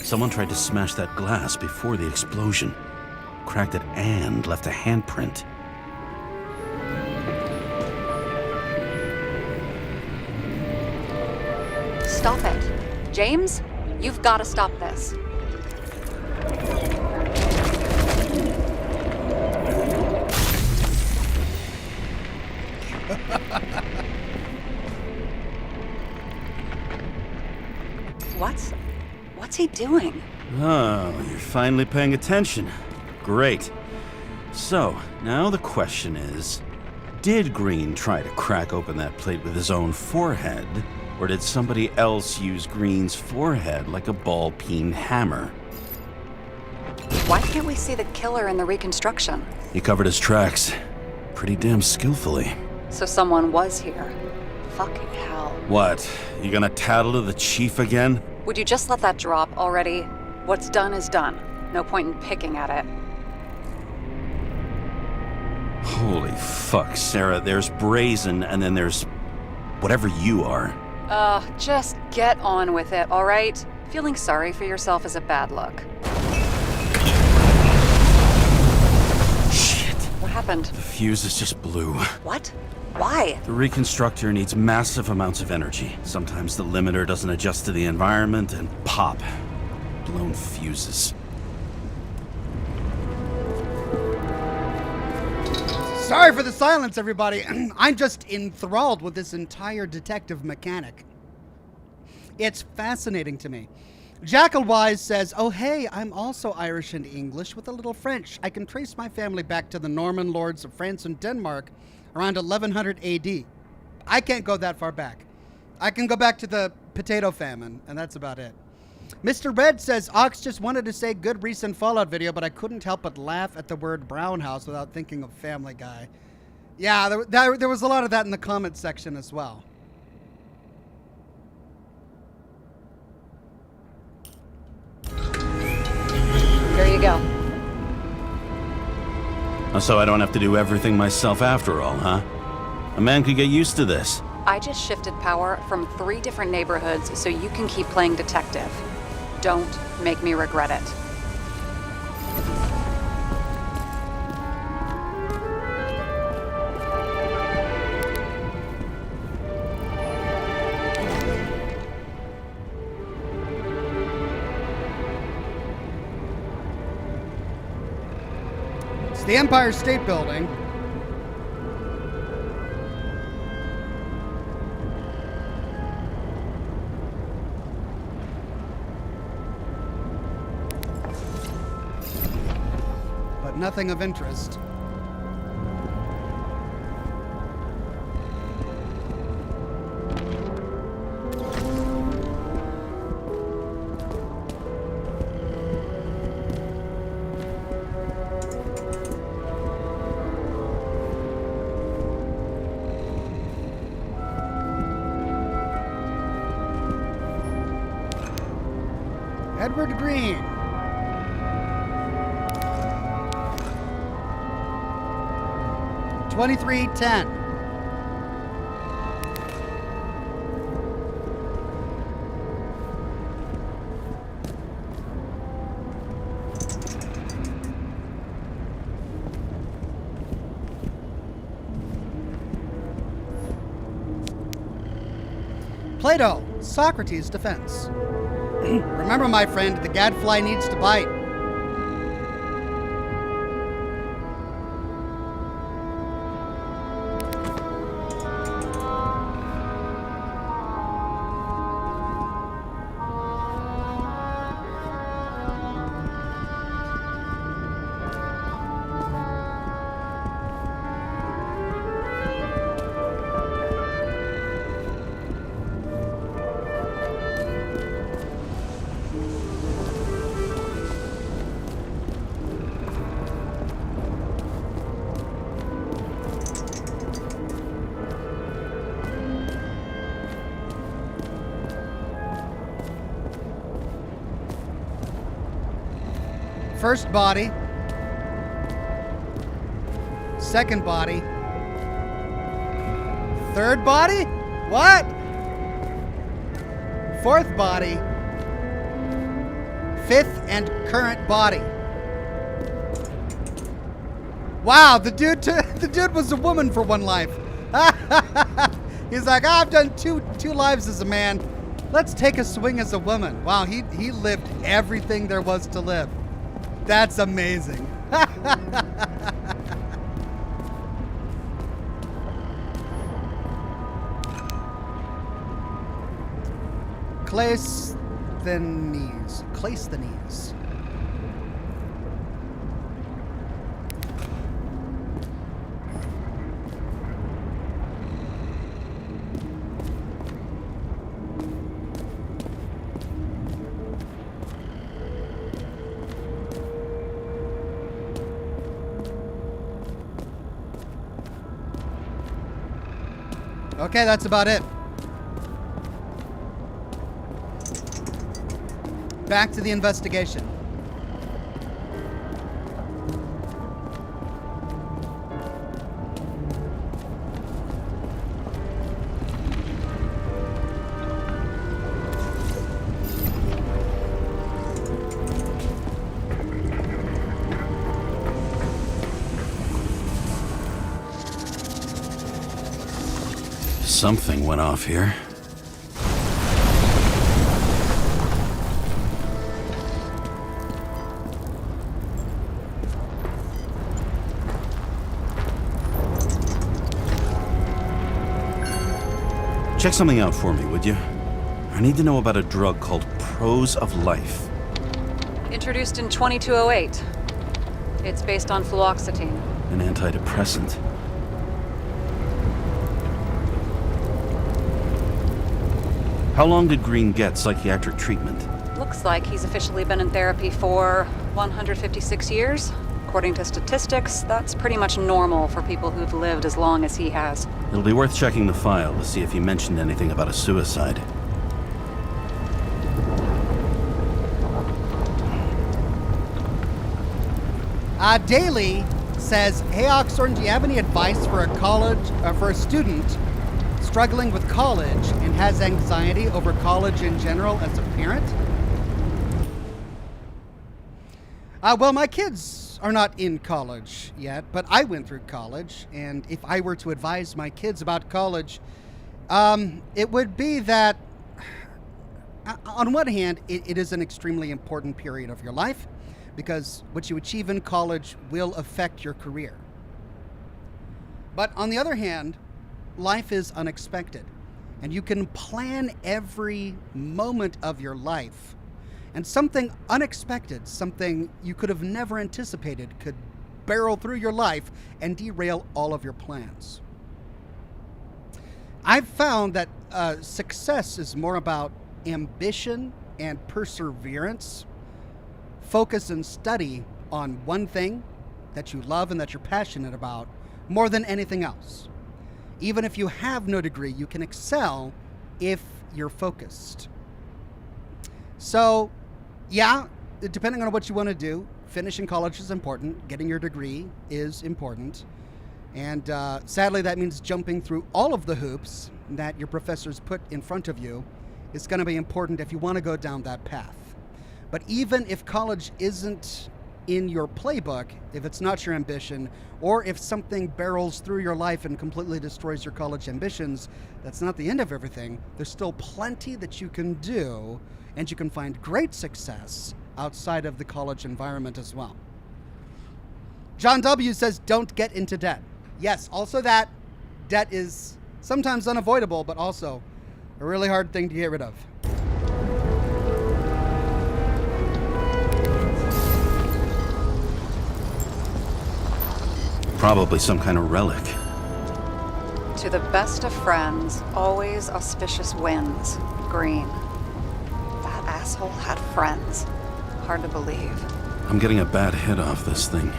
Someone tried to smash that glass before the explosion. Cracked it and left a handprint. Stop it. James, you've got to stop this. What's he doing? Oh, you're finally paying attention. Great. So, now the question is, did Green try to crack open that plate with his own forehead, or did somebody else use Green's forehead like a ball-peen hammer? Why can't we see the killer in the reconstruction? He covered his tracks pretty damn skillfully. So someone was here. Fucking hell. What? You gonna tattle to the chief again? Would you just let that drop already? What's done is done. No point in picking at it. Holy fuck, Sarah. There's brazen, and then there's whatever you are. Just get on with it, all right? Feeling sorry for yourself is a bad look. Shit. What happened? The fuses just blew. What? Why? The reconstructor needs massive amounts of energy. Sometimes the limiter doesn't adjust to the environment, and pop. Blown fuses. Sorry for the silence, everybody. I'm just enthralled with this entire detective mechanic. It's fascinating to me. Jackalwise says, oh hey, I'm also Irish and English with a little French. I can trace my family back to the Norman lords of France and Denmark around 1100 AD. I can't go that far back. I can go back to the potato famine, and that's about it. Mr. Red says, Ox just wanted to say good recent Fallout video, but I couldn't help but laugh at the word brown house without thinking of Family Guy. Yeah, there was a lot of that in the comments section as well. Here you go. So I don't have to do everything myself after all, huh? A man could get used to this. I just shifted power from 3 different neighborhoods so you can keep playing detective. Don't make me regret it. It's the Empire State Building. But nothing of interest. Edward Green. $23.10. Plato, Socrates' defense. Remember, my friend, the gadfly needs to bite. First body. Second body. Third body? What? Fourth body. Fifth and current body. Wow, the dude was a woman for one life. He's like, I've done two lives as a man. Let's take a swing as a woman. Wow, he lived everything there was to live. That's amazing. Cleisthenes. Okay, that's about it. Back to the investigation. Something went off here. Check something out for me, would you? I need to know about a drug called Prose of Life. Introduced in 2208. It's based on fluoxetine. An antidepressant. How long did Green get psychiatric treatment? Looks like he's officially been in therapy for 156 years. According to statistics, that's pretty much normal for people who've lived as long as he has. It'll be worth checking the file to see if he mentioned anything about a suicide. Daly says, "Hey Oxhorn, do you have any advice for a student struggling with college and has anxiety over college in general as a parent?" Well, my kids are not in college yet, but I went through college, and if I were to advise my kids about college, it would be that, on one hand, it is an extremely important period of your life, because what you achieve in college will affect your career. But on the other hand, life is unexpected, and you can plan every moment of your life, and something unexpected, something you could have never anticipated, could barrel through your life and derail all of your plans. I've found that success is more about ambition and perseverance. Focus and study on one thing that you love and that you're passionate about more than anything else. Even if you have no degree, you can excel if you're focused. So, Yeah, depending on what you want to do, finishing college is important. Getting your degree is important. And sadly, that means jumping through all of the hoops that your professors put in front of you is going to be important if you want to go down that path. But even if college isn't in your playbook, if it's not your ambition, or if something barrels through your life and completely destroys your college ambitions, that's not the end of everything. There's still plenty that you can do, and you can find great success outside of the college environment as well. John W. says, don't get into debt. Yes, also that. Debt is sometimes unavoidable, but also a really hard thing to get rid of. Probably some kind of relic. To the best of friends, always auspicious winds. Green. That asshole had friends. Hard to believe. I'm getting a bad hit off this thing.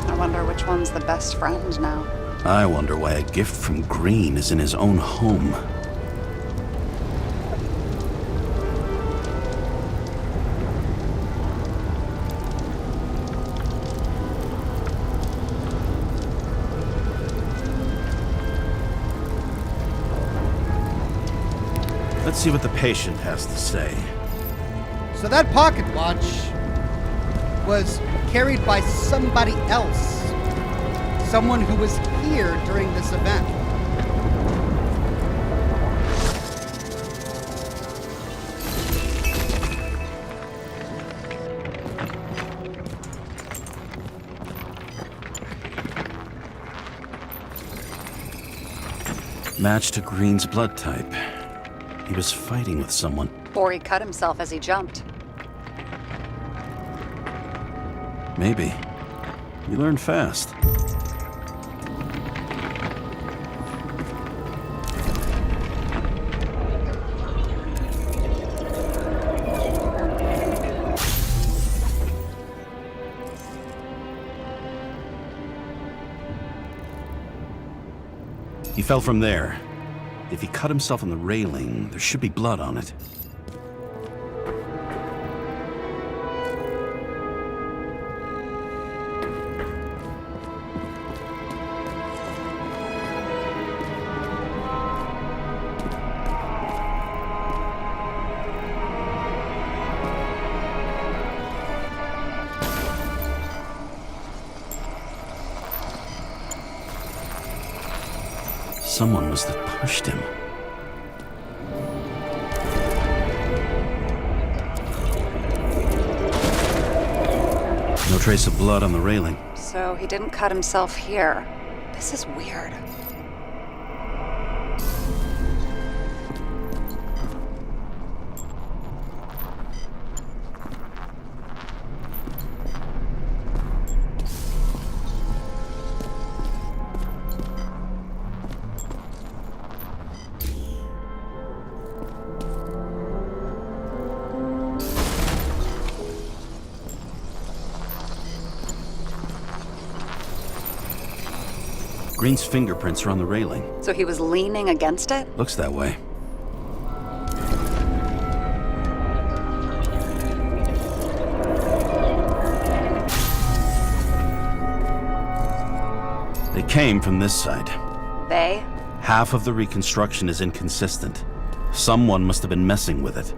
I wonder which one's the best friend now. I wonder why a gift from Green is in his own home. Let's see what the patient has to say. So that pocket watch was carried by somebody else. Someone who was here during this event. Match to Green's blood type. He was fighting with someone. Or he cut himself as he jumped. Maybe. You learn fast. He fell from there. If he cut himself on the railing, there should be blood on it. Someone was that pushed him. No trace of blood on the railing. So he didn't cut himself here. This is weird. Green's fingerprints are on the railing. So he was leaning against it? Looks that way. They came from this side. They? Half of the reconstruction is inconsistent. Someone must have been messing with it.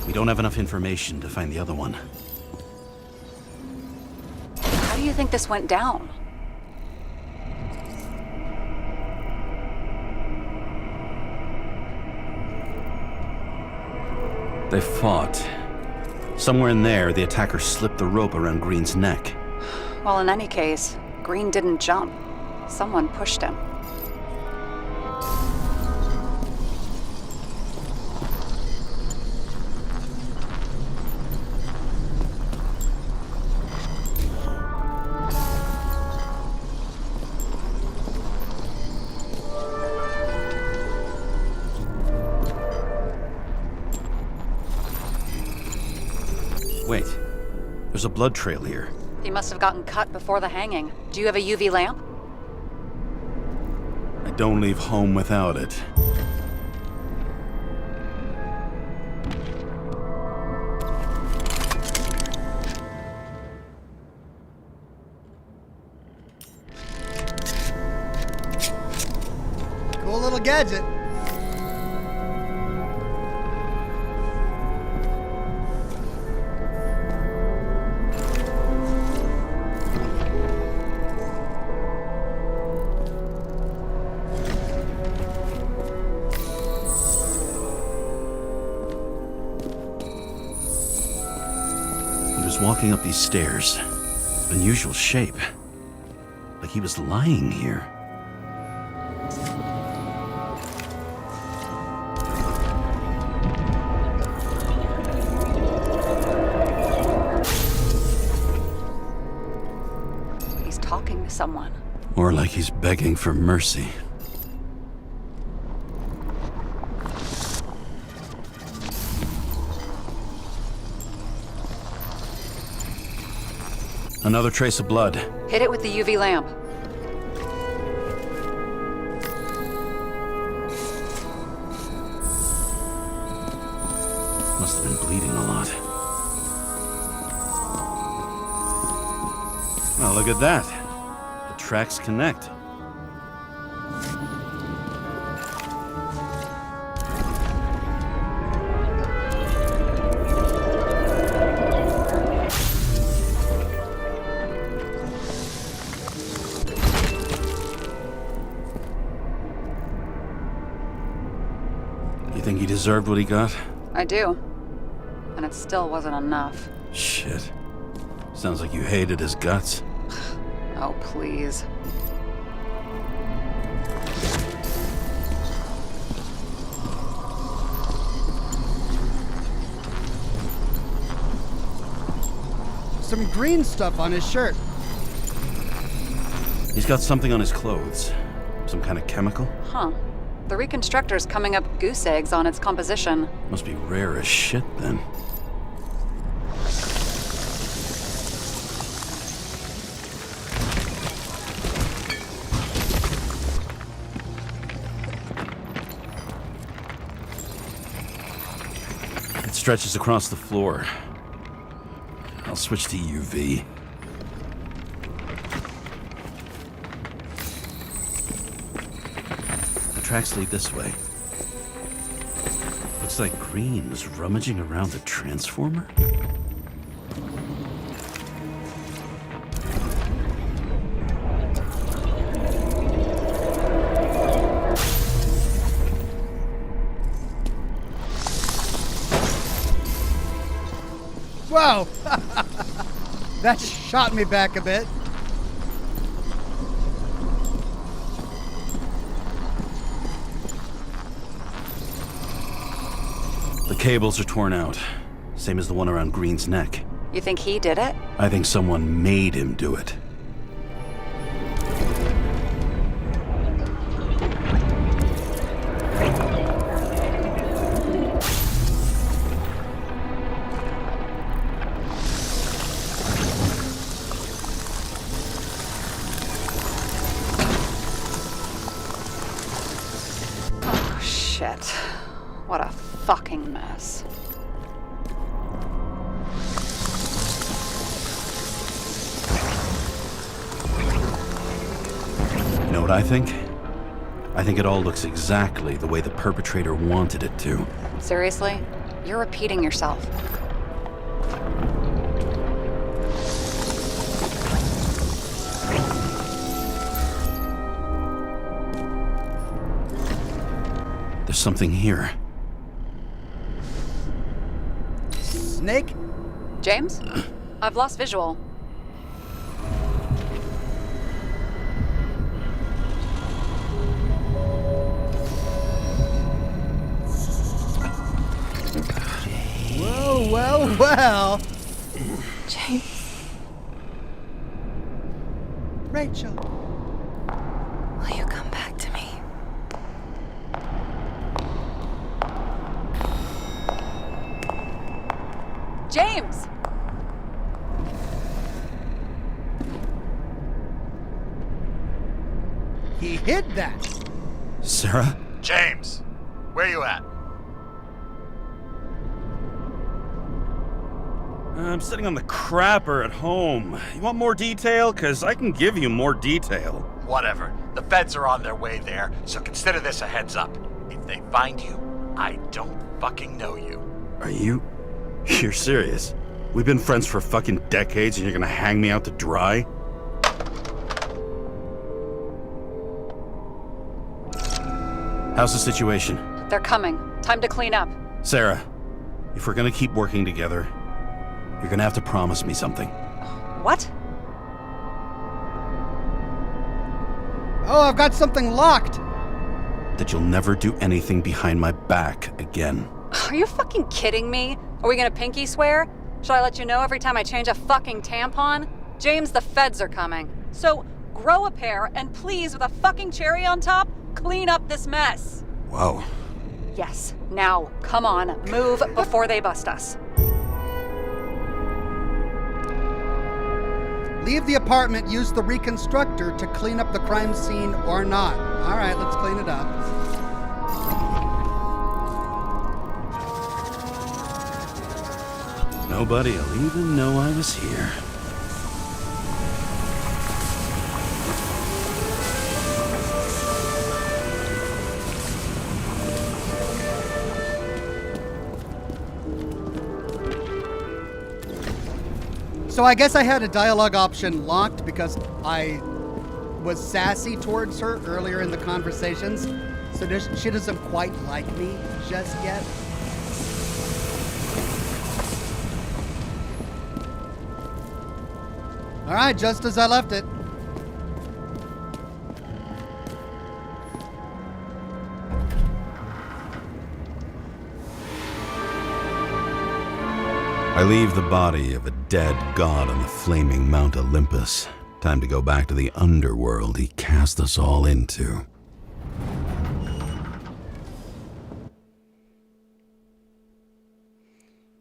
We don't have enough information to find the other one. How do you think this went down? They fought. Somewhere in there, the attacker slipped the rope around Green's neck. Well, in any case, Green didn't jump. Someone pushed him. Wait, there's a blood trail here. He must have gotten cut before the hanging. Do you have a UV lamp? I don't leave home without it. gadget. He was walking up these stairs. Unusual shape. Like he was lying here. He's talking to someone. Or like he's begging for mercy. Another trace of blood. Hit it with the UV lamp. Must have been bleeding a lot. Well, look at that. The tracks connect. You think he deserved what he got? I do. And it still wasn't enough. Shit. Sounds like you hated his guts. Oh, please. Some green stuff on his shirt. He's got something on his clothes. Some kind of chemical? Huh. The reconstructor's coming up goose eggs on its composition. Must be rare as shit, then. It stretches across the floor. I'll switch to UV. The tracks lead this way. Looks like Green was rummaging around the transformer. Whoa! That shot me back a bit. The cables are torn out. Same as the one around Green's neck. You think he did it? I think someone made him do it. Oh, shit. What a fucking mess. You know what I think? I think it all looks exactly the way the perpetrator wanted it to. Seriously? You're repeating yourself. There's something here. Snake? James? I've lost visual. Whoa, well, well. James, Rachel. will you come back to me? James! He hid that. Sarah? James, where you at? I'm sitting on the crapper at home. You want more detail? 'Cause I can give you more detail. Whatever. The feds are on their way there, so consider this a heads up. If they find you, I don't fucking know you. Are you... You're serious? We've been friends for fucking decades and you're gonna hang me out to dry? How's the situation? They're coming. Time to clean up. Sarah, if we're gonna keep working together, you're gonna have to promise me something. What? Oh, I've got something locked. That you'll never do anything behind my back again. Are you fucking kidding me? Are we gonna pinky swear? Should I let you know every time I change a fucking tampon? James, the feds are coming. So, grow a pair, and please, with a fucking cherry on top, clean up this mess. Wow. Yes, now, come on, move before they bust us. Leave the apartment, use the reconstructor to clean up the crime scene or not. All right, let's clean it up. Nobody'll even know I was here. So I guess I had a dialogue option locked because I was sassy towards her earlier in the conversations. So she doesn't quite like me just yet. All right, just as I left it. I leave the body of a dead god on the flaming Mount Olympus. Time to go back to the underworld he cast us all into.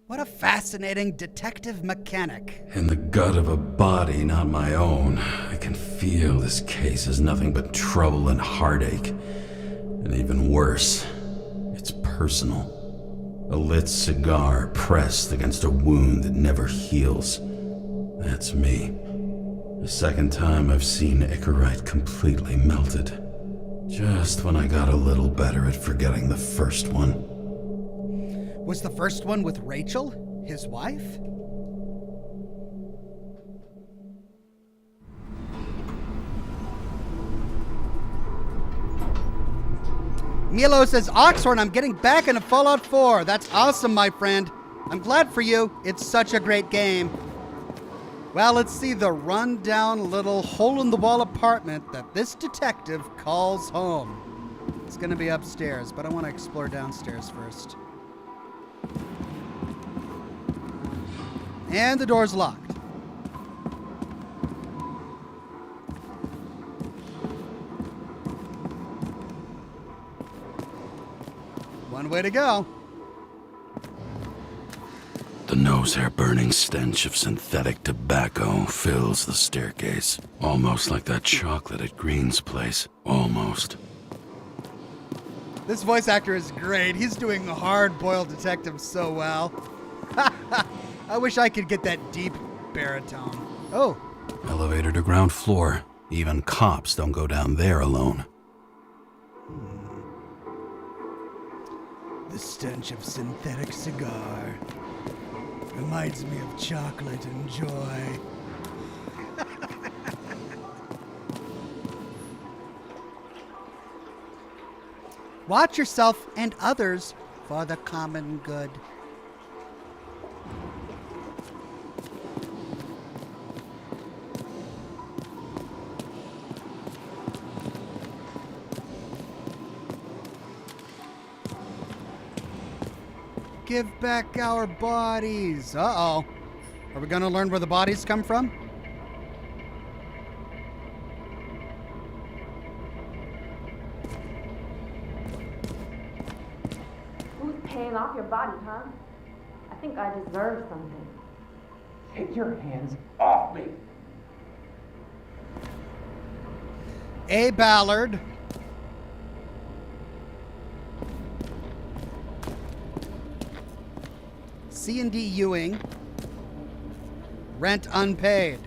What a fascinating detective mechanic. In the gut of a body not my own, I can feel this case is nothing but trouble and heartache. And even worse, it's personal. A lit cigar pressed against a wound that never heals. That's me. The second time I've seen Icarite completely melted. Just when I got a little better at forgetting the first one. Was the first one with Rachel, his wife? Milo says, Oxhorn, I'm getting back into Fallout 4. That's awesome, my friend. I'm glad for you. It's such a great game. Well, let's see the rundown little hole-in-the-wall apartment that this detective calls home. It's going to be upstairs, but I want to explore downstairs first. And the door's locked. One way to go. The nose-hair-burning stench of synthetic tobacco fills the staircase. Almost like that chocolate at Green's place. Almost. This voice actor is great. He's doing the hard-boiled detective so well. I wish I could get that deep baritone. Oh. Elevator to ground floor. Even cops don't go down there alone. The stench of synthetic cigar reminds me of chocolate and joy. Watch yourself and others for the common good. Give back our bodies. Uh-oh. Are we going to learn where the bodies come from? Who's paying off your body, huh? I think I deserve something. Take your hands off me. A. Ballard. C&D Ewing. Rent unpaid.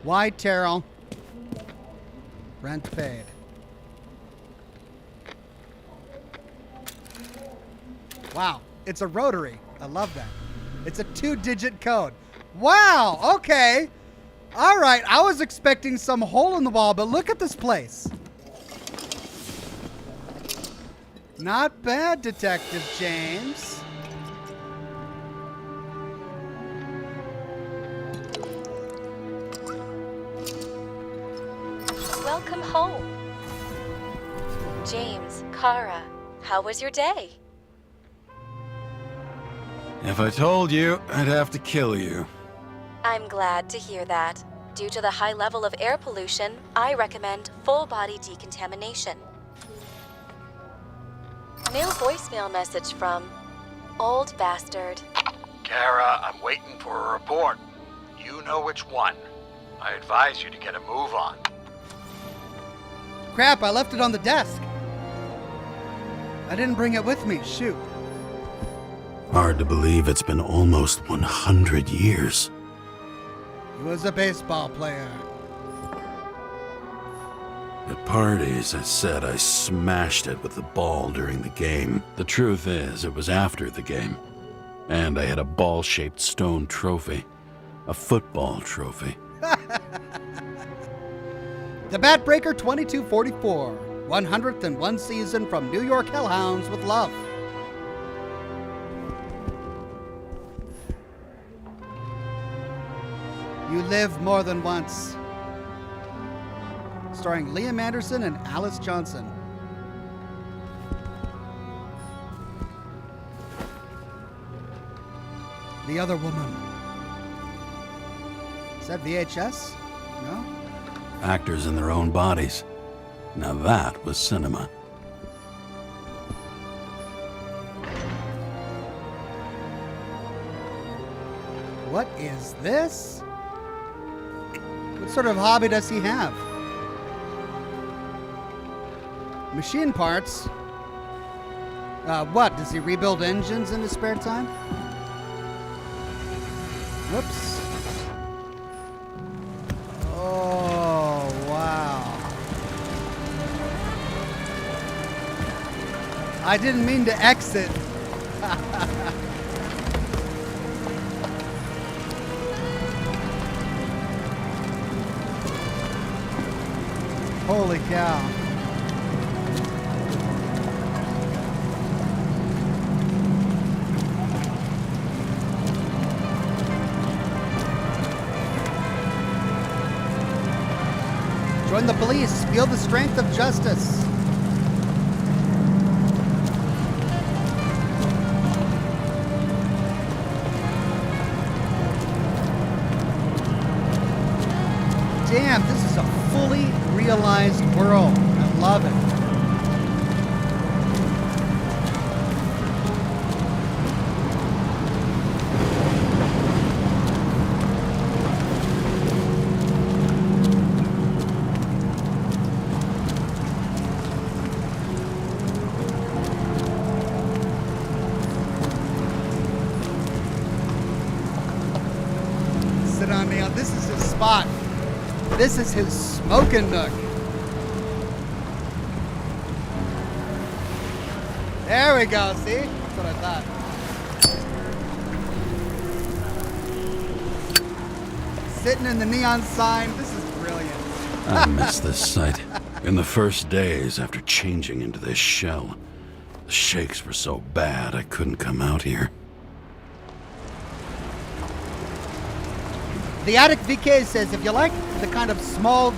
Why, Terrell? Rent paid. Wow, it's a rotary. I love that. It's a 2-digit code. Wow, okay. All right, I was expecting some hole in the wall, but look at this place. Not bad, Detective James. Welcome home. James, Kara, how was your day? If I told you, I'd have to kill you. I'm glad to hear that. Due to the high level of air pollution, I recommend full-body decontamination. New voicemail message from Old Bastard. Kara, I'm waiting for a report. You know which one. I advise you to get a move on. Crap, I left it on the desk. I didn't bring it with me. Shoot. Hard to believe it's been almost 100 years. He was a baseball player. At parties, I said I smashed it with the ball during the game. The truth is, it was after the game. And I had a ball-shaped stone trophy. A football trophy. The Batbreaker 2244. 101 season from New York Hellhounds with love. You Live More Than Once. Starring Liam Anderson and Alice Johnson. The Other Woman. Is that VHS? No? Actors in their own bodies. Now that was cinema. What is this? What sort of hobby does he have? Machine parts? What? Does he rebuild engines in his spare time? Whoops. Oh, wow. I didn't mean to exit. Holy cow. Join the police. Feel the strength of justice. Damn, this is a fully realized world. I love it. Sit on me. This is his spot. This is his smoking nook. There we go, see? That's what I thought. Sitting in the neon sign. This is brilliant. I miss this sight. In the first days after changing into this shell, the shakes were so bad I couldn't come out here. The Attic VK says, if you like the kind of small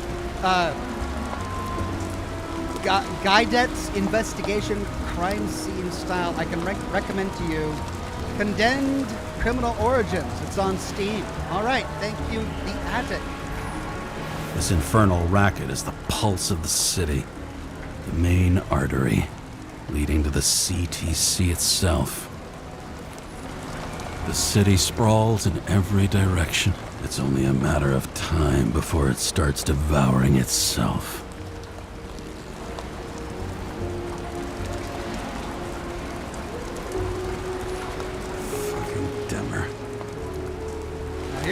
Guidette's investigation crime scene style, I can recommend to you Condemned Criminal Origins. It's on Steam. All right, thank you, The Attic. This infernal racket is the pulse of the city, the main artery leading to the CTC itself. The city sprawls in every direction. It's only a matter of time before it starts devouring itself.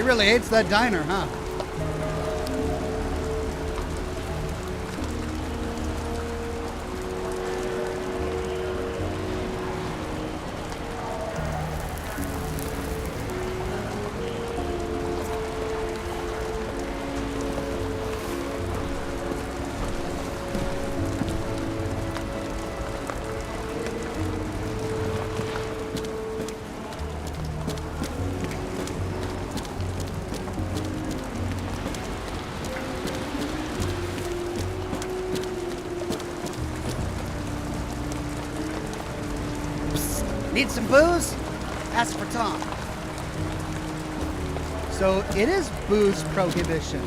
really hates that diner, huh? Need some booze? Ask for Tom. So it is booze prohibition.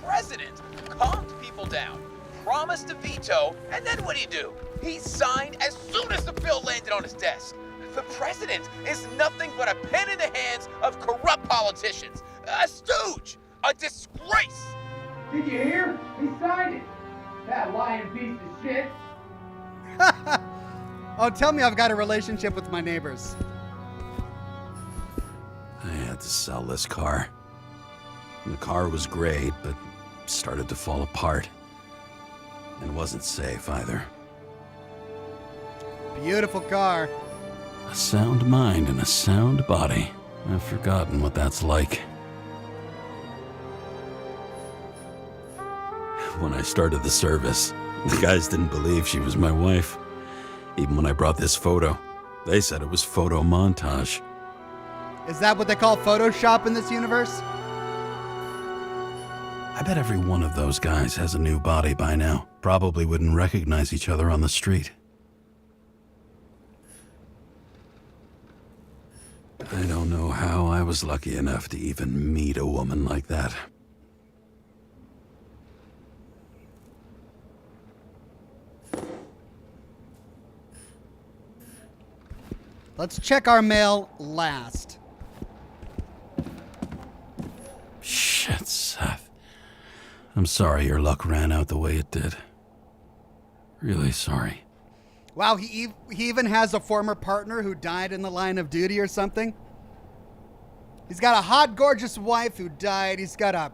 President calmed people down, promised to veto, and then what'd he do? He signed as soon as the bill landed on his desk. The president is nothing but a pen in the hands of corrupt politicians. A stooge! A disgrace! Did you hear? He signed it. That lying piece of shit. Oh, tell me I've got a relationship with my neighbors. I had to sell this car. The car was great, but started to fall apart. And wasn't safe either. Beautiful car. A sound mind and a sound body. I've forgotten what that's like. When I started the service, the guys didn't believe she was my wife. Even when I brought this photo, they said it was photo montage. Is that what they call Photoshop in this universe? I bet every one of those guys has a new body by now. Probably wouldn't recognize each other on the street. I don't know how I was lucky enough to even meet a woman like that. Let's check our mail last. Shit, Seth. I'm sorry your luck ran out the way it did. Really sorry. Wow, he even has a former partner who died in the line of duty or something. He's got a hot, gorgeous wife who died. He's got a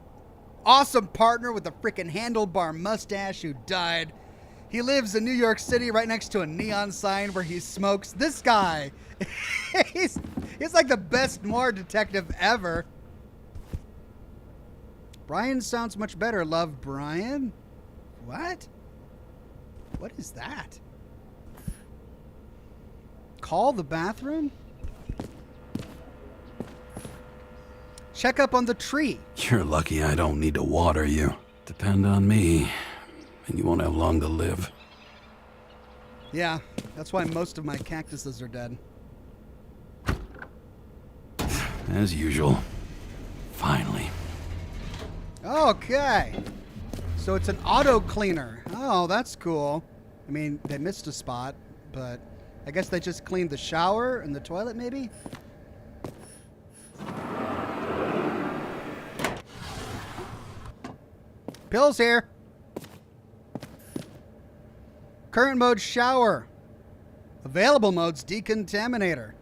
awesome partner with a freaking handlebar mustache who died. He lives in New York City right next to a neon sign where he smokes. This guy, he's like the best noir detective ever. Brian sounds much better. Love, Brian? What? What is that? Call the bathroom? Check up on the tree. You're lucky I don't need to water you. Depend on me, and you won't have long to live. Yeah, that's why most of my cactuses are dead. As usual. Finally. Okay. So it's an auto cleaner. Oh, that's cool. I mean, they missed a spot, but I guess they just cleaned the shower and the toilet, maybe? Pills here. Current mode, shower. Available modes, decontaminator.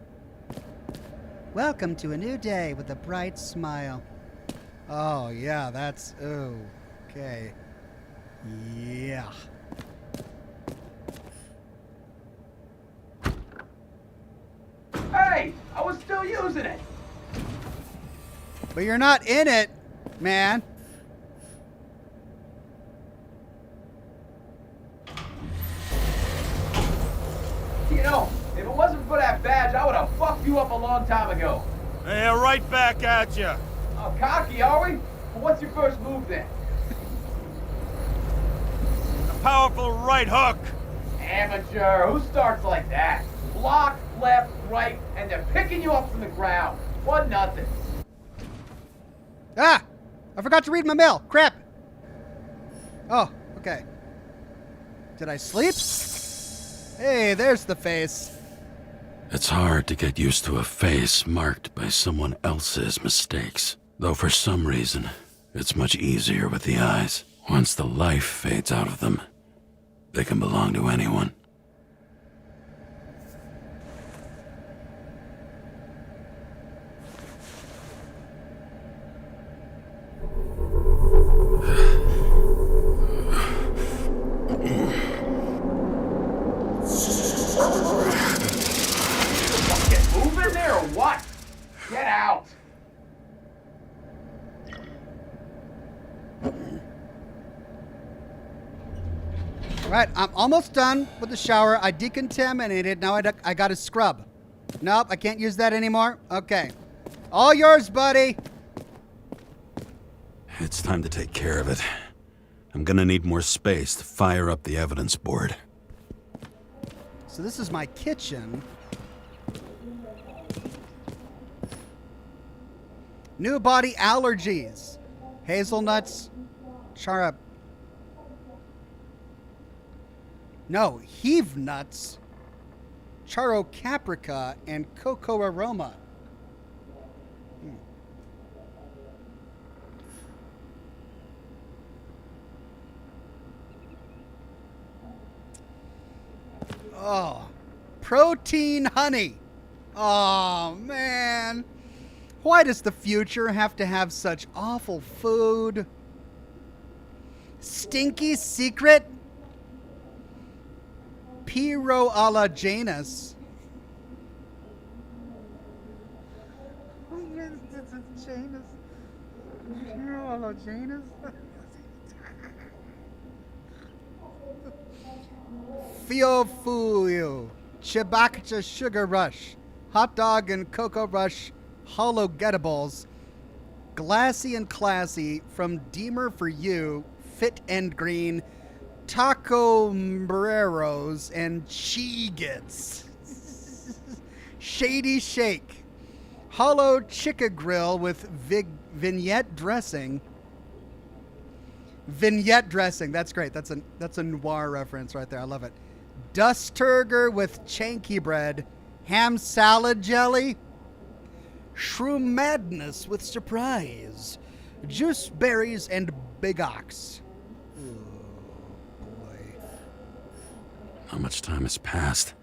Welcome to a new day with a bright smile. Oh, yeah, that's... Oh, okay. Yeah. Hey, I was still using it. But you're not in it, man. You know, if it wasn't for that badge, I would have fucked you up a long time ago. Yeah, right back at you. Oh, cocky, are we? Well, what's your first move then? A powerful right hook. Amateur. Who starts like that? Block, left, right, and they're picking you up from the ground. 1-0. Ah! I forgot to read my mail. Crap. Oh, okay. Did I sleep? Hey, there's the face. It's hard to get used to a face marked by someone else's mistakes. Though for some reason, it's much easier with the eyes. Once the life fades out of them, they can belong to anyone. Moving there or what? Get out! Right, I'm almost done with the shower. I decontaminated. Now I got to scrub. Nope, I can't use that anymore. Okay. All yours, buddy. It's time to take care of it. I'm gonna need more space to fire up the evidence board. So this is my kitchen. New body allergies. Hazelnuts. Heave nuts. Charo caprica and cocoa aroma. Oh, protein honey. Oh, man. Why does the future have to have such awful food? Stinky secret? Piro alla Janus. Janus. Piro alla Janus. Fio-fuyo, Chibakcha Sugar Rush, Hot Dog and Cocoa Rush, Hollow Getables, Glassy and Classy, From Deemer for You, Fit and Green, Taco Mbreros, and Cheegits. Shady Shake, Hollow Chicka Grill with Vignette Dressing. Vignette dressing. That's great. That's a noir reference right there. I love it. Dusturger with Chanky bread. Ham salad jelly. Shrew madness with surprise. Juice berries and Big Ox. Oh, boy. How much time has passed?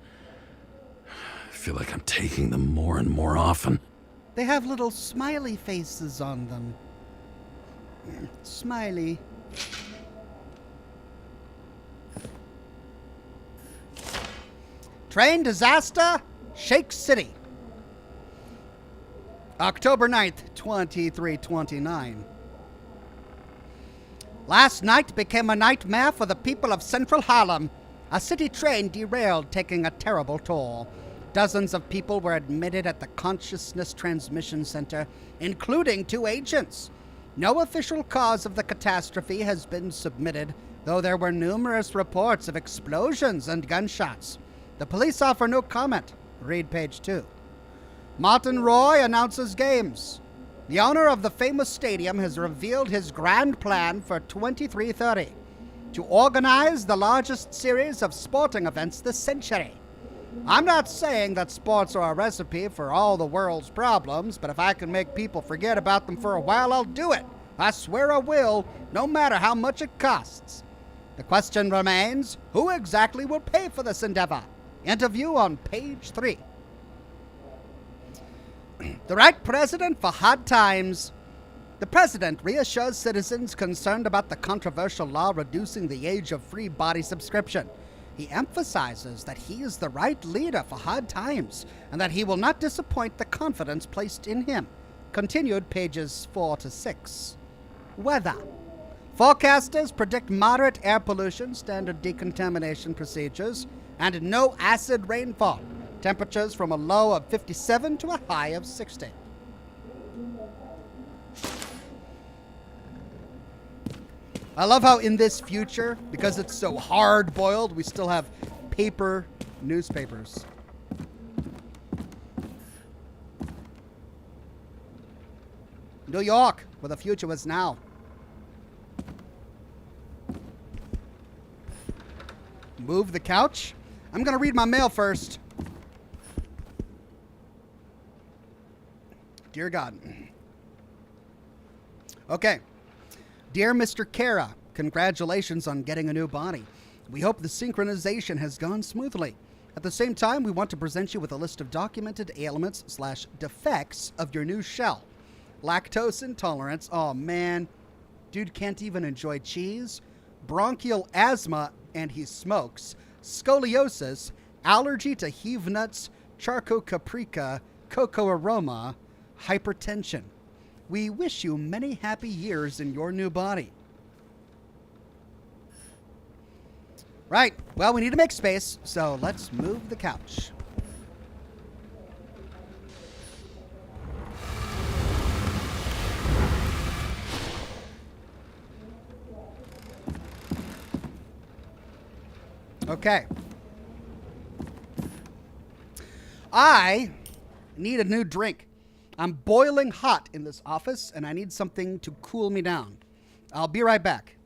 I feel like I'm taking them more and more often. They have little smiley faces on them. Smiley. Train disaster, Shake City. October 9th, 2329. Last night became a nightmare for the people of Central Harlem. A city train derailed, taking a terrible toll. Dozens of people were admitted at the Consciousness Transmission Center, including 2 agents. No official cause of the catastrophe has been submitted, though there were numerous reports of explosions and gunshots. The police offer no comment. Read page 2. Martin Roy announces games. The owner of the famous stadium has revealed his grand plan for 2330 to organize the largest series of sporting events this century. I'm not saying that sports are a recipe for all the world's problems, but if I can make people forget about them for a while, I'll do it. I swear I will, no matter how much it costs. The question remains, who exactly will pay for this endeavor? Interview on page 3. The right president for hard times. The president reassures citizens concerned about the controversial law reducing the age of free body subscription. He emphasizes that he is the right leader for hard times and that he will not disappoint the confidence placed in him. Continued pages 4 to 6. Weather. Forecasters predict moderate air pollution, standard decontamination procedures, and no acid rainfall. Temperatures from a low of 57 to a high of 60. I love how in this future, because it's so hard-boiled, we still have paper newspapers. New York, where the future was now. Move the couch. I'm going to read my mail first. Dear God. Okay. Dear Mr. Kara, congratulations on getting a new body. We hope the synchronization has gone smoothly. At the same time, we want to present you with a list of documented ailments/defects of your new shell. Lactose intolerance. Oh, man. Dude can't even enjoy cheese. Bronchial asthma, and he smokes. Scoliosis. Allergy to heave nuts. Charco caprica. Cocoa aroma. Hypertension. We wish you many happy years in your new body. Right. Well, we need to make space, so let's move the couch. Okay. I need a new drink. I'm boiling hot in this office, and I need something to cool me down. I'll be right back.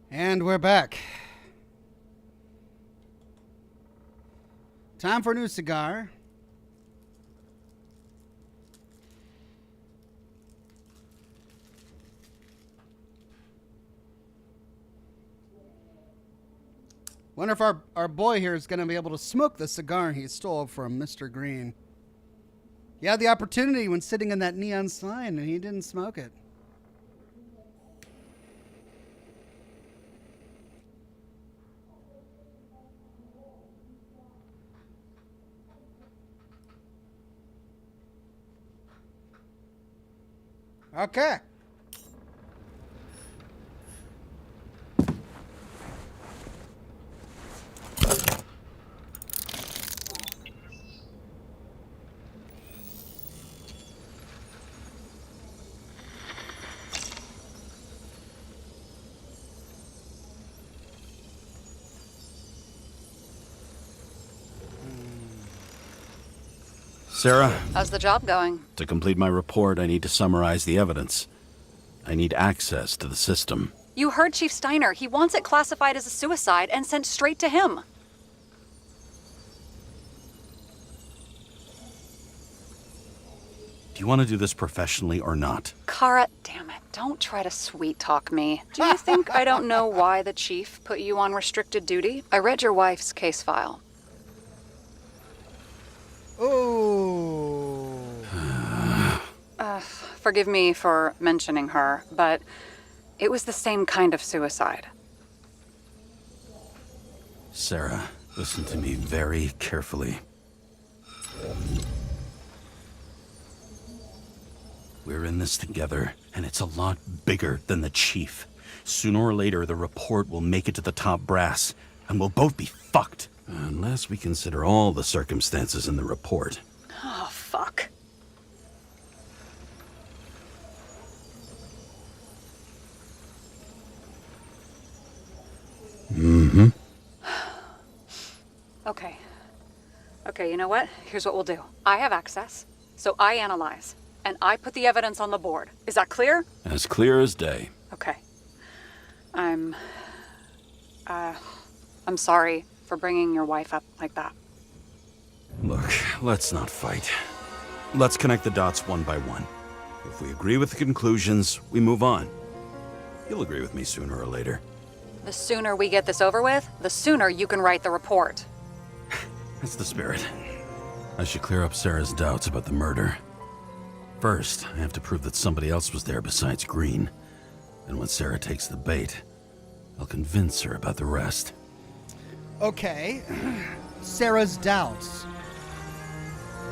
And we're back. Time for a new cigar. Wonder if our boy here is going to be able to smoke the cigar he stole from Mr. Green. He had the opportunity when sitting in that neon sign, and he didn't smoke it. Okay. Sarah? How's the job going? To complete my report, I need to summarize the evidence. I need access to the system. You heard Chief Steiner. He wants it classified as a suicide and sent straight to him. Do you want to do this professionally or not? Kara, damn it. Don't try to sweet talk me. Do you think I don't know why the chief put you on restricted duty? I read your wife's case file. Oh. Forgive me for mentioning her, but it was the same kind of suicide. Sarah, listen to me very carefully. We're in this together, and it's a lot bigger than the chief. Sooner or later, the report will make it to the top brass, and we'll both be fucked. Unless we consider all the circumstances in the report. Oh, fuck. Mm-hmm. Okay, you know what? Here's what we'll do. I have access, so I analyze, and I put the evidence on the board. Is that clear? As clear as day. Okay. I'm sorry for bringing your wife up like that. Look, let's not fight. Let's connect the dots one by one. If we agree with the conclusions, we move on. You'll agree with me sooner or later. The sooner we get this over with, the sooner you can write the report. That's the spirit. I should clear up Sarah's doubts about the murder. First, I have to prove that somebody else was there besides Green. And when Sarah takes the bait, I'll convince her about the rest. Okay. Sarah's doubts.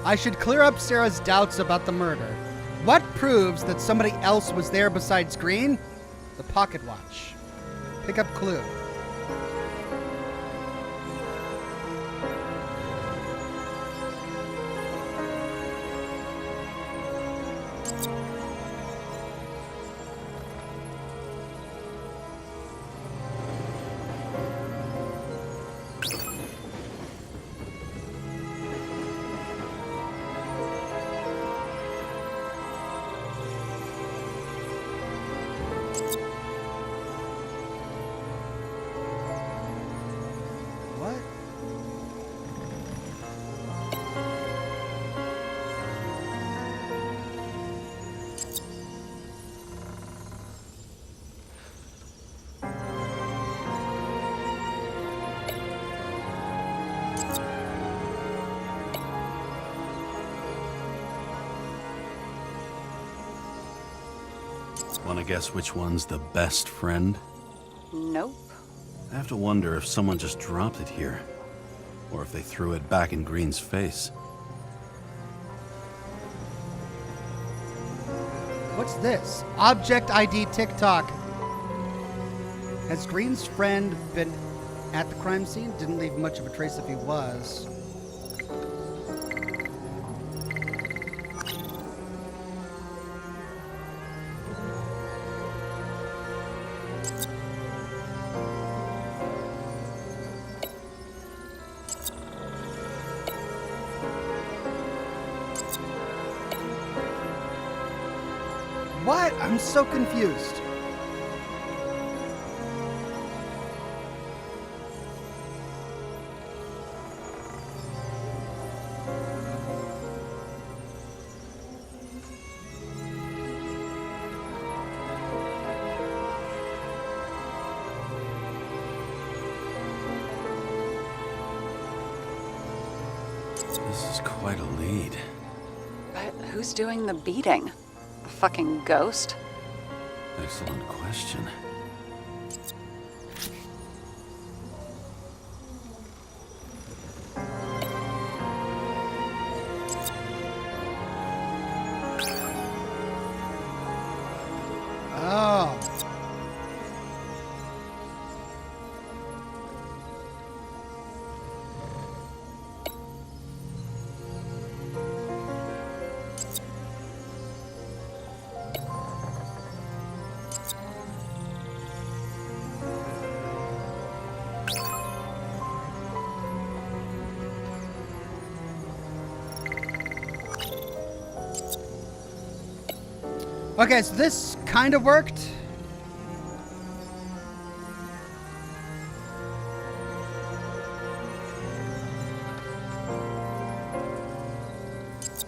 I should clear up Sarah's doubts about the murder. What proves that somebody else was there besides Green? The pocket watch. Pick up clue. Want to guess which one's the best friend? Nope. I have to wonder if someone just dropped it here. Or if they threw it back in Green's face. What's this? Object ID TikTok. Has Green's friend been at the crime scene? Didn't leave much of a trace if he was. What? I'm so confused. This is quite a lead. But who's doing the beating? A fucking ghost? Excellent question. Oh. Okay, so this kind of worked.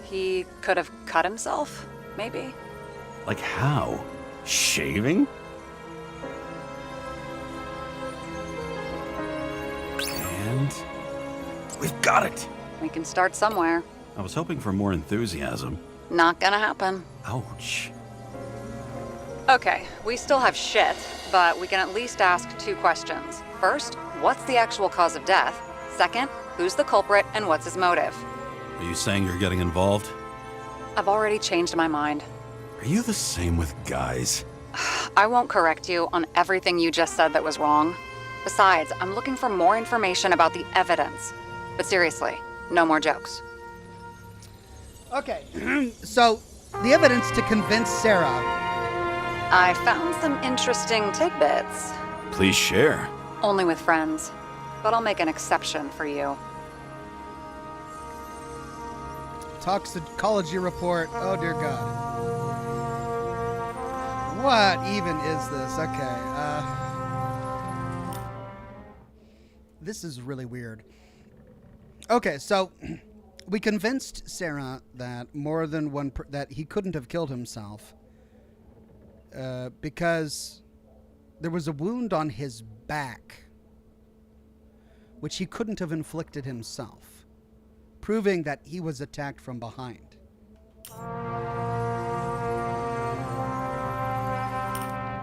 He could have cut himself, maybe? Like how? Shaving? And we've got it. We can start somewhere. I was hoping for more enthusiasm. Not gonna happen. Ouch. Okay, we still have shit, but we can at least ask 2 questions. First, what's the actual cause of death? Second, who's the culprit and what's his motive? Are you saying you're getting involved? I've already changed my mind. Are you the same with guys? I won't correct you on everything you just said that was wrong. Besides, I'm looking for more information about the evidence. But seriously, no more jokes. Okay, so the evidence to convince Sarah. I found some interesting tidbits. Please share. Only with friends. But I'll make an exception for you. Toxicology report. Oh, dear God. What even is this? Okay. This is really weird. Okay, so we convinced Sarah that that he couldn't have killed himself because there was a wound on his back which he couldn't have inflicted himself, proving that he was attacked from behind.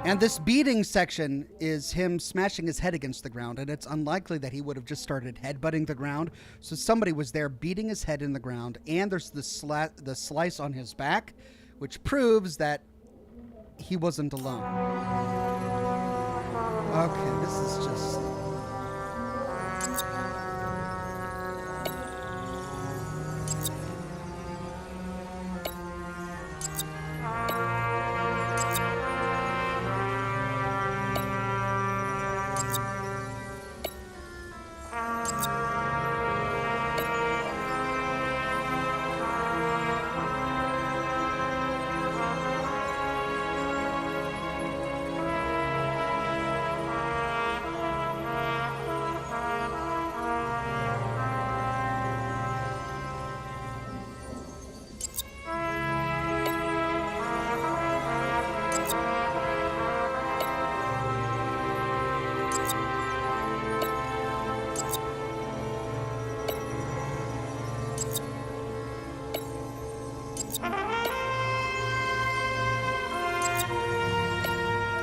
And this beating section is him smashing his head against the ground, and it's unlikely that he would have just started headbutting the ground. So somebody was there beating his head in the ground, and there's the slice on his back, which proves that he wasn't alone. Okay, this is just...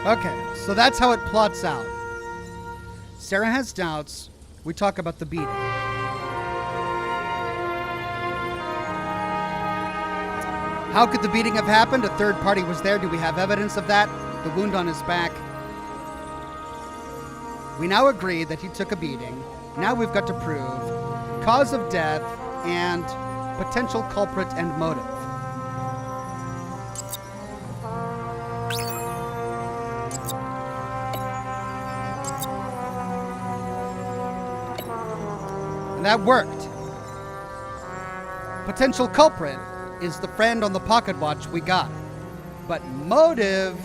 Okay, so that's how it plots out. Sarah has doubts. We talk about the beating. How could the beating have happened? A third party was there. Do we have evidence of that? The wound on his back. We now agree that he took a beating. Now we've got to prove cause of death and potential culprit and motive. And that worked. Potential culprit is the friend on the pocket watch we got. But motive,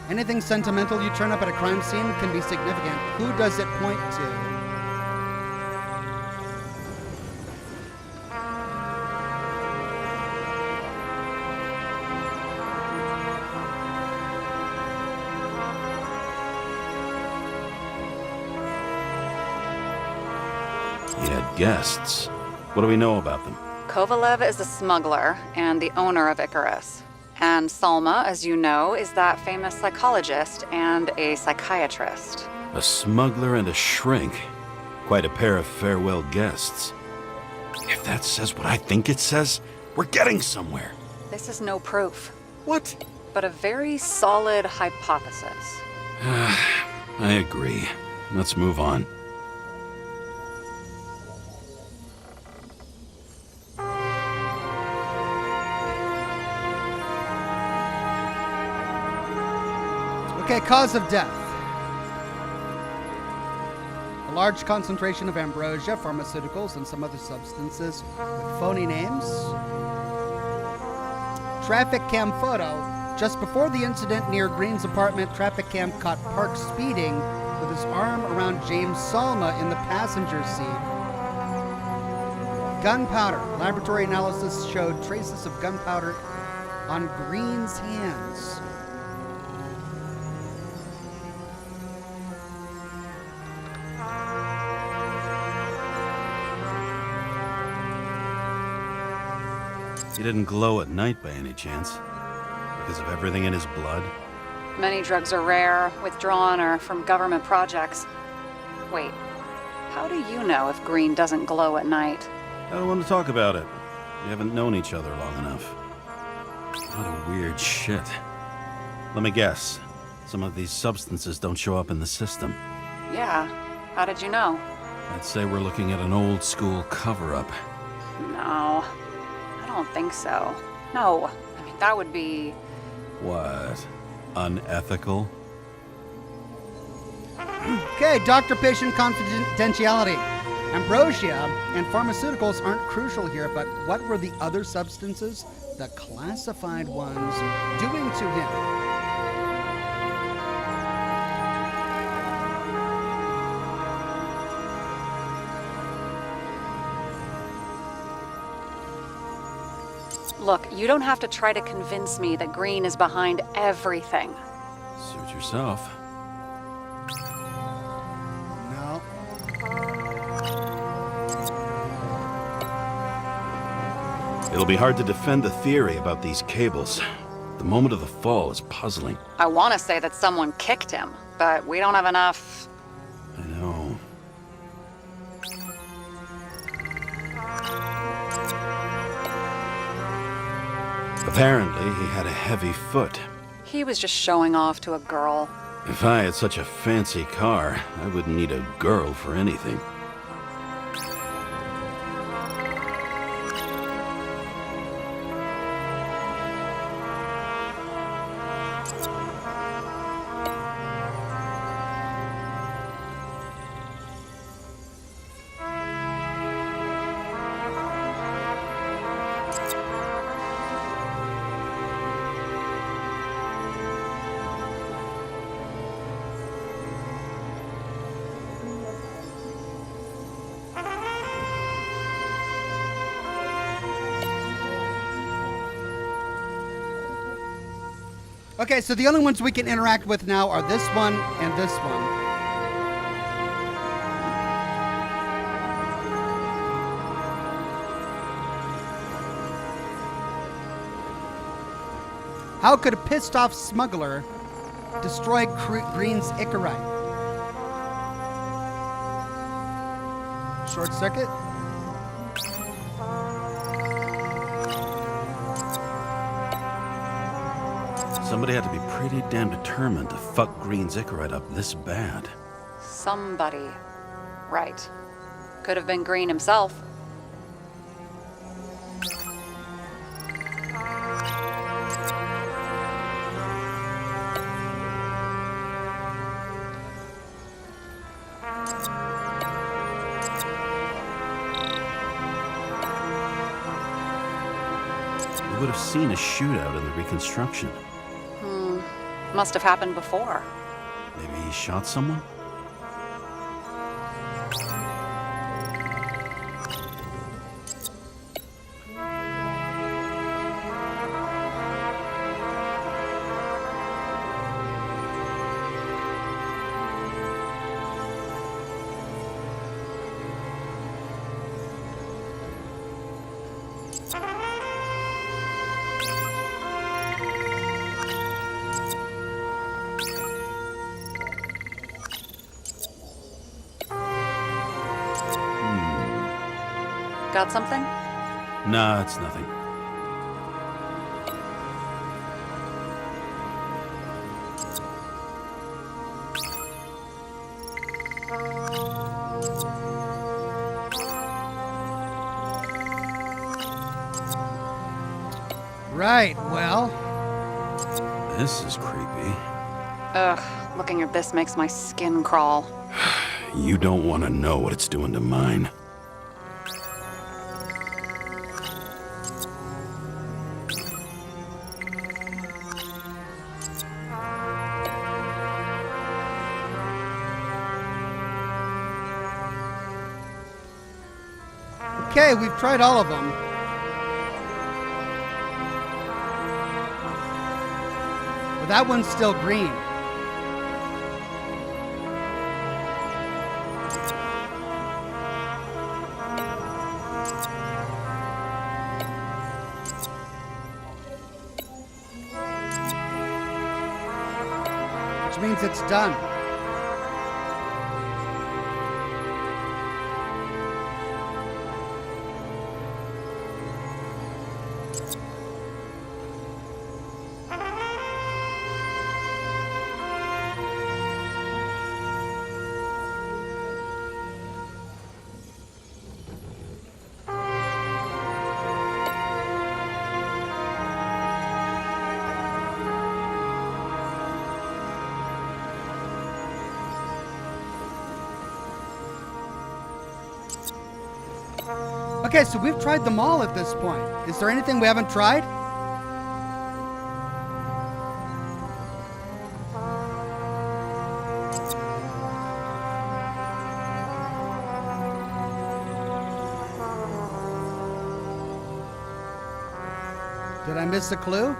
anything sentimental you turn up at a crime scene can be significant. Who does it point to? He had guests. What do we know about them? Kovalev is a smuggler and the owner of Icarus. And Salma, as you know, is that famous psychologist and a psychiatrist. A smuggler and a shrink. Quite a pair of farewell guests. If that says what I think it says, we're getting somewhere. This is no proof. What? But a very solid hypothesis. I agree. Let's move on. Okay, cause of death. A large concentration of ambrosia, pharmaceuticals, and some other substances with phony names. Traffic cam photo. Just before the incident near Green's apartment, traffic cam caught Park speeding with his arm around James Salma in the passenger seat. Gunpowder. Laboratory analysis showed traces of gunpowder on Green's hands. He didn't glow at night by any chance? Because of everything in his blood? Many drugs are rare, withdrawn, or from government projects. Wait, how do you know if green doesn't glow at night? I don't want to talk about it. We haven't known each other long enough. What a weird shit. Let me guess. Some of these substances don't show up in the system. Yeah, how did you know? I'd say we're looking at an old school cover-up. No, I don't think so. No, I mean, that would be... What? Unethical? Okay, doctor-patient confidentiality. Ambrosia and pharmaceuticals aren't crucial here, but what were the other substances, the classified ones, doing to him? Look, you don't have to try to convince me that green is behind everything. Suit yourself. No. It'll be hard to defend the theory about these cables. The moment of the fall is puzzling. I want to say that someone kicked him, but we don't have enough... I know. Apparently, he had a heavy foot. He was just showing off to a girl. If I had such a fancy car, I wouldn't need a girl for anything. Okay, so the only ones we can interact with now are this one and this one. How could a pissed off smuggler destroy Green's Icarite? Short circuit? Somebody had to be pretty damn determined to fuck Green's Icarite up this bad. Somebody. Right. Could have been Green himself. We would have seen a shootout in the reconstruction. Must have happened before. Maybe he shot someone? Got something? Nah, it's nothing. Right, well... This is creepy. Ugh, looking at this makes my skin crawl. You don't want to know what it's doing to mine. Okay, we've tried all of them. But that one's still green. Which means it's done. Okay, so we've tried them all at this point. Is there anything we haven't tried? Did I miss a clue?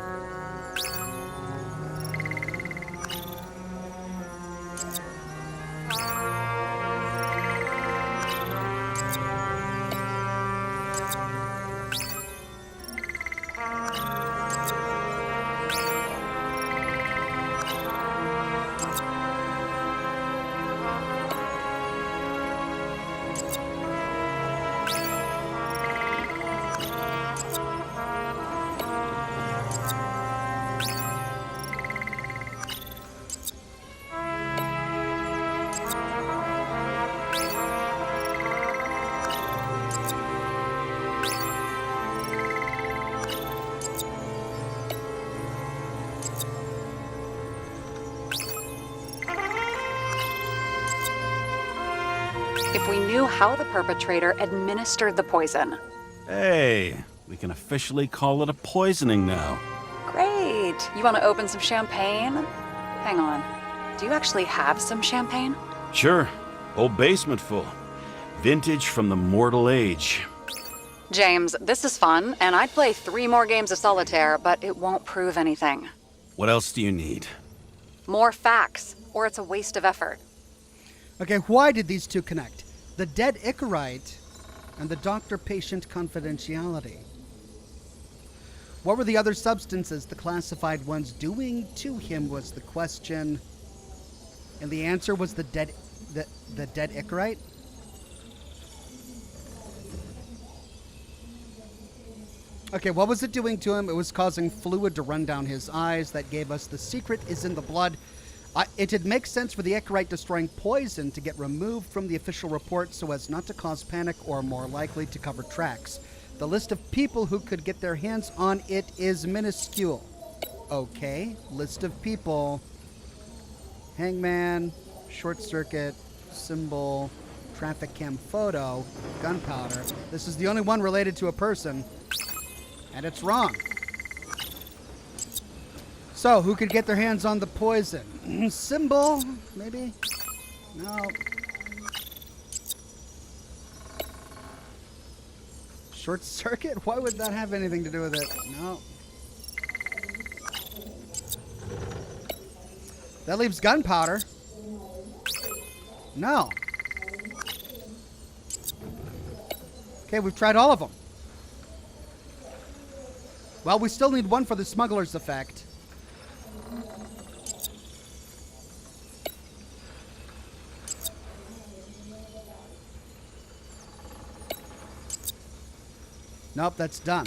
If we knew how the perpetrator administered the poison. Hey, we can officially call it a poisoning now. Great. You want to open some champagne? Hang on. Do you actually have some champagne? Sure. Whole basement full. Vintage from the mortal age. James, this is fun, and I'd play 3 more games of solitaire, but it won't prove anything. What else do you need? More facts, or it's a waste of effort. Okay, why did these two connect? The dead Icarite and the doctor-patient confidentiality. What were the other substances the classified ones doing to him was the question. And the answer was the dead Icarite? Okay, what was it doing to him? It was causing fluid to run down his eyes. That gave us the secret is in the blood. It'd make sense for the Icarite destroying poison to get removed from the official report so as not to cause panic or more likely to cover tracks. The list of people who could get their hands on it is minuscule. Okay, list of people. Hangman, short circuit, symbol, traffic cam photo, gunpowder. This is the only one related to a person, and it's wrong. So, who could get their hands on the poison? Symbol, maybe? No. Short circuit? Why would that have anything to do with it? No. That leaves gunpowder. No. Okay, we've tried all of them. Well, we still need one for the smuggler's effect. Nope, that's done.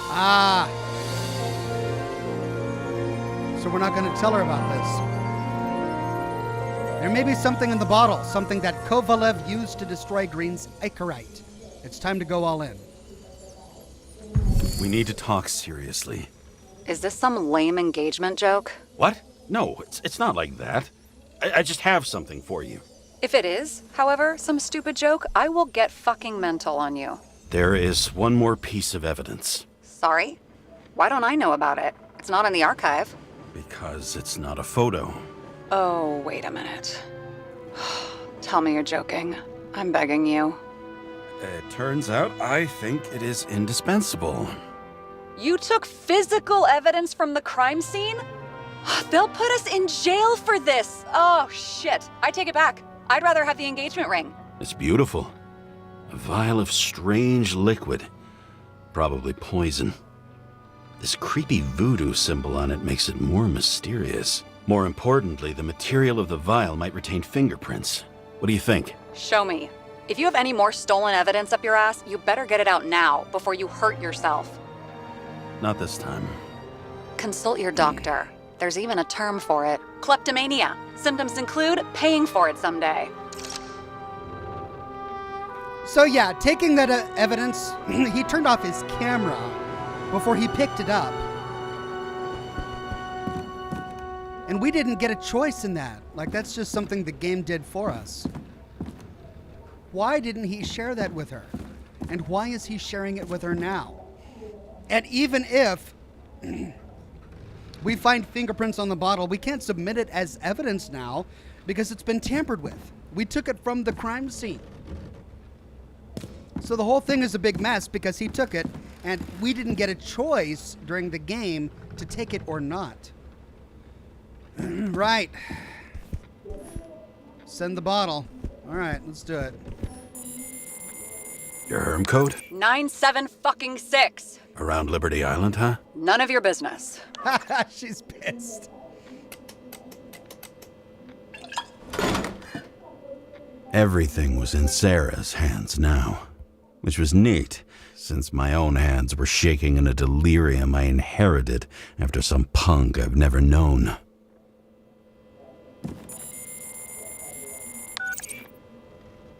Ah. So we're not going to tell her about this. There may be something in the bottle, something that Kovalev used to destroy Green's Icarite. It's time to go all in. We need to talk seriously. Is this some lame engagement joke? What? No, it's not like that. I just have something for you. If it is, however, some stupid joke, I will get fucking mental on you. There is one more piece of evidence. Sorry? Why don't I know about it? It's not in the archive. Because it's not a photo. Oh, wait a minute. Tell me you're joking. I'm begging you. It turns out I think it is indispensable. You took physical evidence from the crime scene? They'll put us in jail for this! Oh, shit. I take it back. I'd rather have the engagement ring. It's beautiful. A vial of strange liquid. Probably poison. This creepy voodoo symbol on it makes it more mysterious. More importantly, the material of the vial might retain fingerprints. What do you think? Show me. If you have any more stolen evidence up your ass, you better get it out now before you hurt yourself. Not this time. Consult your doctor. There's even a term for it. Kleptomania. Symptoms include paying for it someday. So yeah, taking that evidence, he turned off his camera before he picked it up. And we didn't get a choice in that. Like, that's just something the game did for us. Why didn't he share that with her? And why is he sharing it with her now? And even if we find fingerprints on the bottle, we can't submit it as evidence now because it's been tampered with. We took it from the crime scene. So the whole thing is a big mess because he took it and we didn't get a choice during the game to take it or not. Right. Send the bottle. All right, let's do it. Your herm code? 97-fucking-6. Around Liberty Island, huh? None of your business. She's pissed. Everything was in Sarah's hands now, which was neat, since my own hands were shaking in a delirium I inherited after some punk I've never known.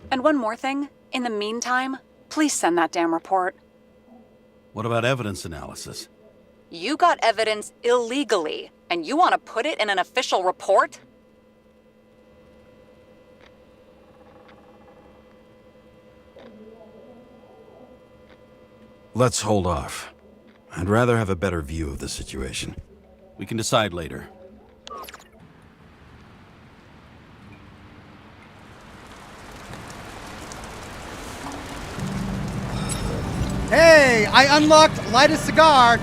And one more thing. In the meantime, please send that damn report. What about evidence analysis? You got evidence illegally, and you want to put it in an official report? Let's hold off. I'd rather have a better view of the situation. We can decide later. Hey, I unlocked light a cigar.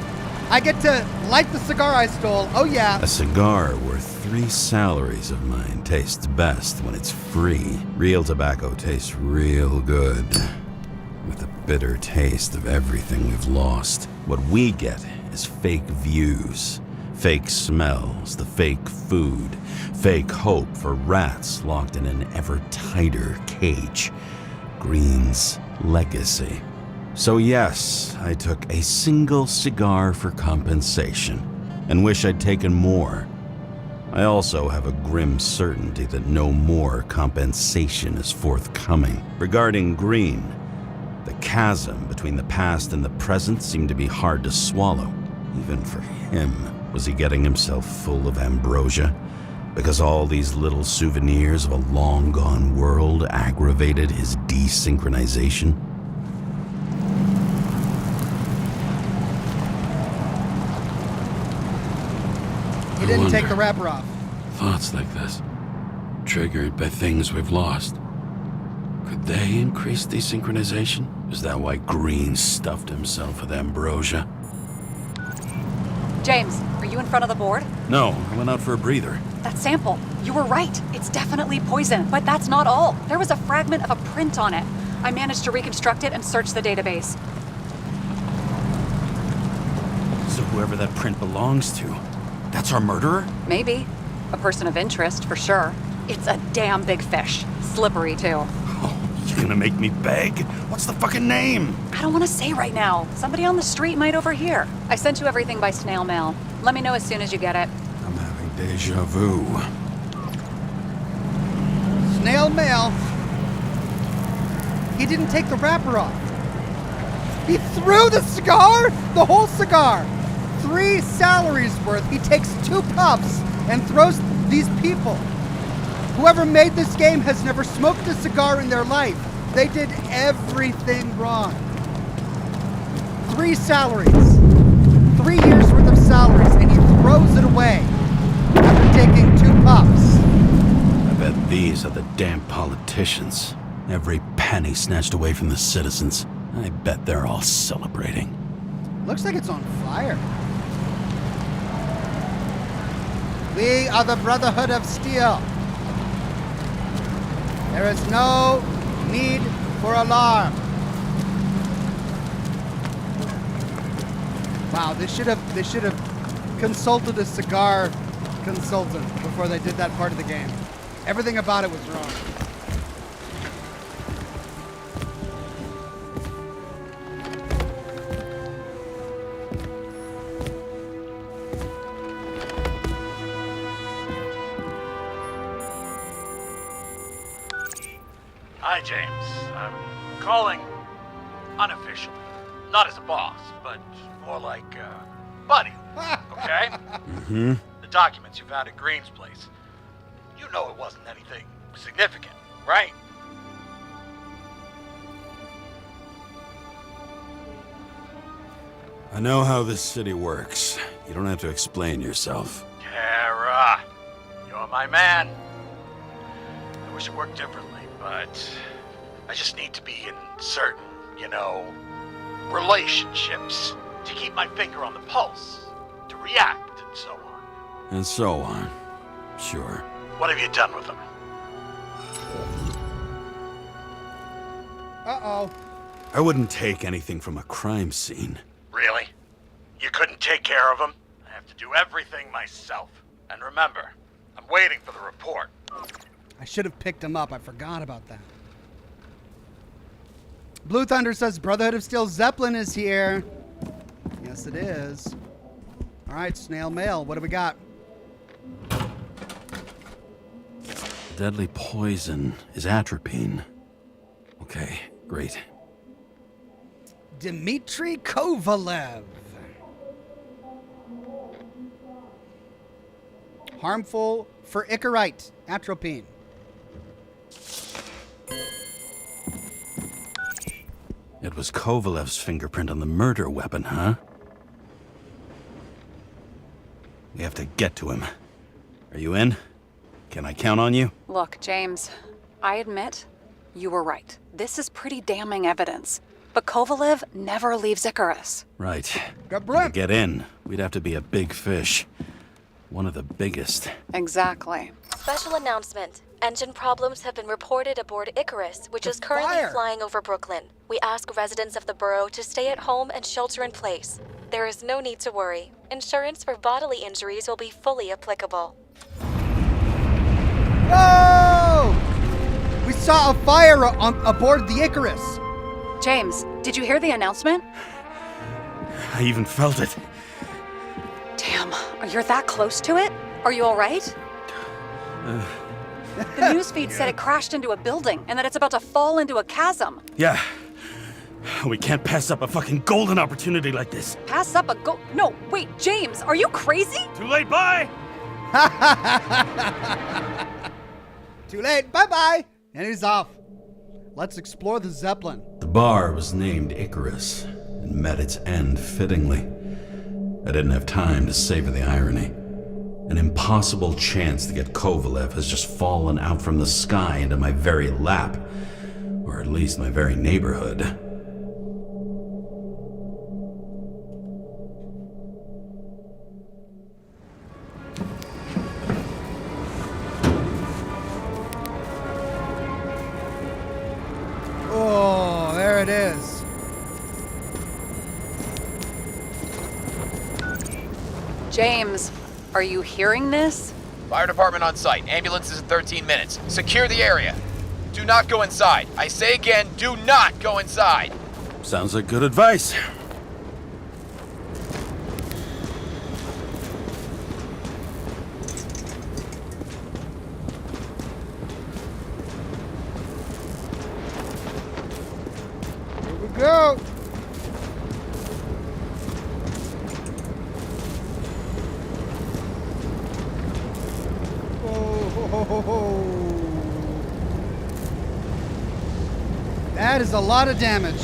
I get to light the cigar I stole. Oh yeah. A cigar worth 3 salaries of mine tastes best when it's free. Real tobacco tastes real good. With a bitter taste of everything we've lost. What we get is fake views, fake smells, the fake food, fake hope for rats locked in an ever tighter cage. Green's legacy. So yes, I took a single cigar for compensation, and wish I'd taken more. I also have a grim certainty that no more compensation is forthcoming. Regarding Green, the chasm between the past and the present seemed to be hard to swallow, even for him. Was he getting himself full of ambrosia? Because all these little souvenirs of a long-gone world aggravated his desynchronization? He didn't take the wrapper off. Thoughts like this, triggered by things we've lost. Could they increase desynchronization? Is that why Green stuffed himself with ambrosia? James, are you in front of the board? No, I went out for a breather. That sample. You were right. It's definitely poison. But that's not all. There was a fragment of a print on it. I managed to reconstruct it and search the database. So whoever that print belongs to, that's our murderer? Maybe. A person of interest, for sure. It's a damn big fish. Slippery, too. Oh, you gonna make me beg? What's the fucking name? I don't want to say right now. Somebody on the street might overhear. I sent you everything by snail mail. Let me know as soon as you get it. I'm having deja vu. Snail mail. He didn't take the wrapper off. He threw the cigar? The whole cigar. 3 salaries worth. He takes 2 puffs and throws these people. Whoever made this game has never smoked a cigar in their life. They did everything wrong. 3 salaries. 3 years worth of salaries, and he throws it away after taking 2 puffs. I bet these are the damn politicians. Every penny snatched away from the citizens. I bet they're all celebrating. Looks like it's on fire. We are the Brotherhood of Steel. There is no need for alarm. Wow, they should have consulted a cigar consultant before they did that part of the game. Everything about it was wrong. Hi, James. I'm calling unofficially. Not as a boss, but more like, buddy. Okay? Mm-hmm. The documents you found at Green's place. You know it wasn't anything significant, right? I know how this city works. You don't have to explain yourself. Kara, you're my man. I wish it worked differently, but I just need to be in certain, relationships to keep my finger on the pulse, to react, and so on. And so on. Sure. What have you done with them? Uh-oh. I wouldn't take anything from a crime scene. Really? You couldn't take care of them? I have to do everything myself. And remember, I'm waiting for the report. I should have picked him up. I forgot about that. Blue Thunder says Brotherhood of Steel Zeppelin is here. Yes, it is. All right, snail mail. What do we got? Deadly poison is atropine. Okay, great. Dmitry Kovalev. Harmful for Icarite. Atropine. It was Kovalev's fingerprint on the murder weapon, huh? We have to get to him. Are you in? Can I count on you? Look, James, I admit you were right. This is pretty damning evidence. But Kovalev never leaves Icarus. Right. To get in, we'd have to be a big fish. One of the biggest. Exactly. Special announcement. Engine problems have been reported aboard Icarus, which is currently flying over Brooklyn. We ask residents of the borough to stay at home and shelter in place. There is no need to worry. Insurance for bodily injuries will be fully applicable. Whoa! We saw a fire aboard the Icarus. James, did you hear the announcement? I even felt it. Damn, you're that close to it? Are you all right? The newsfeed said it crashed into a building and that it's about to fall into a chasm. Yeah. We can't pass up a fucking golden opportunity like this. Pass up a No, wait, James, are you crazy? Too late, bye! Too late, bye-bye! And he's off. Let's explore the Zeppelin. The bar was named Icarus and met its end fittingly. I didn't have time to savor the irony. An impossible chance to get Kovalev has just fallen out from the sky into my very lap. Or at least my very neighborhood. Oh, there it is. James, are you hearing this? Fire department on site. Ambulance is in 13 minutes. Secure the area. Do not go inside. I say again, do not go inside. Sounds like good advice. Here we go. That is a lot of damage.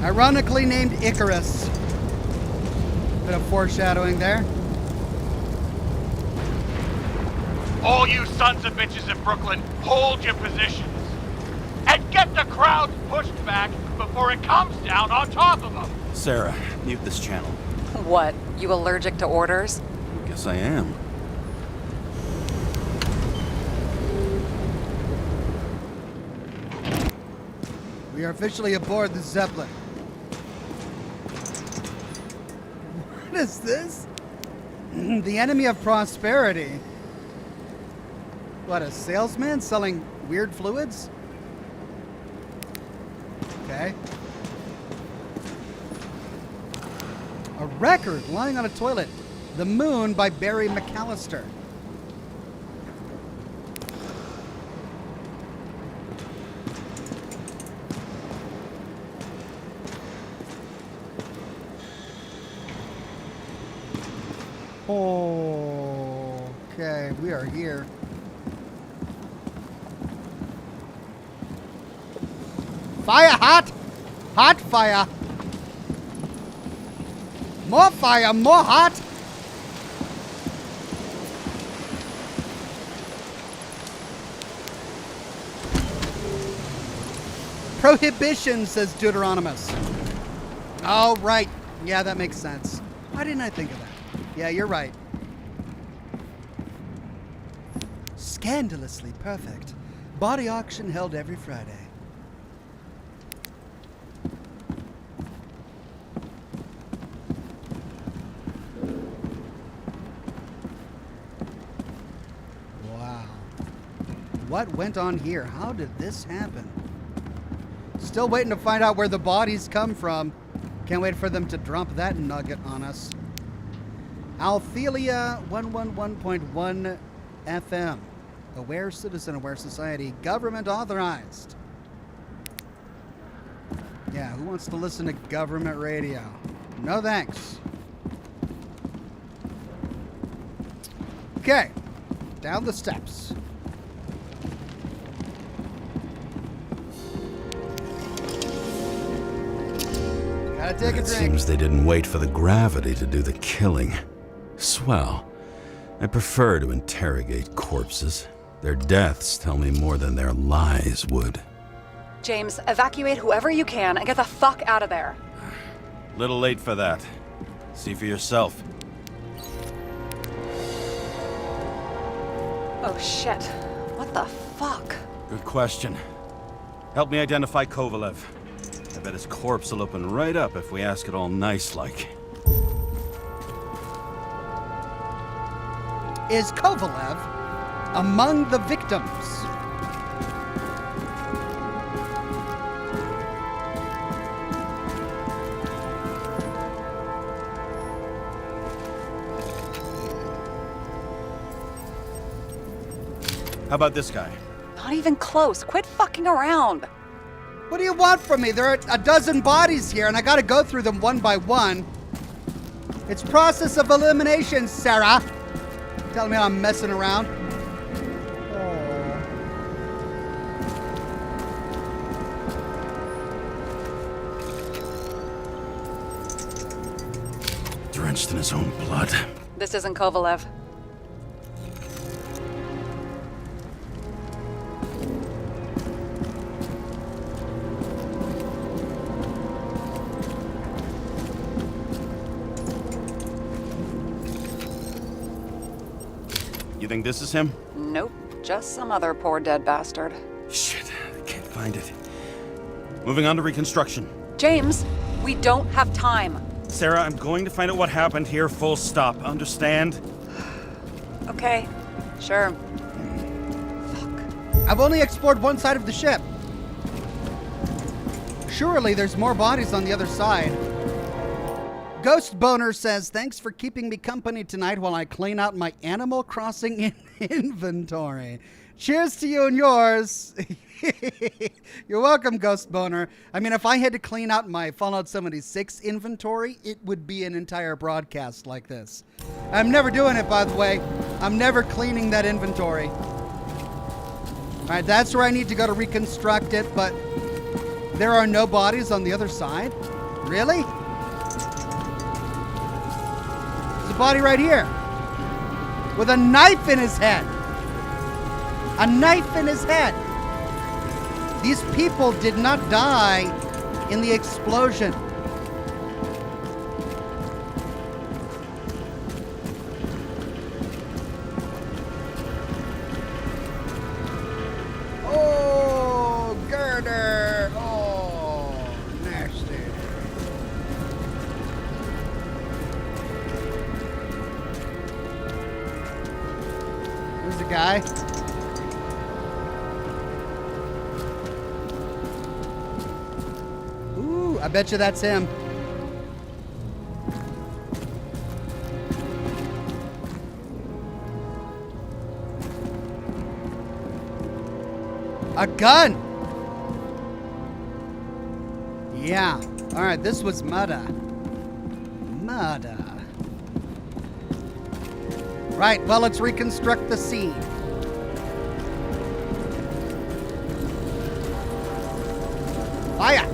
Ironically named Icarus. Bit of foreshadowing there. All you sons of bitches in Brooklyn, hold your positions. And get the crowd pushed back before it comes down on top of them. Sarah, mute this channel. What, you allergic to orders? Guess I am. We are officially aboard the Zeppelin. What is this? The enemy of prosperity. What, a salesman selling weird fluids? Okay. A record lying on a toilet. The Moon by Barry McAllister. Oh, okay, we are here. Fire hot! Hot fire! More fire, more hot! Prohibition, says Deuteronomus. Oh, right. Yeah, that makes sense. Why didn't I think of that? Yeah, you're right. Scandalously perfect. Body auction held every Friday. Wow. What went on here? How did this happen? Still waiting to find out where the bodies come from. Can't wait for them to drop that nugget on us. Althelia 111.1 FM. Aware citizen, aware society. Government authorized. Yeah, who wants to listen to government radio? No thanks. Okay. Down the steps. Gotta take a drink. It seems they didn't wait for the gravity to do the killing. Swell. I prefer to interrogate corpses. Their deaths tell me more than their lies would. James, evacuate whoever you can and get the fuck out of there. Little late for that. See for yourself. Oh shit. What the fuck? Good question. Help me identify Kovalev. I bet his corpse will open right up if we ask it all nice-like. Is Kovalev among the victims? How about this guy? Not even close. Quit fucking around. What do you want from me? There are a dozen bodies here, and I gotta go through them one by one. It's process of elimination, Sarah. Telling me I'm messing around. Drenched in his own blood. This isn't Kovalev. You think this is him? Nope. Just some other poor dead bastard. Shit, I can't find it. Moving on to reconstruction. James, we don't have time. Sarah, I'm going to find out what happened here, full stop. Understand? Okay, sure. I've only explored one side of the ship. Surely there's more bodies on the other side. Ghost Boner says, thanks for keeping me company tonight while I clean out my Animal Crossing inventory. Cheers to you and yours. You're welcome, Ghost Boner. I mean, if I had to clean out my Fallout 76 inventory, it would be an entire broadcast like this. I'm never doing it, by the way. I'm never cleaning that inventory. All right, that's where I need to go to reconstruct it, but there are no bodies on the other side? Really? There's a body right here with a knife in his head. A knife in his head. These people did not die in the explosion. Oh, girder. Oh, nasty. There's a guy. I bet you that's him. A gun! Yeah. Alright, this was murder. Murder. Right, well, let's reconstruct the scene. Fire!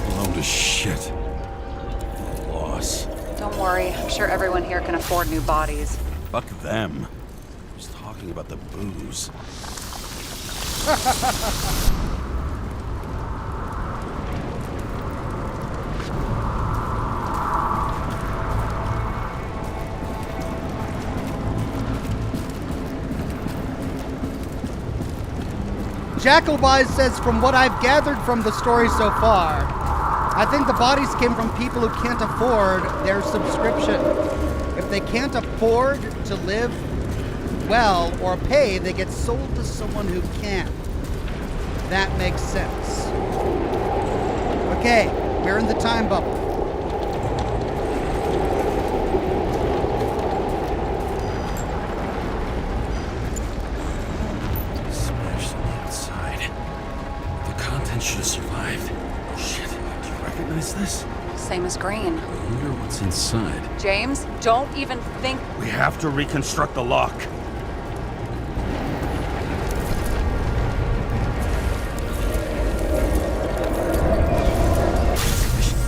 Blown to shit. A loss. Don't worry, I'm sure everyone here can afford new bodies. Fuck them. I was talking about the booze. Jackalwise says, from what I've gathered from the story so far, I think the bodies came from people who can't afford their subscription. If they can't afford to live well or pay, they get sold to someone who can. That makes sense. Okay, we're in the time bubble. Smashed on the outside. The content should have survived. Shit, do you recognize this? Same as green. I wonder what's inside. James, don't even think. We have to reconstruct the lock.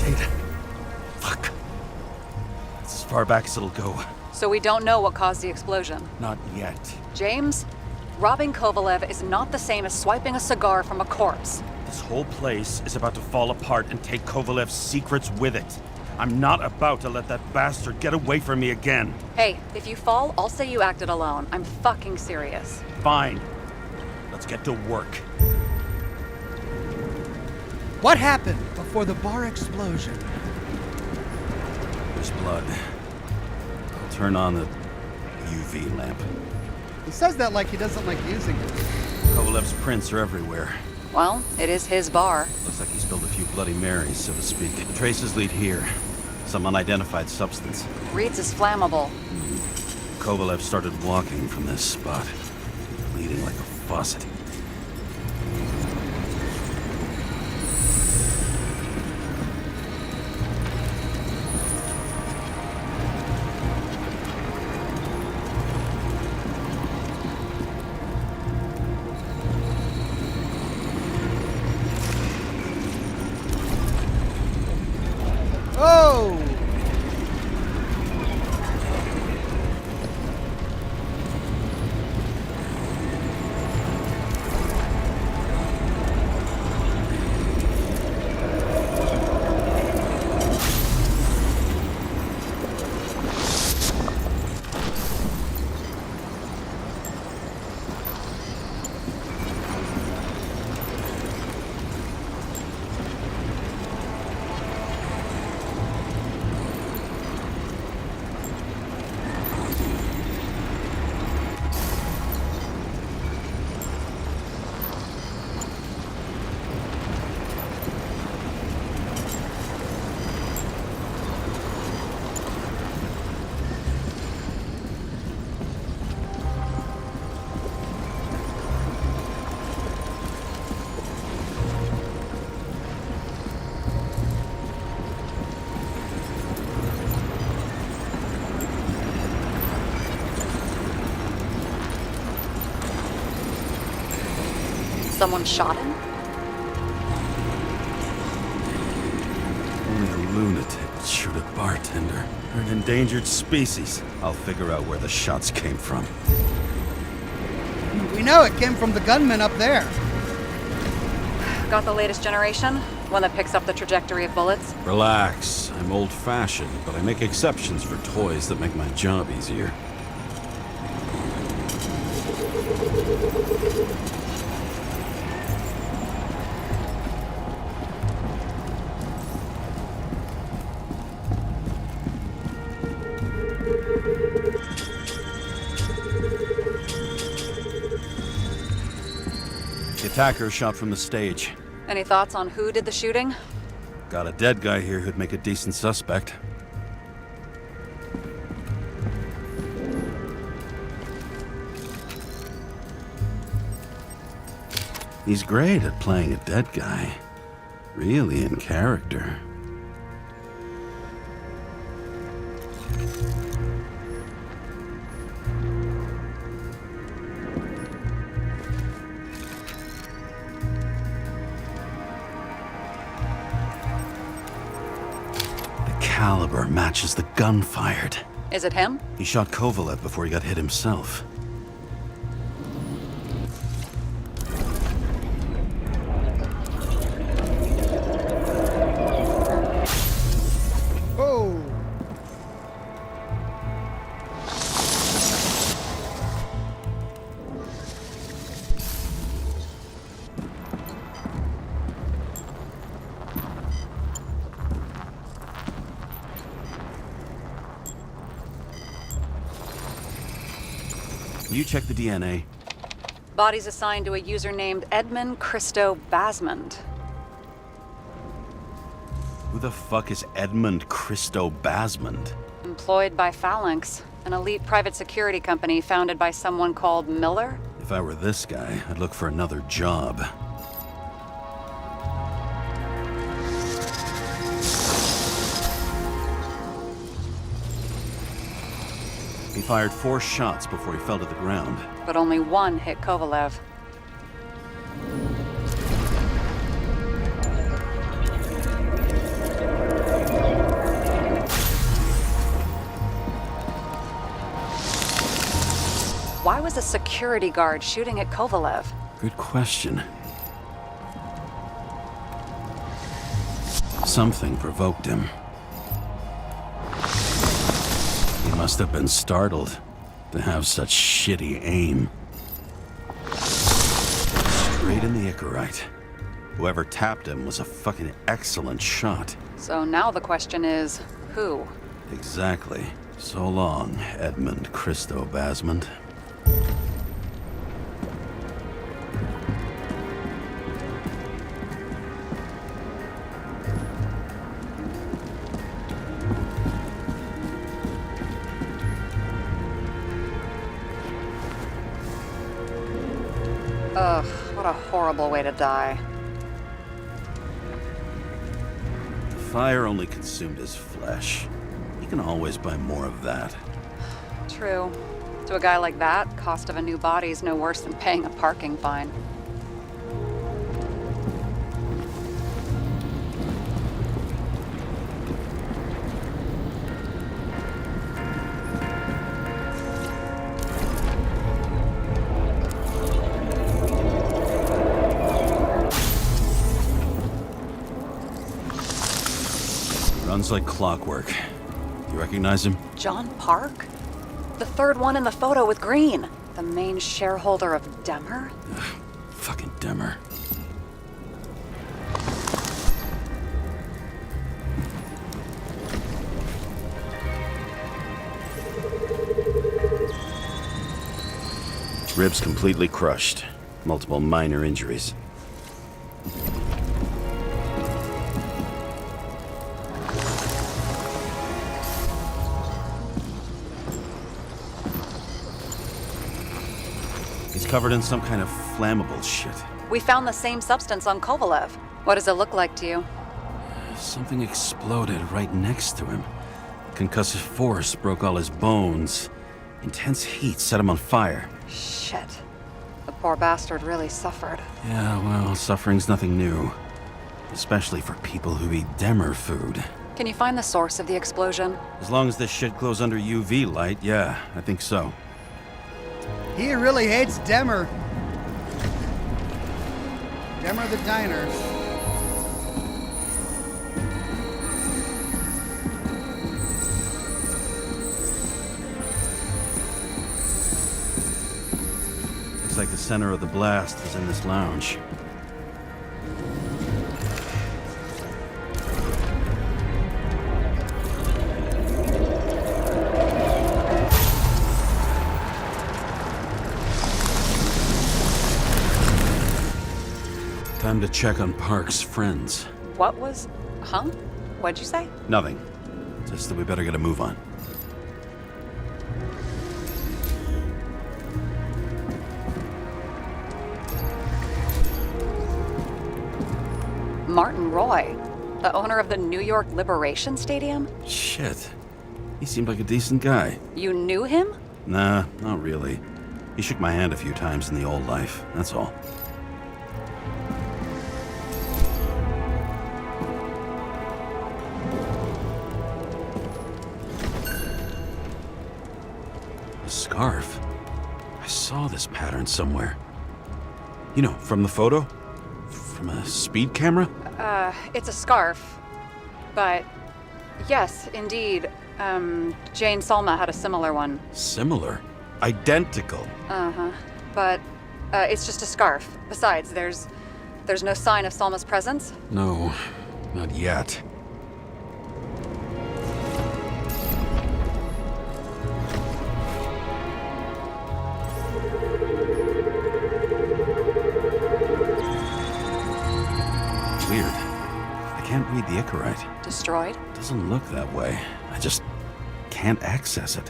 Data. Fuck. It's as far back as it'll go. So we don't know what caused the explosion. Not yet. James, robbing Kovalev is not the same as swiping a cigar from a corpse. This whole place is about to fall apart and take Kovalev's secrets with it. I'm not about to let that bastard get away from me again. Hey, if you fall, I'll say you acted alone. I'm fucking serious. Fine. Let's get to work. What happened before the bar explosion? There's blood. I'll turn on the UV lamp. He says that like he doesn't like using it. Kovalev's prints are everywhere. Well, it is his bar. Looks like he spilled a few Bloody Marys, so to speak. The traces lead here. Some unidentified substance. Reed's is flammable. Kovalev started walking from this spot, bleeding like a faucet. Oh! Someone shot him? Only a lunatic would shoot a bartender. They're an endangered species. I'll figure out where the shots came from. We know it came from the gunman up there. Got the latest generation? One that picks up the trajectory of bullets? Relax. I'm old-fashioned, but I make exceptions for toys that make my job easier. The attacker shot from the stage. Any thoughts on who did the shooting? Got a dead guy here who'd make a decent suspect. He's great at playing a dead guy. Really in character. The caliber matches the gun fired. Is it him? He shot Kovalev before he got hit himself. Oh! You check the DNA. Body's assigned to a user named Edmund Christo Basmond. Who the fuck is Edmund Christo Basmond? Employed by Phalanx, an elite private security company founded by someone called Miller. If I were this guy, I'd look for another job. He fired 4 shots before he fell to the ground. But only one hit Kovalev. Why was a security guard shooting at Kovalev? Good question. Something provoked him. He must have been startled to have such shitty aim. Straight in the Icarite. Whoever tapped him was a fucking excellent shot. So now the question is, who? Exactly. So long, Edmund Christo Basmond. Ugh, what a horrible way to die. The fire only consumed his flesh. You can always buy more of that. True. To a guy like that, cost of a new body is no worse than paying a parking fine. Runs like clockwork. You recognize him? John Park? The third one in the photo with Green. The main shareholder of Demmer? Ugh, fucking Demmer. Ribs completely crushed. Multiple minor injuries. Covered in some kind of flammable shit. We found the same substance on Kovalev. What does it look like to you? Something exploded right next to him. Concussive force broke all his bones. Intense heat set him on fire. Shit. The poor bastard really suffered. Yeah, well, suffering's nothing new. Especially for people who eat Demmer food. Can you find the source of the explosion? As long as this shit glows under UV light, yeah, I think so. He really hates Demmer. Demmer the diner. Looks like the center of the blast is in this lounge. Time to check on Park's friends. What was... Huh? What'd you say? Nothing. Just that we better get a move on. Martin Roy, the owner of the New York Liberation Stadium? Shit. He seemed like a decent guy. You knew him? Nah, not really. He shook my hand a few times in the old life, that's all. A scarf? I saw this pattern somewhere. You know, from the photo? From a speed camera? It's a scarf. But, yes, indeed. Jane Salma had a similar one. Similar? Identical? Uh-huh. But, it's just a scarf. Besides, there's no sign of Salma's presence? No, not yet. Weird. I can't read the Icarite. Destroyed? Doesn't look that way. I just can't access it.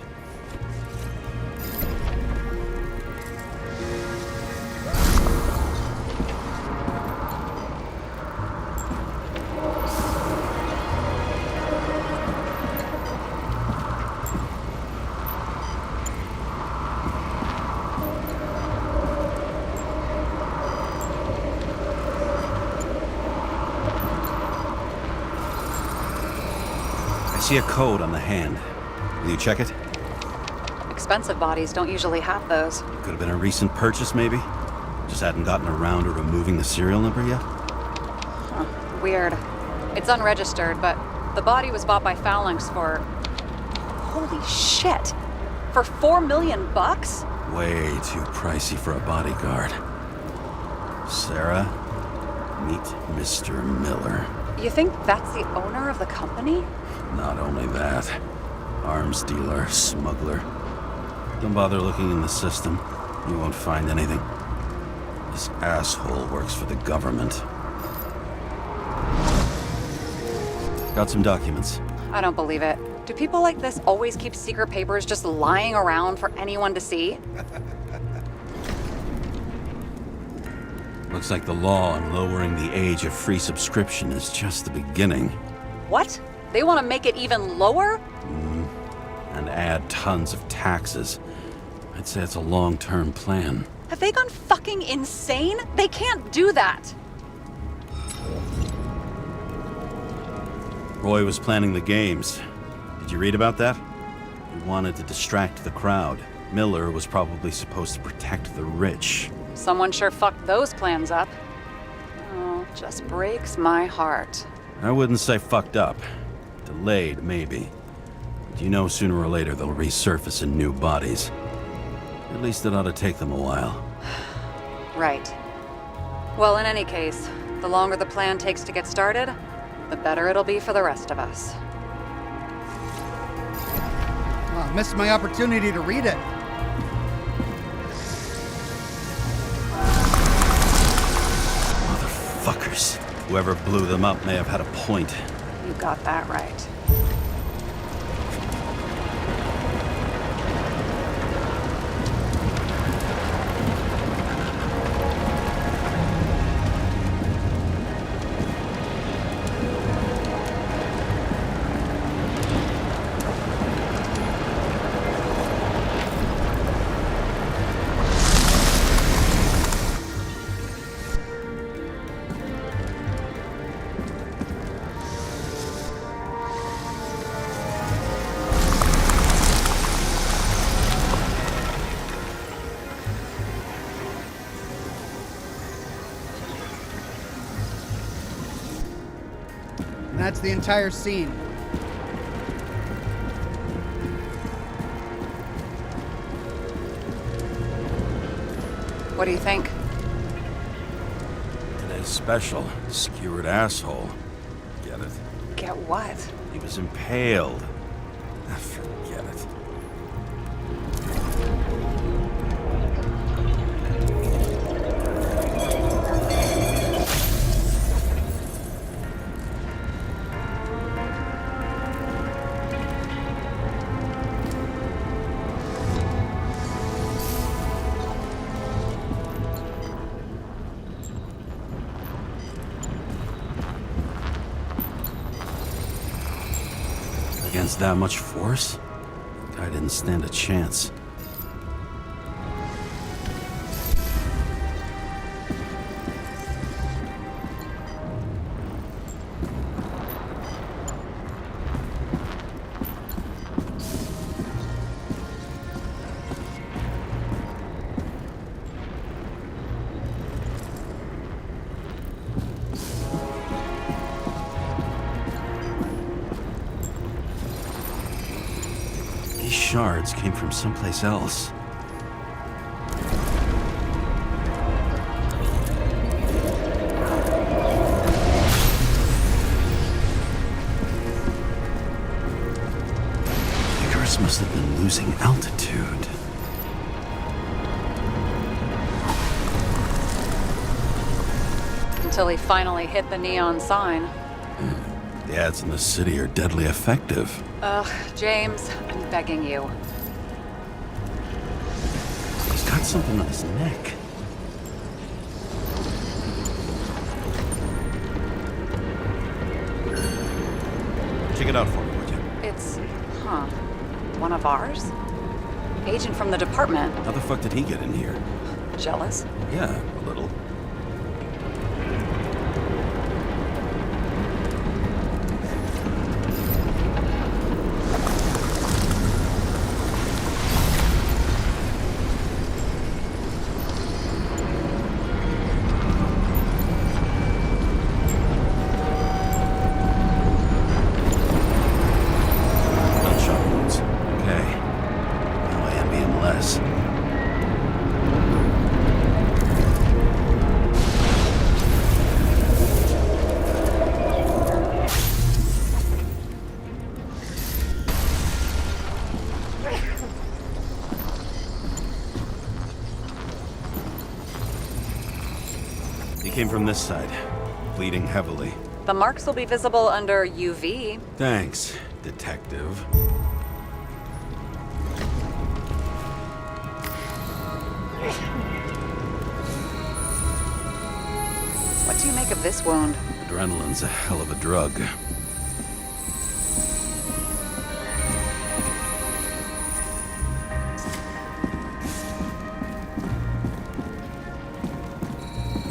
I see a code on the hand. Will you check it? Expensive bodies don't usually have those. Could have been a recent purchase, maybe? Just hadn't gotten around to removing the serial number yet? Huh. Weird. It's unregistered, but the body was bought by Phalanx for... Holy shit! For $4 million bucks? Way too pricey for a bodyguard. Sarah, meet Mr. Miller. You think that's the owner of the company? Not only that, arms dealer, smuggler. Don't bother looking in the system. You won't find anything. This asshole works for the government. Got some documents. I don't believe it. Do people like this always keep secret papers just lying around for anyone to see? Looks like the law on lowering the age of free subscription is just the beginning. What? They want to make it even lower? And add tons of taxes. I'd say it's a long-term plan. Have they gone fucking insane? They can't do that! Roy was planning the games. Did you read about that? He wanted to distract the crowd. Miller was probably supposed to protect the rich. Someone sure fucked those plans up. Oh, just breaks my heart. I wouldn't say fucked up. Delayed, maybe. But you know sooner or later they'll resurface in new bodies. At least it ought to take them a while. Right. Well, in any case, the longer the plan takes to get started, the better it'll be for the rest of us. Well, I missed my opportunity to read it. Motherfuckers. Whoever blew them up may have had a point. You got that right. And that's the entire scene. What do you think? Today's special, skewered asshole. Get it? Get what? He was impaled. Forget it. against that much force? Guy didn't stand a chance. These shards came from someplace else. Icarus must have been losing altitude. Until he finally hit the neon sign. The ads in the city are deadly effective. Ugh, James, I'm begging you. He's got something on his neck. Check it out for me, would you? It's, one of ours? Agent from the department. How the fuck did he get in here? Jealous? Yeah, a little. Came from this side, bleeding heavily. The marks will be visible under UV. Thanks, detective. What do you make of this wound? Adrenaline's a hell of a drug.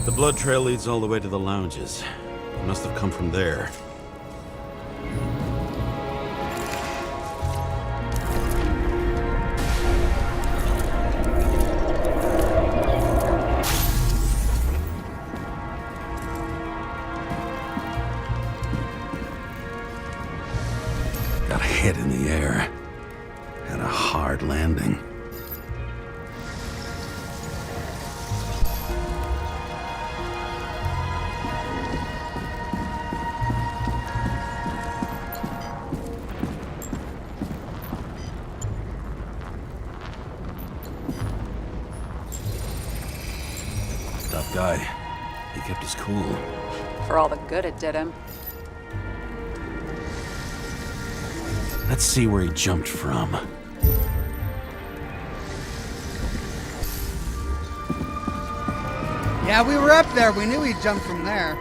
The blood trail leads all the way to the lounges. It must have come from there. Got hit in the air. Had a hard landing. Tough guy. He kept his cool. For all the good it did him. Let's see where he jumped from. Yeah, we were up there. We knew he jumped from there.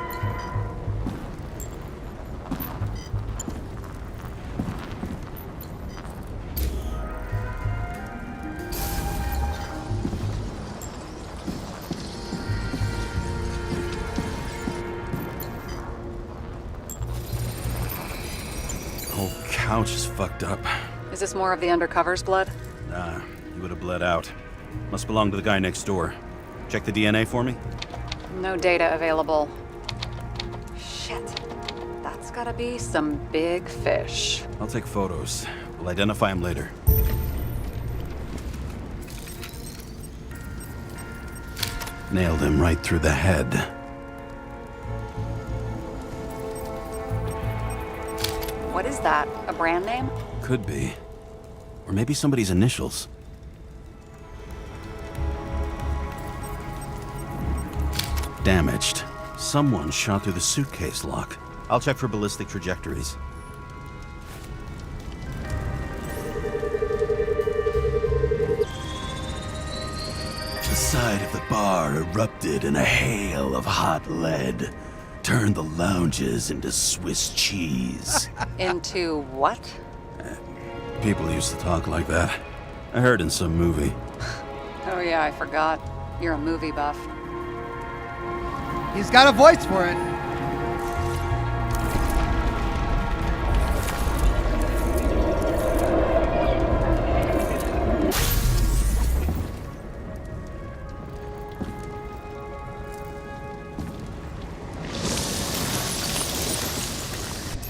Couch is fucked up. Is this more of the undercover's blood? Nah, he would have bled out. Must belong to the guy next door. Check the DNA for me? No data available. Shit. That's gotta be some big fish. I'll take photos. We'll identify him later. Nailed him right through the head. What is that? A brand name? Could be. Or maybe somebody's initials. Damaged. Someone shot through the suitcase lock. I'll check for ballistic trajectories. The side of the bar erupted in a hail of hot lead. Turned the lounges into Swiss cheese. Into what? People used to talk like that. I heard in some movie. Oh yeah, I forgot. You're a movie buff. He's got a voice for it.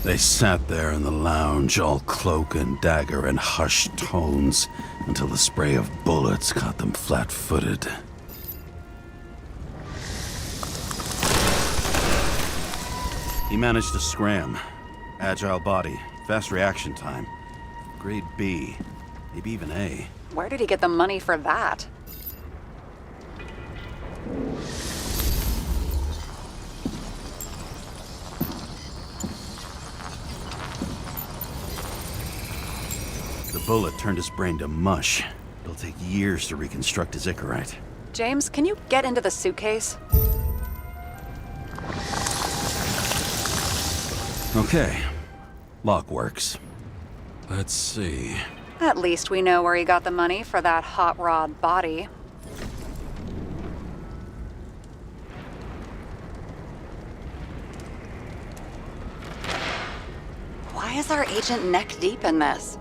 They sat there in the lounge, all cloak and dagger and hushed tones, until the spray of bullets caught them flat-footed. He managed to scram. Agile body, fast reaction time. Grade B, maybe even A. Where did he get the money for that? The bullet turned his brain to mush. It'll take years to reconstruct his Icarite. James, can you get into the suitcase? Okay. Lock works. Let's see. At least we know where he got the money for that hot rod body. Why is our agent neck deep in this?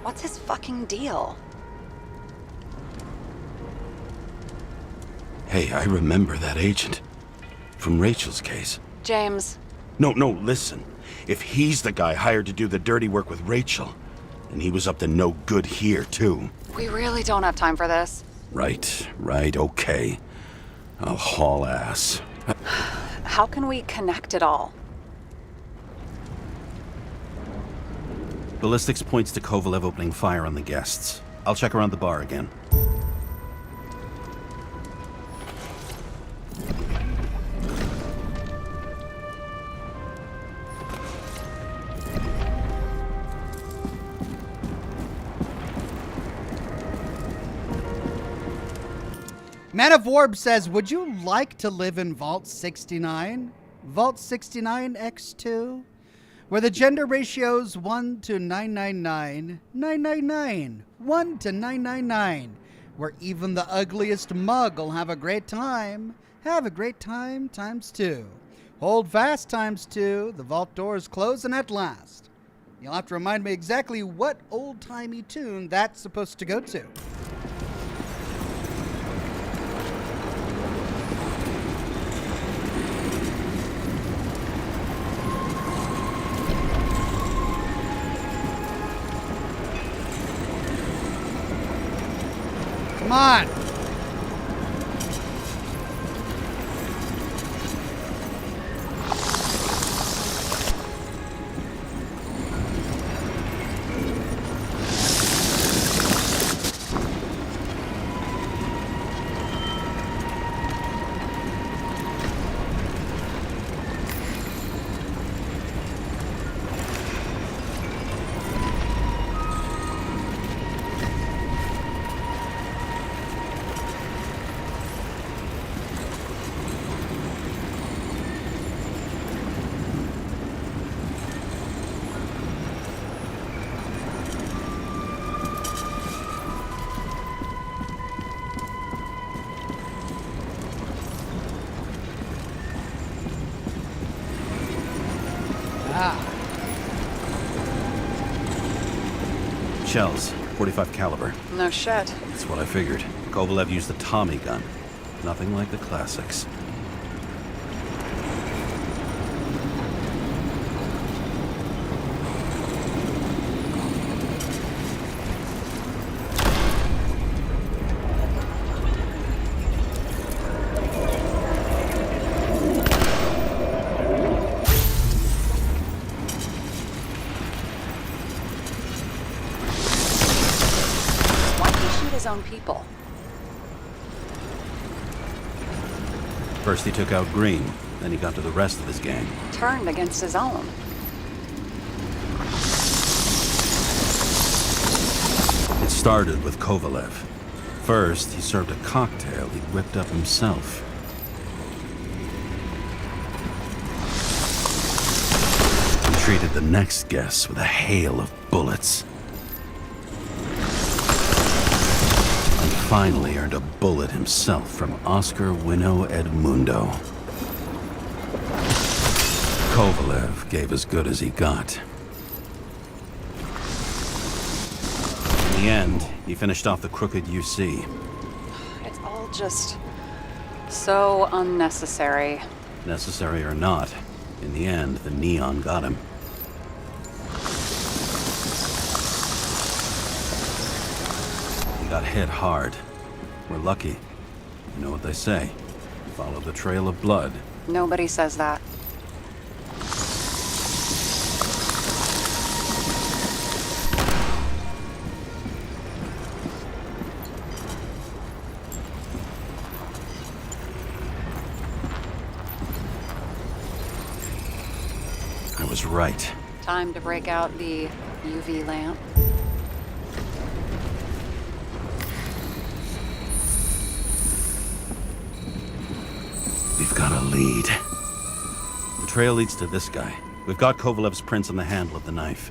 What's his fucking deal? Hey, I remember that agent. From Rachel's case. James. No, listen. If he's the guy hired to do the dirty work with Rachel, then he was up to no good here, too. We really don't have time for this. Right, okay. I'll haul ass. How can we connect it all? Ballistics points to Kovalev opening fire on the guests. I'll check around the bar again. Man of Warb says, would you like to live in Vault 69? Vault 69X2? Where the gender ratio's 1 to 999, 999, 1 to 999. Where even the ugliest mug will have a great time. Have a great time times 2. Hold fast times 2. The vault door is closing at last. You'll have to remind me exactly what old-timey tune that's supposed to go to. Come on. Shells, 45 caliber. No shit. That's what I figured. Kovalev used the Tommy gun. Nothing like the classics. Own people. First he took out Green, then he got to the rest of his gang. Turned against his own. It started with Kovalev. First, he served a cocktail he'd whipped up himself. He treated the next guests with a hail of bullets. finally earned a bullet himself from Oscar Winnow Edmundo. Kovalev gave as good as he got. In the end, he finished off the crooked UC. It's all just so unnecessary. Necessary or not, in the end, the neon got him. He got hit hard. We're lucky. You know what they say. Follow the trail of blood. Nobody says that. I was right. Time to break out the UV lamp. We've got a lead. The trail leads to this guy. We've got Kovalev's prints on the handle of the knife.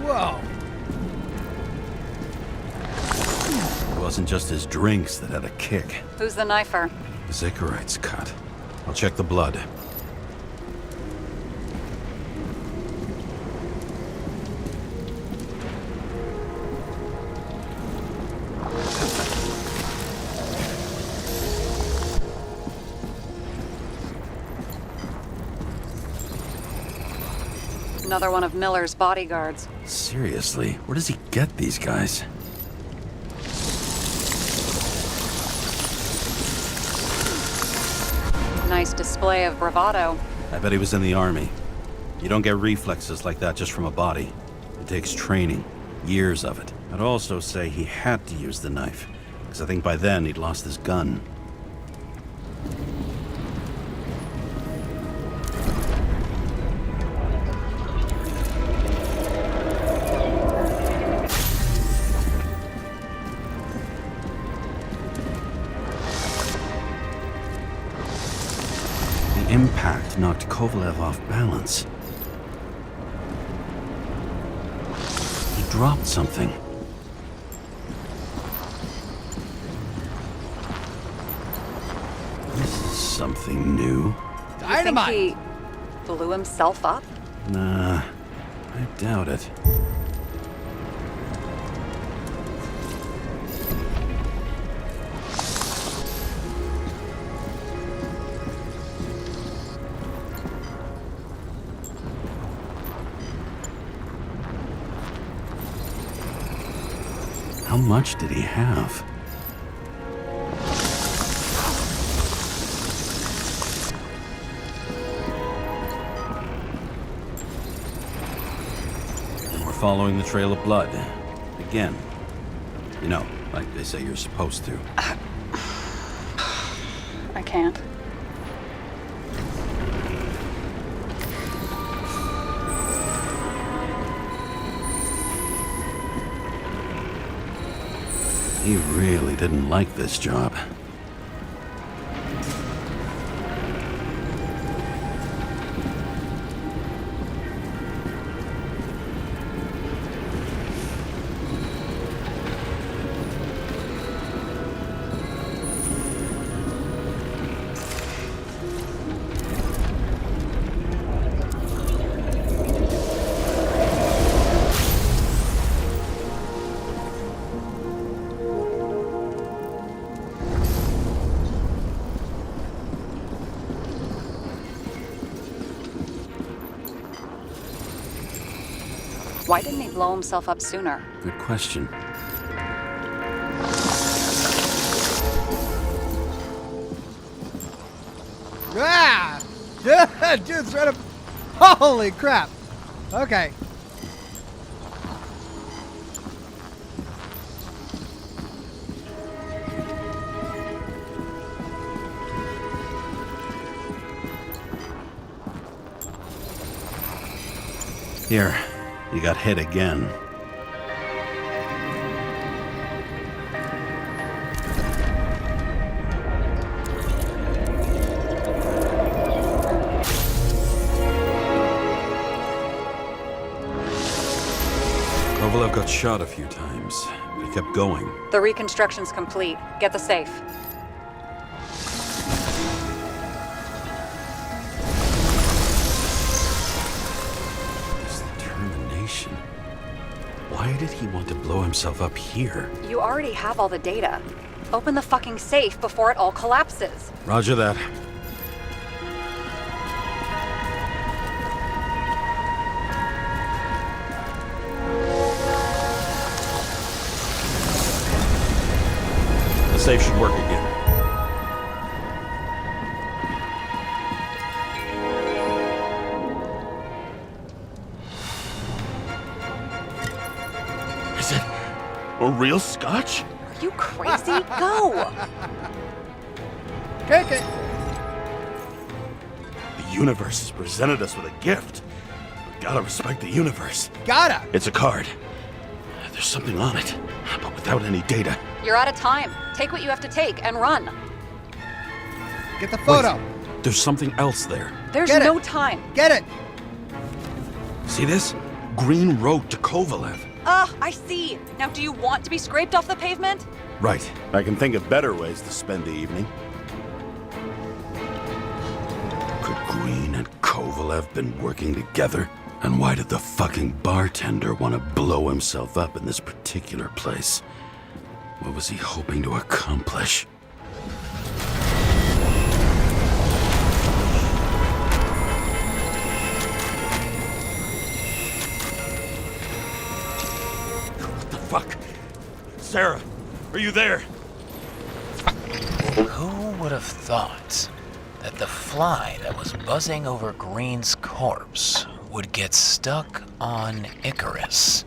Whoa. It wasn't just his drinks that had a kick. Who's the knifer? His Icarite's cut. I'll check the blood. Another one of Miller's bodyguards. Seriously, where does he get these guys? Nice display of bravado. I bet he was in the army. You don't get reflexes like that just from a body. It takes training, years of it. I'd also say he had to use the knife, because I think by then he'd lost his gun. Impact knocked Kovalev off balance. He dropped something. This is something new. Dynamite! You think he blew himself up? Nah, I doubt it. How much did he have? And we're following the trail of blood. Again. You know, like they say you're supposed to. I can't. He really didn't like this job. Why didn't he blow himself up sooner? Good question. Ah! Dude's right up. Holy crap. Okay. Here, you got hit again. Kovalev got shot a few times, but he kept going. The reconstruction's complete. Get the safe. This determination. Why did he want to blow himself up here? You already have all the data. Open the fucking safe before it all collapses. Roger that. The safe should work again. Is it a real Scotch? Are you crazy? Go! Take it. The universe has presented us with a gift. We gotta respect the universe. Gotta. It's a card. There's something on it, but without any data. You're out of time. Take what you have to take and run. Get the photo. Wait, there's something else there. There's Get no it. time. Get it. See this? Green wrote to Kovalev. I see. Now, do you want to be scraped off the pavement? Right. I can think of better ways to spend the evening. Could Green and Kovalev been working together? And why did the fucking bartender want to blow himself up in this particular place? What was he hoping to accomplish? What the fuck? Sarah, are you there? Who would have thought that the fly that was buzzing over Green's corpse would get stuck on Icarus?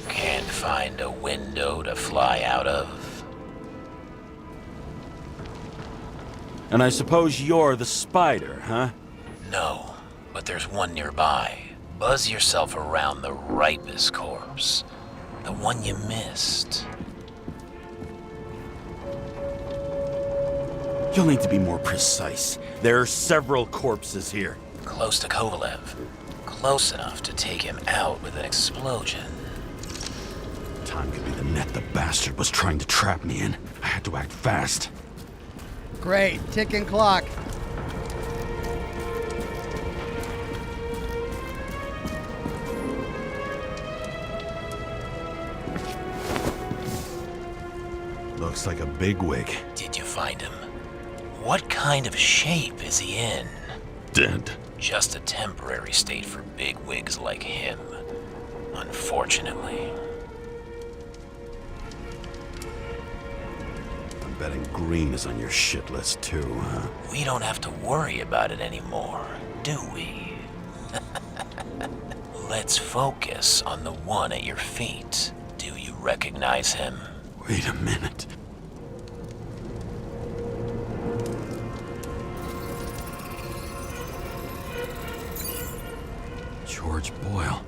Can't find a window to fly out of. And I suppose you're the spider, huh? No, but there's one nearby. Buzz yourself around the ripest corpse. The one you missed. You'll need to be more precise. There are several corpses here. Close to Kovalev. Close enough to take him out with an explosion. Time could be the net the bastard was trying to trap me in. I had to act fast. Great. Ticking clock. Looks like a bigwig. Did you find him? What kind of shape is he in? Dead. Just a temporary state for bigwigs like him. Unfortunately. I'm betting Green is on your shit list too, huh? We don't have to worry about it anymore, do we? Let's focus on the one at your feet. Do you recognize him? Wait a minute. George Boyle,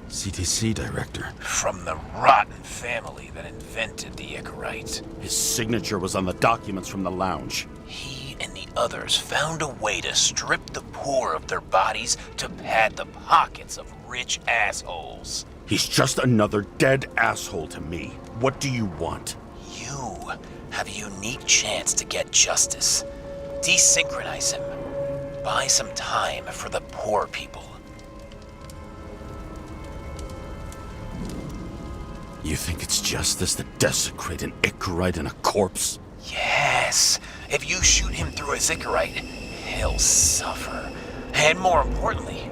CTC director. From the rotten family that invented the Icarite. His signature was on the documents from the lounge. He and the others found a way to strip the poor of their bodies to pad the pockets of rich assholes. He's just another dead asshole to me. What do you want? You have a unique chance to get justice. Desynchronize him. Buy some time for the poor people. You think it's justice to desecrate an Icarite and a corpse? Yes. If you shoot him through a Icarite, he'll suffer. And more importantly,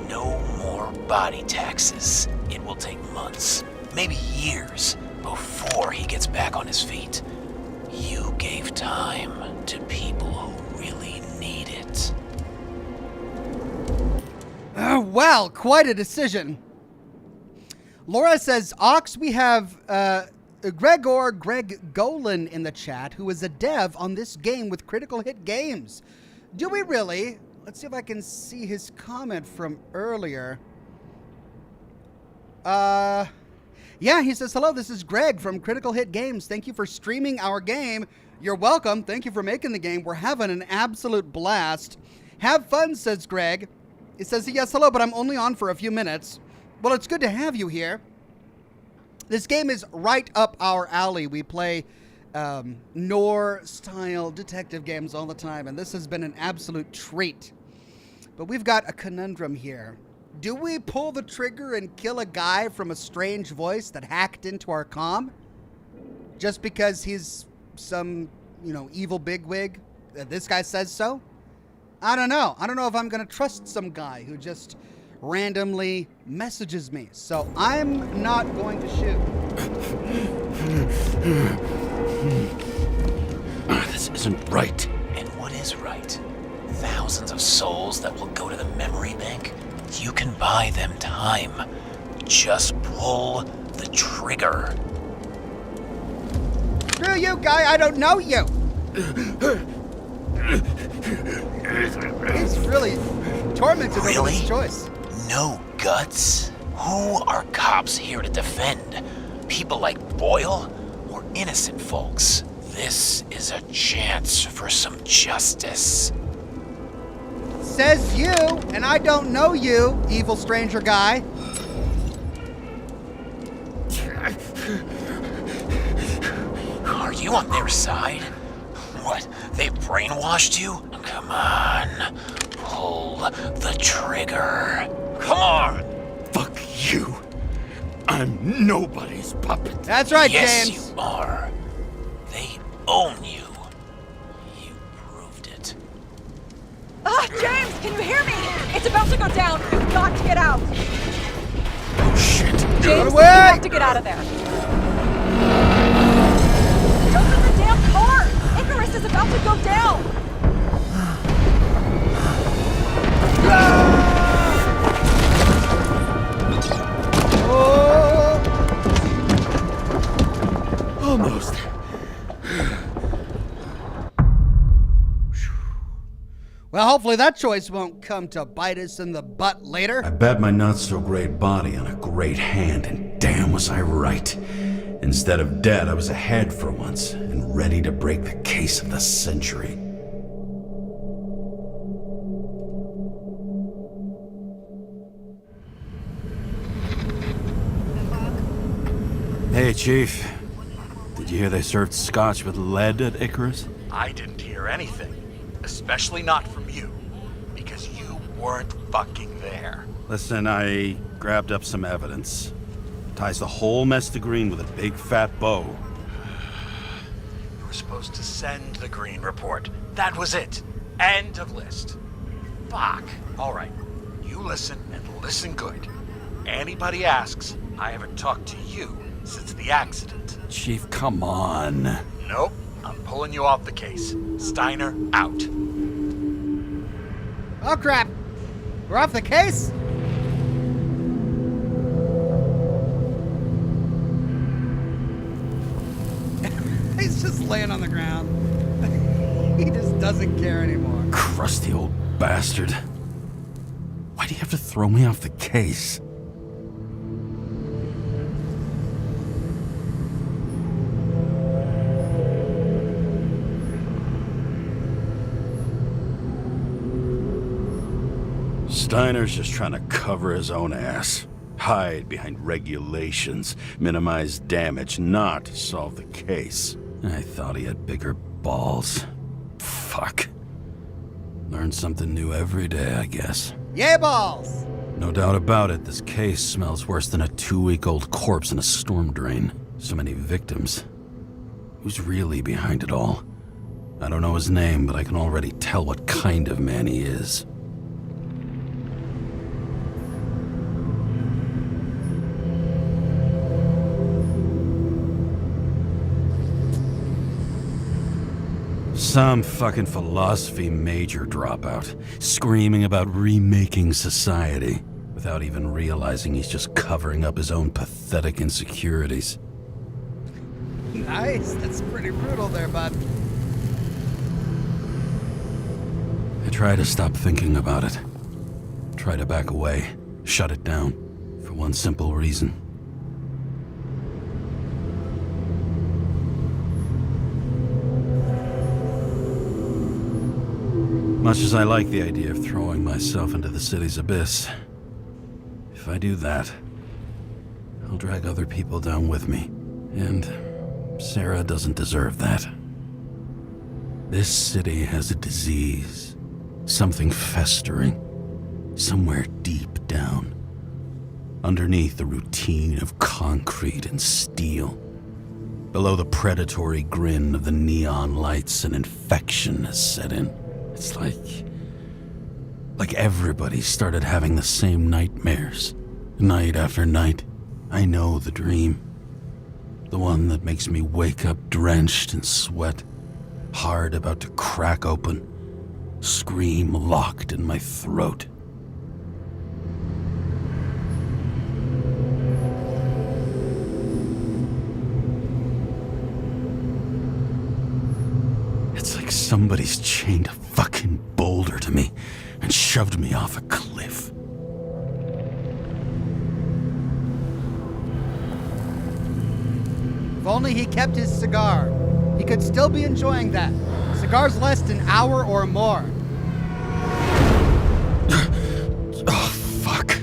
no more body taxes. It will take months, maybe years, before he gets back on his feet. You gave time to people who really need it. Well, quite a decision. Laura says, Ox, we have Greg Golan in the chat, who is a dev on this game with Critical Hit Games. Do we really? Let's see if I can see his comment from earlier. Yeah, he says, hello, this is Greg from Critical Hit Games. Thank you for streaming our game. You're welcome. Thank you for making the game. We're having an absolute blast. Have fun, says Greg. He says, yes, hello, but I'm only on for a few minutes. Well, it's good to have you here. This game is right up our alley. We play noir-style detective games all the time, and this has been an absolute treat. But we've got a conundrum here. Do we pull the trigger and kill a guy from a strange voice that hacked into our comm? Just because he's some, evil bigwig? This guy says so? I don't know. I don't know if I'm going to trust some guy who just randomly messages me. So I'm not going to shoot. This isn't right. And what is right? Thousands of souls that will go to the memory bank? You can buy them time. Just pull the trigger. Screw you, guy. I don't know you. He's really tormented over this choice. No guts? Who are cops here to defend? People like Boyle or innocent folks? This is a chance for some justice. Says you, and I don't know you, evil stranger guy. Are you on their side? What, they brainwashed you? Come on, pull the trigger. Come on! Fuck you. I'm nobody's puppet. That's right, yes, James. You are. They own you. You proved it. James, can you hear me? It's about to go down. You've got to get out. Oh, shit. James, you have to get out of there. Open the damn door! Icarus is about to go down! Almost. Well, hopefully that choice won't come to bite us in the butt later. I bet my not-so-great body on a great hand, and damn was I right. Instead of dead, I was ahead for once, and ready to break the case of the century. Hey, Chief. Did you hear they served scotch with lead at Icarus? I didn't hear anything. Especially not from you. Because you weren't fucking there. Listen, I grabbed up some evidence. Ties the whole mess to green with a big fat bow. You were supposed to send the green report. That was it. End of list. Fuck. All right. You listen and listen good. Anybody asks, I haven't talked to you since the accident. Chief, come on. Nope. I'm pulling you off the case. Steiner, out. Oh, crap. We're off the case? He's just laying on the ground. He just doesn't care anymore. Crusty old bastard. Why do you have to throw me off the case? Steiner's just trying to cover his own ass. Hide behind regulations, minimize damage, not solve the case. I thought he had bigger balls. Fuck. Learn something new every day, I guess. Yay, balls! No doubt about it, this case smells worse than a 2-week-old corpse in a storm drain. So many victims. Who's really behind it all? I don't know his name, but I can already tell what kind of man he is. Some fucking philosophy major dropout, screaming about remaking society, without even realizing he's just covering up his own pathetic insecurities. Nice, that's pretty brutal there, bud. I try to stop thinking about it. Try to back away, shut it down, for one simple reason. Much as I like the idea of throwing myself into the city's abyss, if I do that, drag other people down with me. And Sarah doesn't deserve that. This city has a disease. Something festering. Somewhere deep down. Underneath the routine of concrete and steel. Below the predatory grin of the neon lights, an infection has set in. It's like everybody started having the same nightmares. Night after night. I know the dream. The one that makes me wake up drenched in sweat. Heart about to crack open. Scream locked in my throat. It's like somebody's chained a fucking boulder to me and shoved me off a cliff. If only he kept his cigar. He could still be enjoying that. Cigars last an hour or more. Oh, fuck.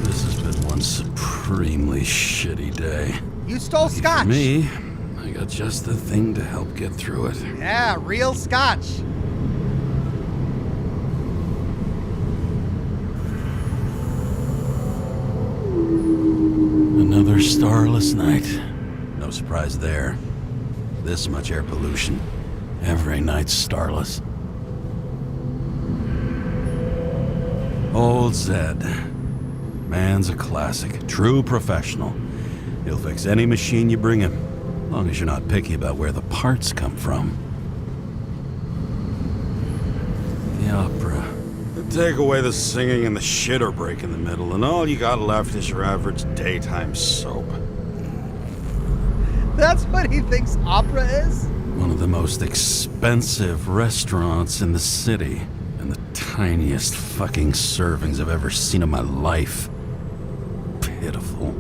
This has been one supremely shitty day. You stole Scotch. For me, I got just the thing to help get through it. Yeah, real Scotch. Another starless night. No surprise there. This much air pollution. Every night's starless. Old Zed. Man's a classic. True professional. He'll fix any machine you bring him. As long as you're not picky about where the parts come from. The opera. Take away the singing and the shitter break in the middle, and all you got left is your average daytime soap. That's what he thinks opera is? One of the most expensive restaurants in the city, and the tiniest fucking servings I've ever seen in my life. Pitiful.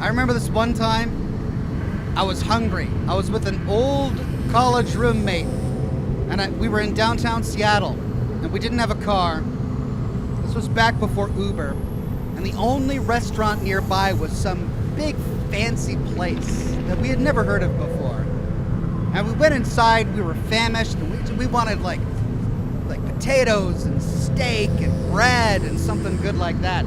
I remember this one time, I was hungry. I was with an old college roommate, and we were in downtown Seattle, and we didn't have a car. This was back before Uber, and the only restaurant nearby was some big fancy place that we had never heard of before. And we went inside, we were famished, and we wanted like potatoes and steak and bread and something good like that.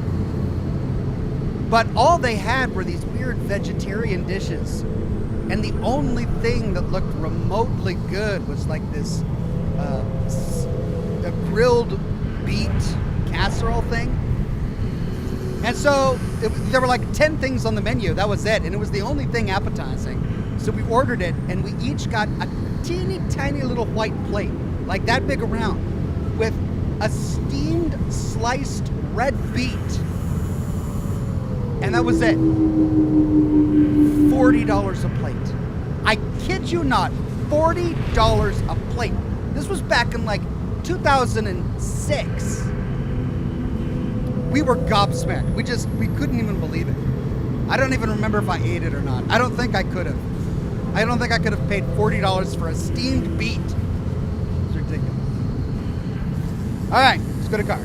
But all they had were these weird vegetarian dishes. And the only thing that looked remotely good was like this a grilled beet casserole thing. And so there were like 10 things on the menu. That was it. And it was the only thing appetizing. So we ordered it, and we each got a teeny tiny little white plate, like that big around, with a steamed sliced red beet. And that was it. $40 a plate. I kid you not, $40 a plate. This was back in like 2006. We were gobsmacked. We couldn't even believe it. I don't even remember if I ate it or not. I don't think I could have. I don't think I could have paid $40 for a steamed beet. It's ridiculous. All right, let's go to car.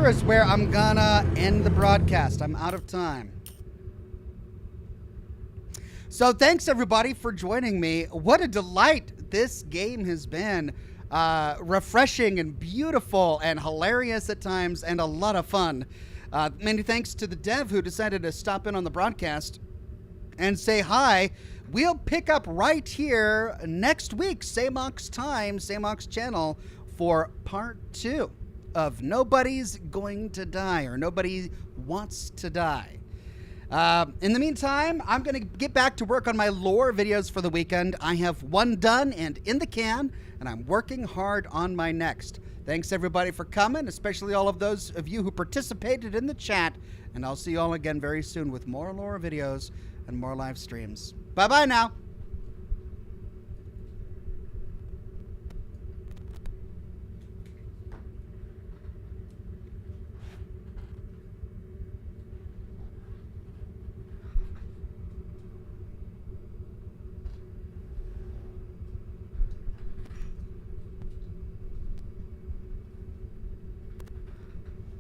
Is where I'm gonna end the broadcast. I'm out of time. So thanks everybody for joining me. What a delight this game has been. Refreshing and beautiful and hilarious at times and a lot of fun. Many thanks to the dev who decided to stop in on the broadcast and say hi. We'll pick up right here next week, same Ox time, same Ox channel, for part 2 of Nobody's Going to Die, or Nobody Wants to Die. In the meantime, I'm going to get back to work on my lore videos for the weekend. I have one done and in the can, and I'm working hard on my next. Thanks, everybody, for coming, especially all of those of you who participated in the chat. And I'll see you all again very soon with more lore videos and more live streams. Bye-bye now.